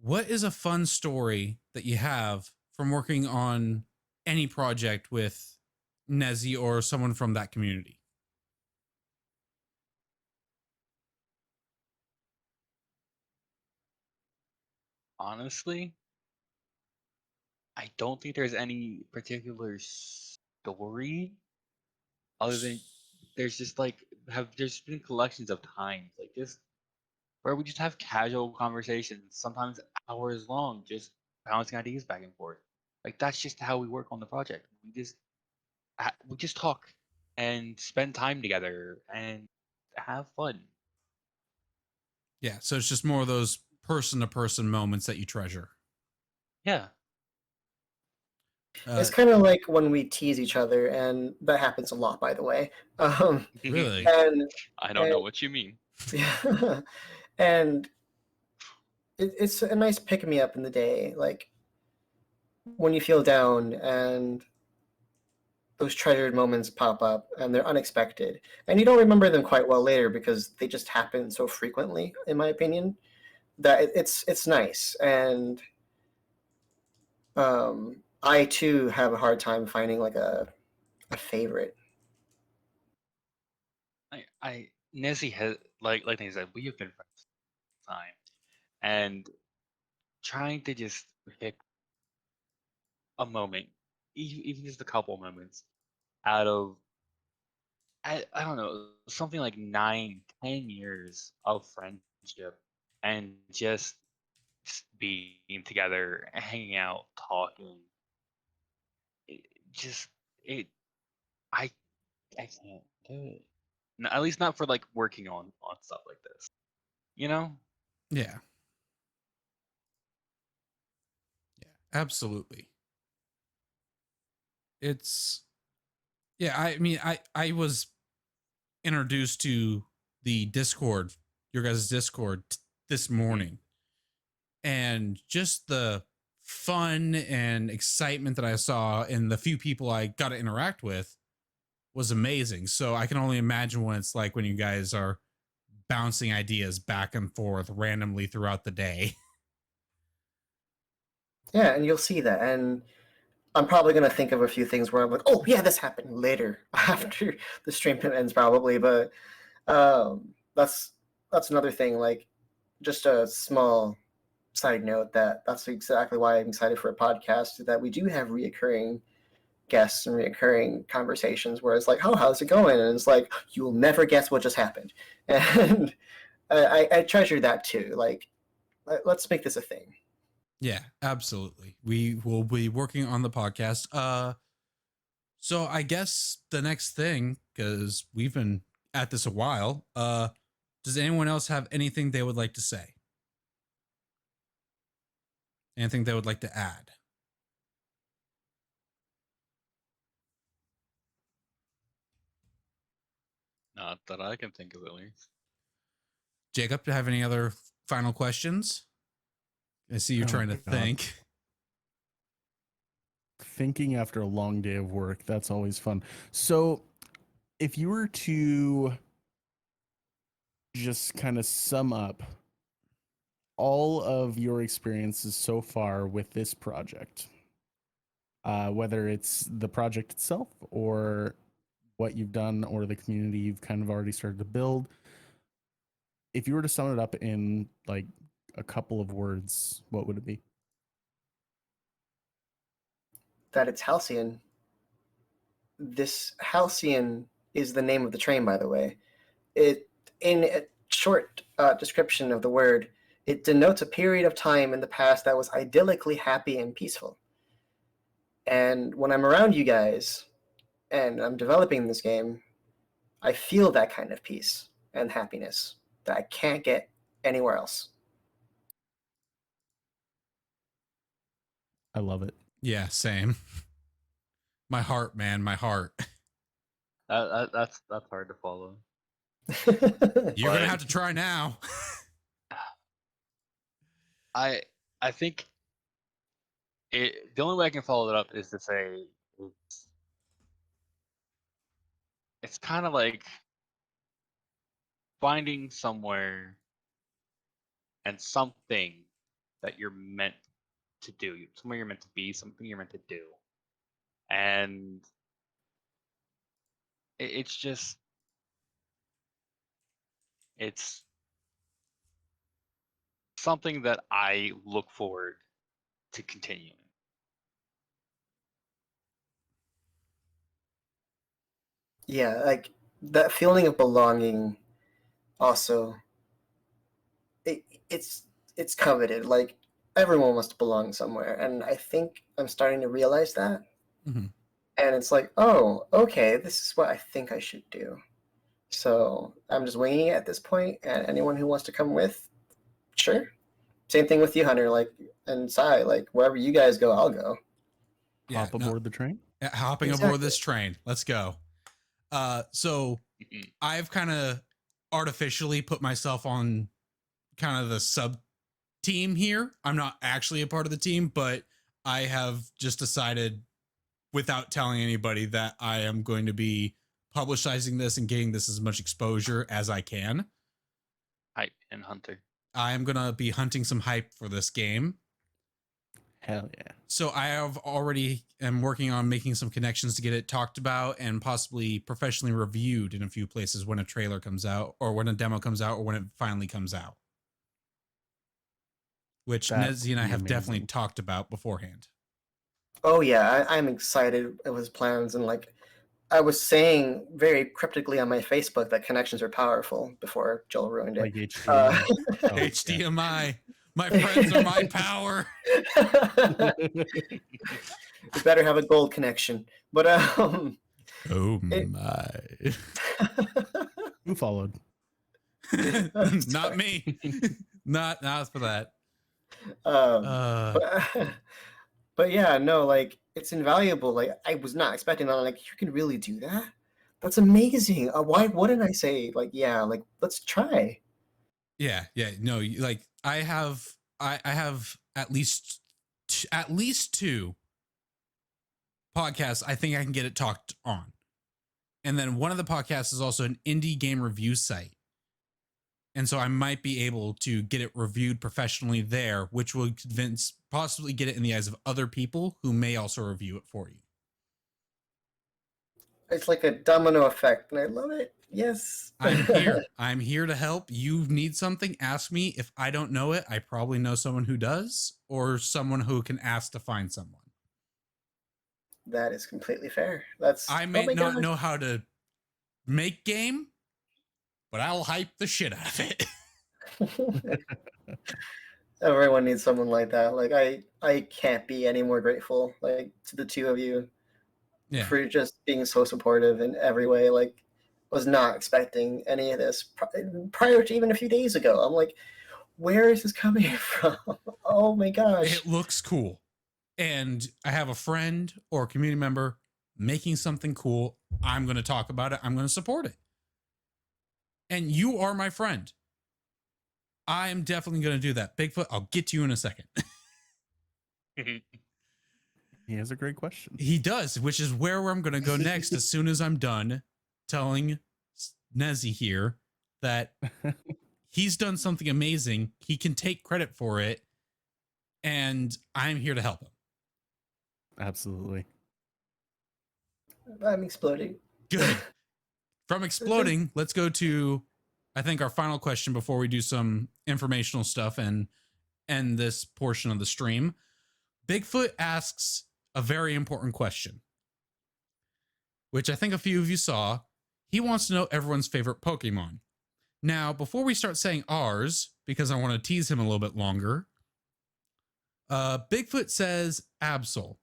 What is a fun story that you have from working on any project with Nezzy or someone from that community? Honestly, I don't think there's any particular story other than there's just like there's been collections of times like just where we just have casual conversations, sometimes hours long, just bouncing ideas back and forth. Like that's just how we work on the project. We just talk and spend time together and have fun. Yeah, so it's just more of those person to person moments that you treasure. Yeah. It's kind of like when we tease each other, and that happens a lot, by the way. Really? And I don't know what you mean. yeah, and it's a nice pick me up in the day, like when you feel down and those treasured moments pop up and they're unexpected, and you don't remember them quite well later because they just happen so frequently, in my opinion, that it's nice. And I too have a hard time finding like a favorite. I Nezzy has like they said, we have been friends for time, and trying to just pick a moment, even just a couple moments out of I don't know, something like 9, 10 years of friendship and just being together, hanging out, talking. It, just it I I can't do it. No, at least not for like working on stuff like this. You know? Yeah. Yeah, absolutely. It's yeah, I mean I was introduced to the Discord, your guys' Discord this morning. And just the fun and excitement that I saw in the few people I got to interact with was amazing. So I can only imagine what it's like when you guys are bouncing ideas back and forth randomly throughout the day. Yeah, and you'll see that. And I'm probably gonna think of a few things where I'm like, oh yeah, this happened later after the stream ends, probably. But that's another thing. Like, just a small side note that's exactly why I'm excited for a podcast. That we do have reoccurring guests and reoccurring conversations where it's like, oh, how's it going? And it's like, you will never guess what just happened. And I treasure that too. Like, let's make this a thing. Yeah, absolutely. We will be working on the podcast. So I guess the next thing, because we've been at this a while, does anyone else have anything they would like to say? Anything they would like to add? Not that I can think of at least. Jacob, do you have any other final questions? I see you're trying to think. Thinking after a long day of work, that's always fun. So if you were to just kind of sum up all of your experiences so far with this project, whether it's the project itself or what you've done or the community you've kind of already started to build, if you were to sum it up in like a couple of words, what would it be? That it's halcyon. This halcyon is the name of the train, by the way. It, in a short description of the word, it denotes a period of time in the past that was idyllically happy and peaceful. And when I'm around you guys and I'm developing this game, I feel that kind of peace and happiness that I can't get anywhere else. I love it. Yeah, same. My heart, man, my heart. That's hard to follow. You're gonna have to try now. I think the only way I can follow it up is to say it's kind of like finding somewhere and something that you're meant to do, somewhere you're meant to be, something you're meant to do. And it's just, it's something that I look forward to continuing. Yeah, like that feeling of belonging also it's coveted. Like everyone wants to belong somewhere, and I think I'm starting to realize that. Mm-hmm. And it's like, oh, okay, this is what I think I should do. So I'm just winging it at this point, and anyone who wants to come with, sure. Same thing with you, Hunter, like, and Sai, like, wherever you guys go, I'll go. Hop aboard the train. Hopping aboard this train. Let's go. So I've kind of artificially put myself on kind of the sub team here. I'm not actually a part of the team, but I have just decided without telling anybody that I am going to be publicizing this and getting this as much exposure as I can. Hype and Hunter. I am going to be hunting some hype for this game. Hell yeah. So I have already am working on making some connections to get it talked about and possibly professionally reviewed in a few places when a trailer comes out or when a demo comes out or when it finally comes out. Which Nezzy and I have definitely talked about beforehand. Oh yeah, I'm excited with his plans, and like I was saying very cryptically on my Facebook that connections are powerful before Joel ruined it. Like HDMI. HDMI. My friends are my power. You better have a gold connection. But oh my. Who followed? Not me. Not for that. But yeah, no, like it's invaluable. Like I was not expecting that. Like you can really do that. That's amazing. Why wouldn't I say like yeah, like let's try? Yeah. No, like I have at least two podcasts. I think I can get it talked on, and then one of the podcasts is also an indie game review site. And so I might be able to get it reviewed professionally there, which will possibly get it in the eyes of other people who may also review it for you. It's like a domino effect, and I love it. Yes. I'm here. I'm here to help. You need something, ask me. If I don't know it, I probably know someone who does, or someone who can ask to find someone. That is completely fair. I may not know how to make game, but I'll hype the shit out of it. Everyone needs someone like that. Like I can't be any more grateful, like to the two of you for just being so supportive in every way. Like was not expecting any of this prior to even a few days ago. I'm like, where is this coming from? Oh my gosh. It looks cool. And I have a friend or a community member making something cool. I'm going to talk about it. I'm going to support it. And you are my friend. I am definitely going to do that. Bigfoot, I'll get to you in a second. He has a great question. He does, which is where I'm going to go next as soon as I'm done telling Nezzy here that he's done something amazing. He can take credit for it. And I'm here to help him. Absolutely. I'm exploding. Good. From exploding, let's go to, I think, our final question before we do some informational stuff and end this portion of the stream. Bigfoot asks a very important question, which I think a few of you saw. He wants to know everyone's favorite Pokemon. Now, before we start saying ours, because I want to tease him a little bit longer, Bigfoot says Absol.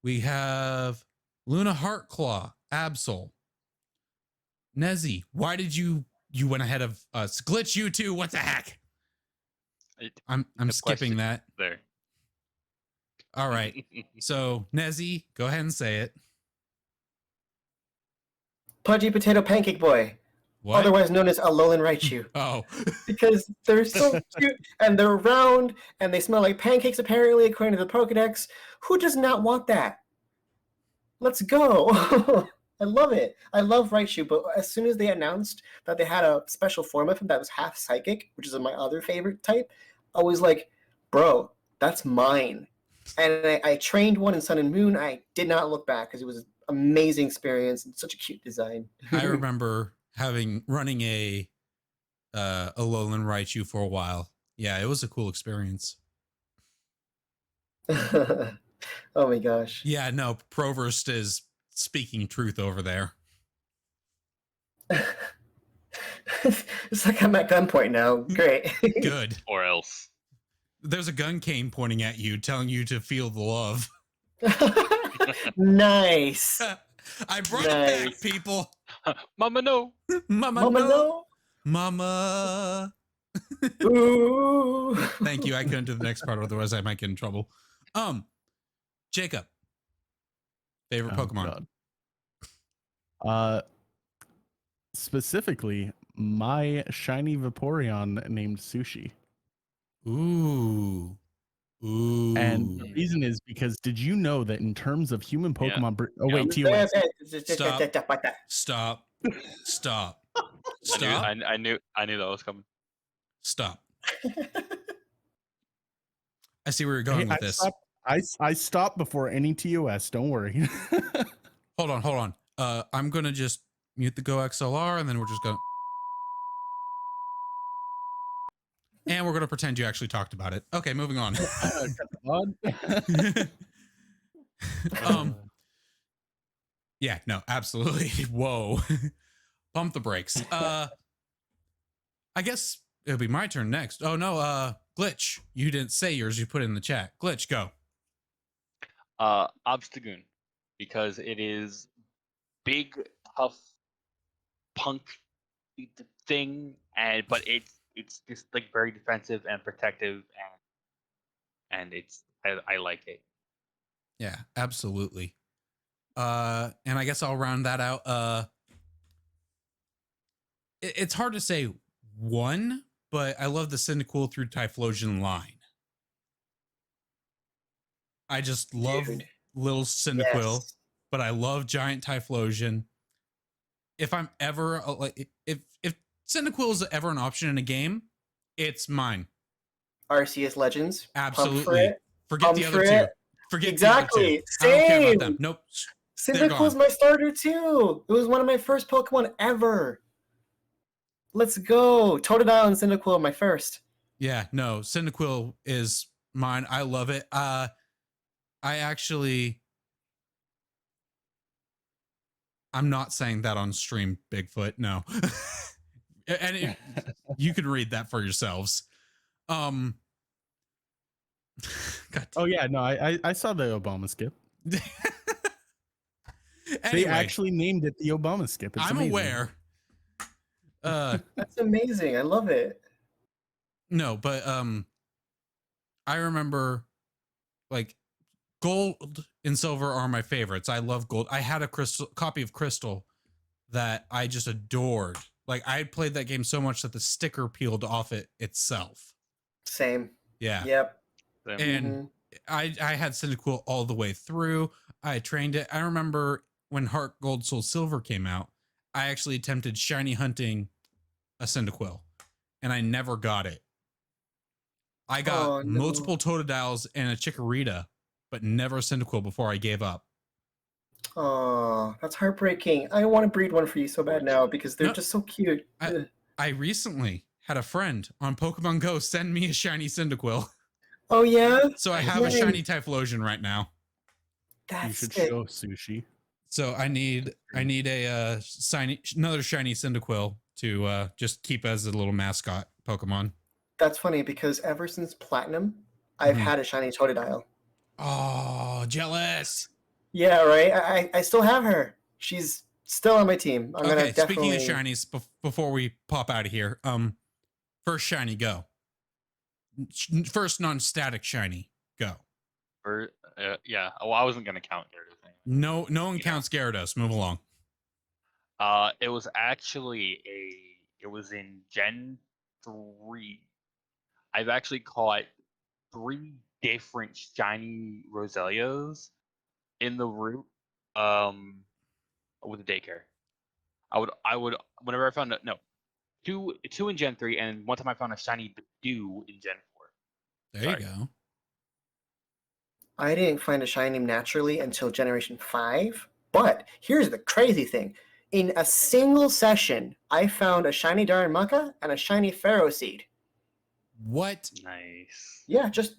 We have Luna Heartclaw, Absol. Nezzy, why did you went ahead of us? Glitch, you too. What the heck? I'm skipping that. There. All right. So Nezzy, go ahead and say it. Pudgy Potato Pancake Boy. What? Otherwise known as Alolan Raichu. Oh. Because they're so cute and they're round and they smell like pancakes apparently according to the Pokedex. Who does not want that? Let's go. I love it. I love Raichu, but as soon as they announced that they had a special form of him that was half psychic, which is my other favorite type, I was like, bro, that's mine. And I trained one in Sun and Moon. I did not look back because it was an amazing experience and such a cute design. I remember running a Alolan Raichu for a while. Yeah, it was a cool experience. Oh my gosh. Yeah, no, Proverst is speaking truth over there. It's like I'm at gunpoint now. Great. Good. Or else. There's a gun cane pointing at you, telling you to feel the love. Nice. I brought it back, people. Mama, no. Mama, Mama, no. no. Mama. Ooh. Thank you. I couldn't do the next part, otherwise I might get in trouble. Jacob. Favorite Pokemon? God. Specifically, my shiny Vaporeon named Sushi. Ooh. Ooh. And the reason is because did you know that in terms of human Pokemon... Oh, wait, Yep. TOS. Stop. Stop. I knew that was coming. Stop. I see where you're going with this. I stopped before any TOS. Don't worry. Hold on. I'm going to just mute the Go XLR and then we're just going to... And we're going to pretend you actually talked about it. Okay, moving on. Yeah, no, absolutely. Whoa. Bump the brakes. I guess it'll be my turn next. Oh no, Glitch. You didn't say yours, you put it in the chat. Glitch, go. Obstagoon, because it is big, tough, punk thing, but it's just like very defensive and protective, and I like it. Yeah, absolutely. And I guess I'll round that out. It's hard to say one, but I love the Cyndaquil through Typhlosion line. I just love little Cyndaquil, but I love giant Typhlosion. If I'm ever if Cyndaquil is ever an option in a game, it's mine. Arceus Legends. Absolutely. Forget the other two. Forget exactly. The other two. I don't care about them. Nope. Cyndaquil was my starter too. It was one of my first Pokemon ever. Let's go. Totodile and Cyndaquil, my first. Yeah, no, Cyndaquil is mine. I love it. I'm not saying that on stream, Bigfoot. No. And you can read that for yourselves. God. Oh yeah, no, I saw the Obama skip. Anyway, they actually named it the Obama skip. It's amazing. aware. That's amazing. I love it. No, but I remember like Gold and Silver are my favorites. I love Gold. I had a copy of Crystal that I just adored. Like I had played that game so much that the sticker peeled off it itself. Same. Yeah. Yep. And I had Cyndaquil all the way through. I trained it. I remember when Heart Gold Soul Silver came out, I actually attempted shiny hunting a Cyndaquil and I never got it. I got multiple Totodiles and a Chikorita, but never a Cyndaquil before I gave up. Oh, that's heartbreaking. I want to breed one for you so bad now because they're just so cute. I recently had a friend on Pokemon Go send me a shiny Cyndaquil. Oh yeah? So I have a shiny Typhlosion right now. That's you should show Sushi. So I need a another shiny Cyndaquil to just keep as a little mascot Pokemon. That's funny because ever since Platinum, I've had a shiny Totodile. Oh, jealous. Yeah, right? I still have her. She's still on my team. I'm gonna definitely... Speaking of shinies, before we pop out of here, first shiny, go. First non-static shiny, go. Yeah. Well, I wasn't gonna count Gyarados. No one counts Gyarados. Move along. It was actually it was in Gen 3. I've actually caught 3 different shiny Roselios in the route. with the daycare. I would whenever I found two in Gen 3, and one time I found a shiny Badoo in Gen 4. There you go. I didn't find a shiny naturally until Generation 5. But here's the crazy thing. In a single session, I found a shiny Darumaka and a shiny Pharaoh Seed. What? Nice. Yeah, just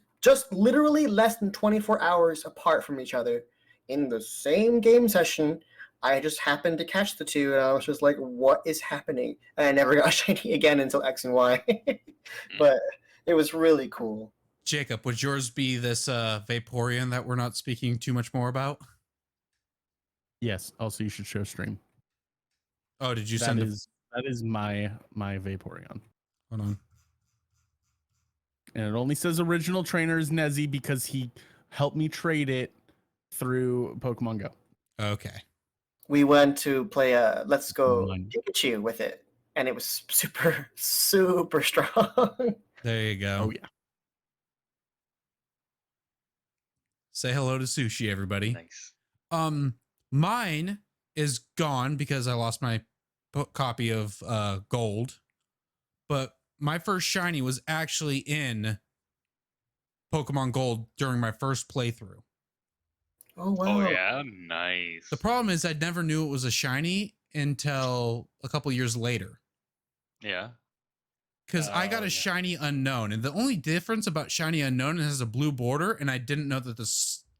literally less than 24 hours apart from each other. In the same game session, I just happened to catch the two, and I was just like, what is happening? And I never got shiny again until X and Y. But it was really cool. Jacob, would yours be this Vaporeon that we're not speaking too much more about? Yes. Also, you should show stream. Oh, did you That send is my Vaporeon. Hold on. And it only says original trainer is Nezzy because he helped me trade it through Pokemon Go. Okay. We went to play Let's Go Mine. Pikachu with it, and it was super, super strong. There you go. Oh yeah. Say hello to Sushi, everybody. Nice. Mine is gone because I lost my copy of Gold, but my first shiny was actually in Pokemon Gold during my first playthrough. Oh wow! Oh yeah, nice. The problem is I never knew it was a shiny until a couple years later. Yeah. Because I got a shiny unknown, and the only difference about shiny unknown is it has a blue border, and I didn't know that the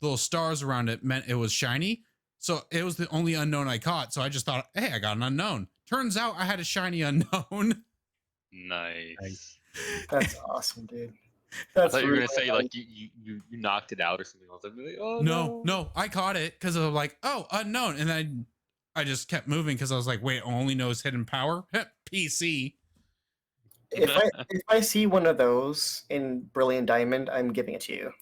little stars around it meant it was shiny. So it was the only unknown I caught. So I just thought, hey, I got an unknown. Turns out I had a shiny unknown. Nice. That's awesome, dude. I That's thought you were really gonna say nice. like you knocked it out or something else. I'd be like, oh No, I caught it because I was like, oh, unknown, and then I just kept moving because I was like, wait, only knows hidden power. PC. If I see one of those in Brilliant Diamond, I'm giving it to you.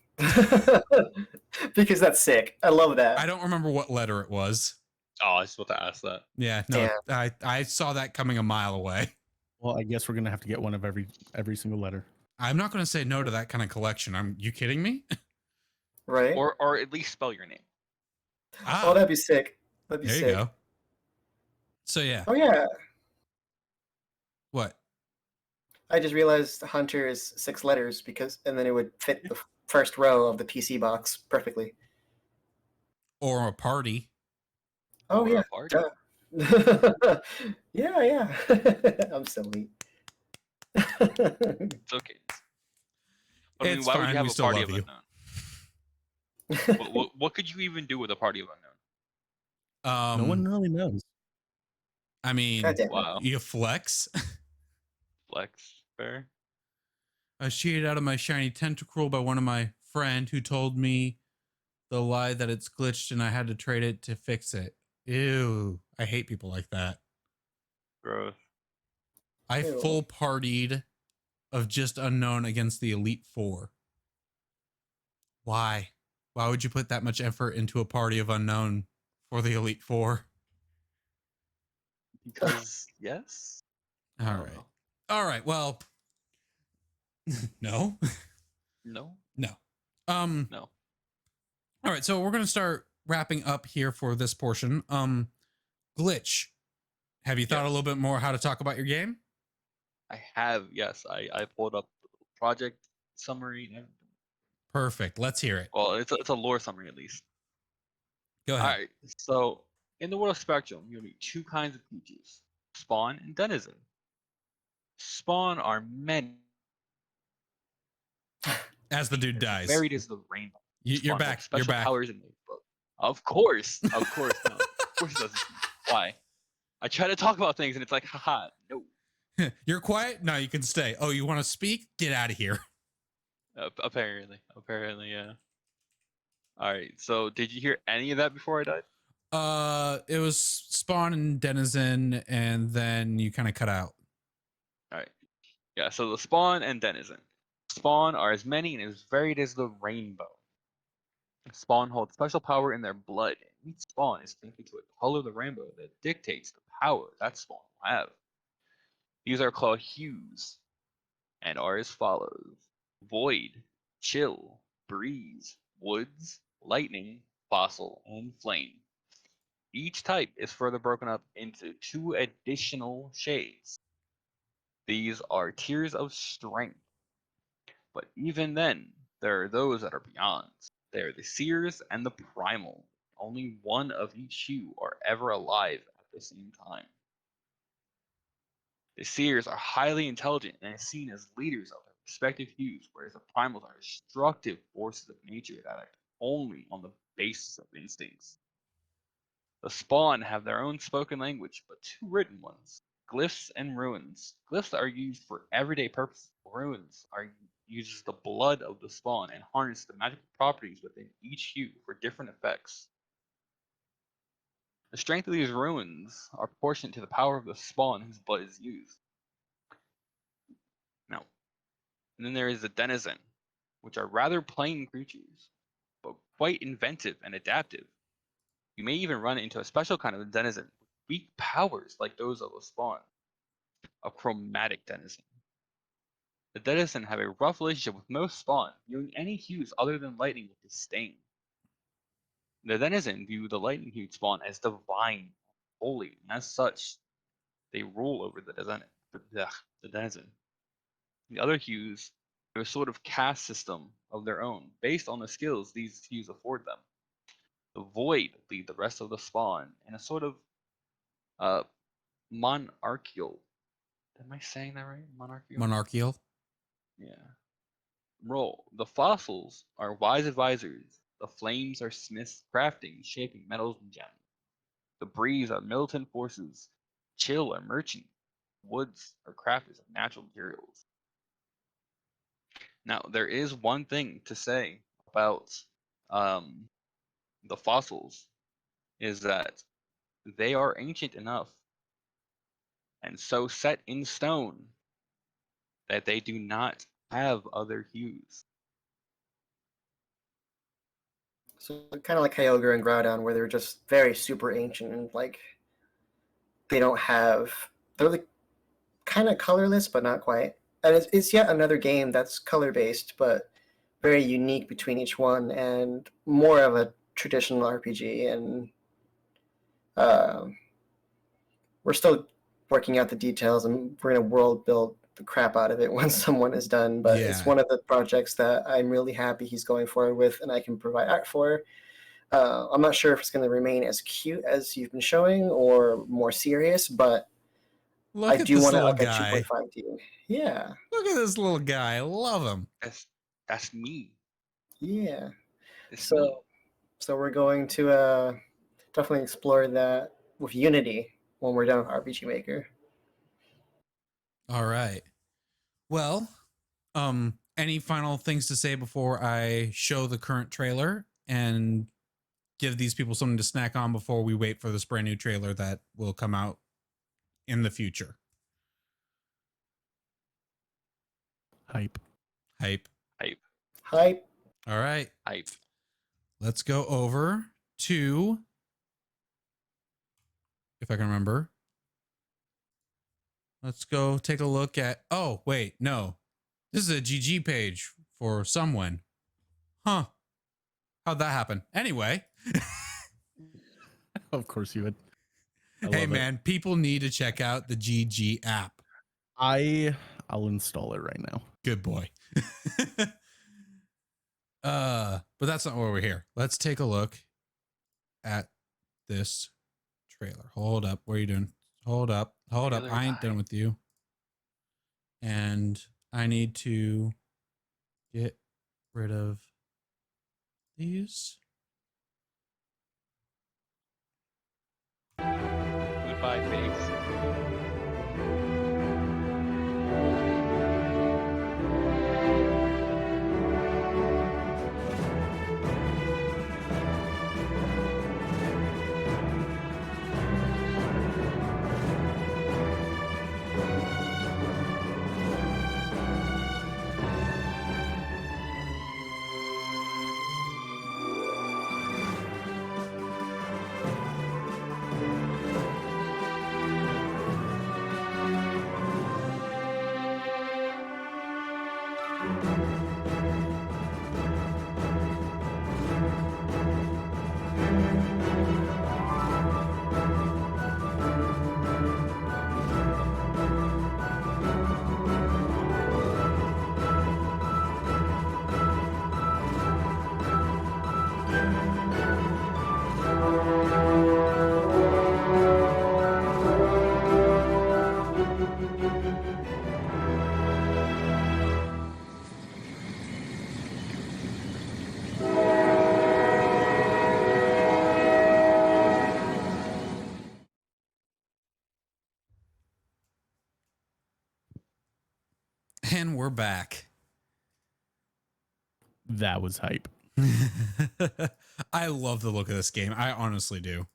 Because that's sick. I love that. I don't remember what letter it was. Oh, I was supposed to ask that. Yeah, no, I saw that coming a mile away. Well, I guess we're gonna have to get one of every single letter. I'm not going to say no to that kind of collection. You kidding me? Right? Or at least spell your name. Oh, that'd be sick. That'd be there sick. you go. So yeah. Oh yeah. What? I just realized Hunter is 6 letters and then it would fit the first row of the PC box perfectly. Or a party. Oh Or yeah. a party. Duh. yeah. I'm silly. It's okay. I mean, It's why would fine, you have we a still party love of you. unknown? What could you even do with a party of unknown? No one really knows. I mean, God damn it. Wow. you flex. Flex. Fair. I was cheated out of my shiny Tentacruel by one of my friend who told me the lie that it's glitched and I had to trade it to fix it. Ew. I hate people like that. Gross. I Ew. full partied of just unknown against the Elite Four. Why? Why would you put that much effort into a party of unknown for the Elite Four? Because yes. All right. All right. Well, no. No. No. No. All right. So we're going to start wrapping up here for this portion. Glitch. Have you thought a little bit more how to talk about your game? I have. Yes. I pulled up the project summary and everything. Perfect. Let's hear it. Well, it's a lore summary at least. Go All ahead. right. So in the world of Spectrum, you meet 2 kinds of creatures: Spawn and Denizen. Spawn are many. As the dude dies. Varied as the rainbow. You're Spawn have back. Special You're back. powers in the book. Of course. No. Of course it doesn't. Why? I try to talk about things and it's like, haha, no. You're quiet? No, you can stay. Oh, you want to speak? Get out of here. Apparently, yeah. All right. So, did you hear any of that before I died? It was Spawn and Denizen, and then you kind of cut out. All right. Yeah. So the Spawn and Denizen. Spawn are as many and as varied as the rainbow. Spawn holds special power in their blood. And each Spawn is connected to a color of the rainbow that dictates the power that Spawn will have. These are called hues, and are as follows: Void, Chill, Breeze, Woods, Lightning, Fossil, and Flame. Each type is further broken up into 2 additional shades. These are tiers of strength. But even then, there are those that are beyond. They are the Seers and the Primal. Only one of each hue are ever alive at the same time. The Seers are highly intelligent and seen as leaders of their respective hues, whereas the Primals are destructive forces of nature that act only on the basis of instincts. The Spawn have their own spoken language, but 2 written ones, glyphs and runes. Glyphs are used for everyday purposes. Runes uses the blood of the Spawn and harness the magical properties within each hue for different effects. The strength of these runes are proportionate to the power of the Spawn whose blood is used. Now, and then there is the Denizen, which are rather plain creatures, but quite inventive and adaptive. You may even run into a special kind of Denizen with weak powers like those of a Spawn, a chromatic Denizen. The Denizen have a rough relationship with most Spawn, viewing any hues other than lightning with disdain. The Denizen view the lightning-hued Spawn as divine, holy, and as such, they rule over the Denizen. The other hues have a sort of caste system of their own, based on the skills these hues afford them. The Void lead the rest of the Spawn in a sort of monarchical. Am I saying that right? Monarchical. Yeah. Role. The Fossils are wise advisors. The Flames are smiths crafting, shaping metals and gems. The Breeze are militant forces. Chill are merchant. Woods are crafters of natural materials. Now, there is one thing to say about the Fossils, is that they are ancient enough and so set in stone that they do not have other hues. So kind of like Kyogre and Groudon, where they're just very super ancient and like they don't have. They're like kind of colorless, but not quite. And it's yet another game that's color based, but very unique between each one, and more of a traditional RPG. And we're still working out the details, and we're gonna world build the crap out of it once someone is done. But it's one of the projects that I'm really happy he's going forward with, and I can provide art for. I'm not sure if it's going to remain as cute as you've been showing or more serious, but I do want to up at 2.5D. Yeah. Look at this little guy. I love him. That's me. Yeah. It's me. So we're going to definitely explore that with Unity when we're done with RPG Maker. All right. Well, any final things to say before I show the current trailer and give these people something to snack on before we wait for this brand new trailer that will come out in the future? Hype. All right. Hype. Let's go over to, if I can remember. Let's go take a look at, oh, wait, no. This is a GG page for Somewhen. Huh. How'd that happen? Anyway. Of course you would. Hey, man, people need to check out the GGApp. I'll install it right now. Good boy. But that's not why we're here. Let's take a look at this trailer. Hold up. What are you doing? Hold up. I ain't done with you. And I need to get rid of these. Goodbye, pigs. And we're back. That was hype. I love the look of this game. I honestly do.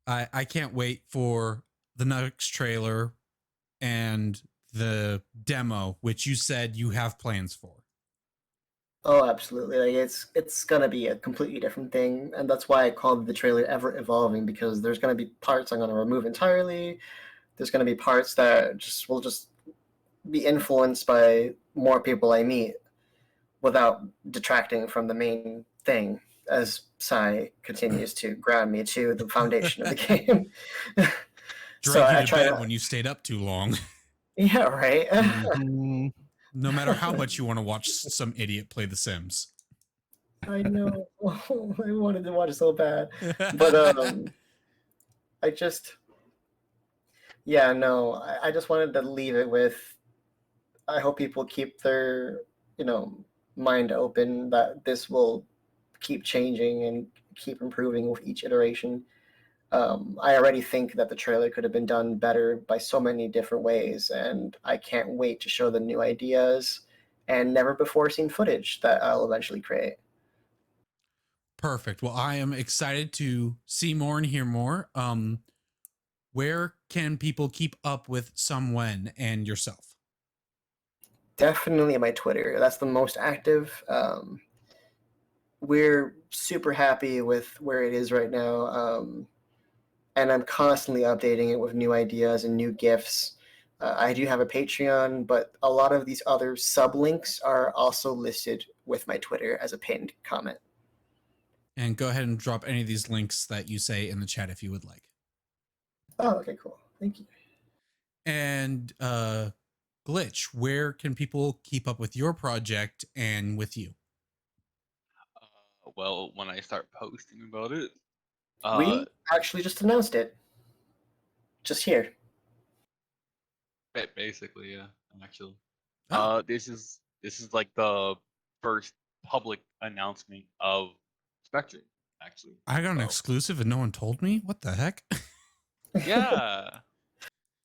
I can't wait for the next trailer and the demo, which you said you have plans for. Oh, absolutely. Like it's gonna be a completely different thing, and that's why I called the trailer Ever Evolving, because there's gonna be parts I'm gonna remove entirely. There's gonna be parts that will just be influenced by more people I meet without detracting from the main thing, as Sai continues to ground me to the foundation of the game. So Drag I you to try bed to, when you stayed up too long. yeah, right. Mhm. No matter how much you want to watch some idiot play The Sims. I know. I wanted to watch so bad, but I just, yeah, no, I just wanted to leave it with. I hope people keep their, you know, mind open that this will keep changing and keep improving with each iteration. I already think that the trailer could have been done better by so many different ways, and I can't wait to show the new ideas and never before seen footage that I'll eventually create. Perfect. Well, I am excited to see more and hear more. Where can people keep up with Somewhen and yourself? Definitely my Twitter. That's the most active. We're super happy with where it is right now. And I'm constantly updating it with new ideas and new gifts. I do have a Patreon, but a lot of these other sublinks are also listed with my Twitter as a pinned comment. And go ahead and drop any of these links that you say in the chat if you would like. Oh, okay, cool. Thank you. And Glitch, where can people keep up with your project and with you? Well, when I start posting about it, We actually just announced it. Just here. basically, yeah, actually, Oh. this is like the first public announcement of Spectrum, actually. I got an So, exclusive and no one told me? What the heck? yeah.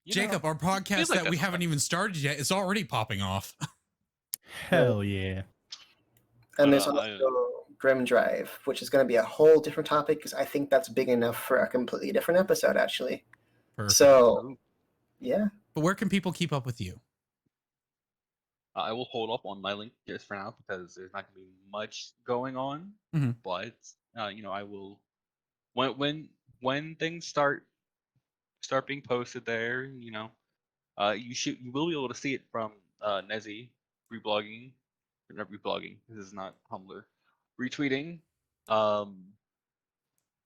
You know, Jacob, our feels podcast like that we that haven't even started yet is already popping off. Hell yeah. And But, there's also Grim Drive, which is going to be a whole different topic because I think that's big enough for a completely different episode, actually. Perfect. So, yeah. But where can people keep up with you? I will hold up on my link just for now because there's not going to be much going on. Mhm. But you know, I will when things start being posted there. You know, you will be able to see it from Nezzy reblogging, or not reblogging. This is not Tumblr, retweeting,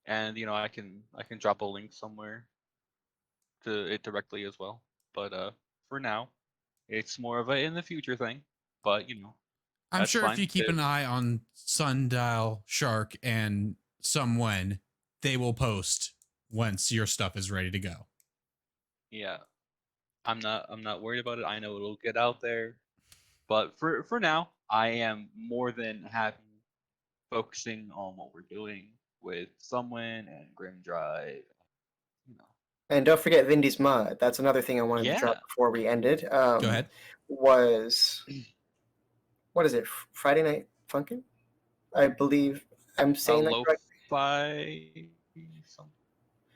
and you know I can drop a link somewhere to it directly as well. But for now, it's more of a in the future thing. But you know, I'm that's sure if fine. you keep an eye on SundialShark and Somewhen, they will post once your stuff is ready to go. Yeah, I'm not worried about it. I know it'll get out there. But for now, I am more than happy focusing on what we're doing with Somewhen and Grim Drive. You know, And don't forget Vindy's Mod. That's another thing I wanted to yeah, drop before we ended. Go ahead. Was, what is it, Friday Night Funkin'? I believe I'm saying that correctly. lo-fi. Some,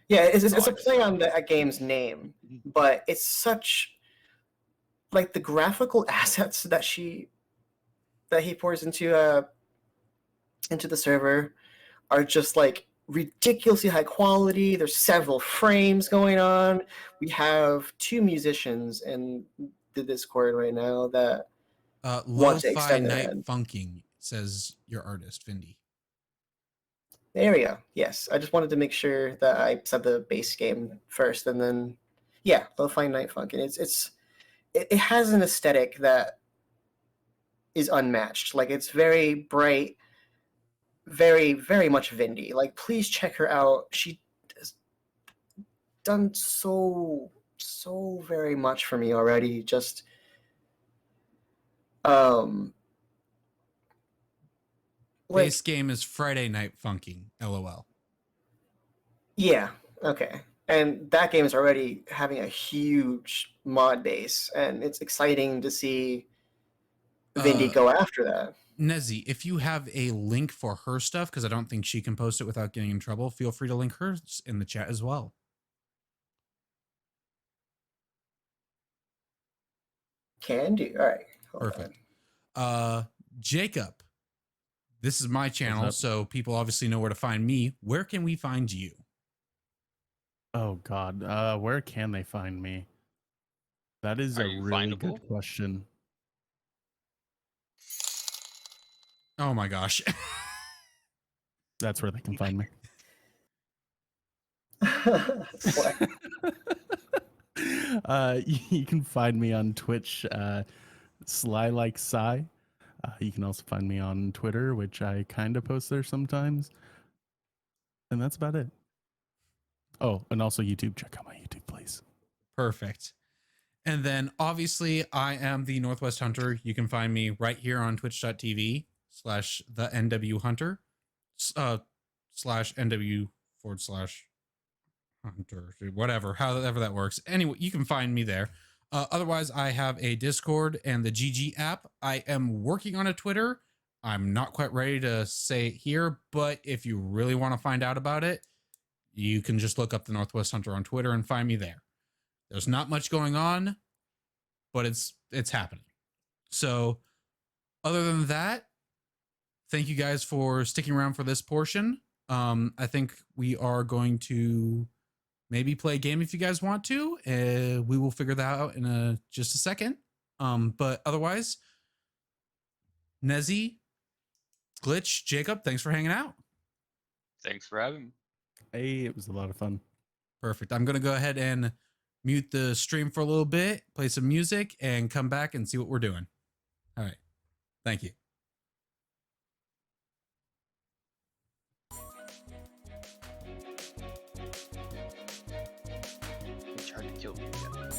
Yeah, it's no, a play on a game's name, but it's such, like, the graphical assets that he pours into the server are just like ridiculously high quality. There's several frames going on. We have two musicians in the Discord right now that want to Lo-fi extend their night end. funking, says your artist, Vindy. There we go. Yes, I just wanted to make sure that I said the base game first, and then yeah, lo-fi night funk, and it has an aesthetic that is unmatched. Like, it's very bright, very very much Vindy. Like, please check her out. She has done so very much for me already. Just like, Base game is Friday night funking. LOL. yeah, okay. And that game is already having a huge mod base, and it's exciting to see Vindy go after that. Nezzy, if you have a link for her stuff, because I don't think she can post it without getting in trouble, feel free to link hers in the chat as well. Can do. All right. Perfect. GGApp, this is my channel, so people obviously know where to find me. Where can we find you? Oh God, where can they find me? That is a really good question. Oh my gosh. That's where they can find me. You can find me on Twitch, SlyLikeSai. You can also find me on Twitter, which I kind of post there sometimes. And that's about it. Oh, and also YouTube. Check out my YouTube, please. Perfect. And then obviously I am the Northwest Hunter. You can find me right here on twitch.tv/the Nw Hunter /NW/Hunter, whatever, however that works. Anyway, you can find me there. Otherwise, I have a Discord and the GGApp. I am working on a Twitter. I'm not quite ready to say it here, but if you really want to find out about it, you can just look up the Northwest Hunter on Twitter and find me there. There's not much going on, but it's happening. So other than that, thank you guys for sticking around for this portion. I think we are going to maybe play a game if you guys want to. We will figure that out in just a second. But otherwise, Nezzy, Glitch, Jacob, thanks for hanging out. Thanks for having me. Hey, it was a lot of fun. Perfect. I'm going to go ahead and mute the stream for a little bit, play some music, and come back and see what we're doing. All right. Thank you. He tried to kill me again.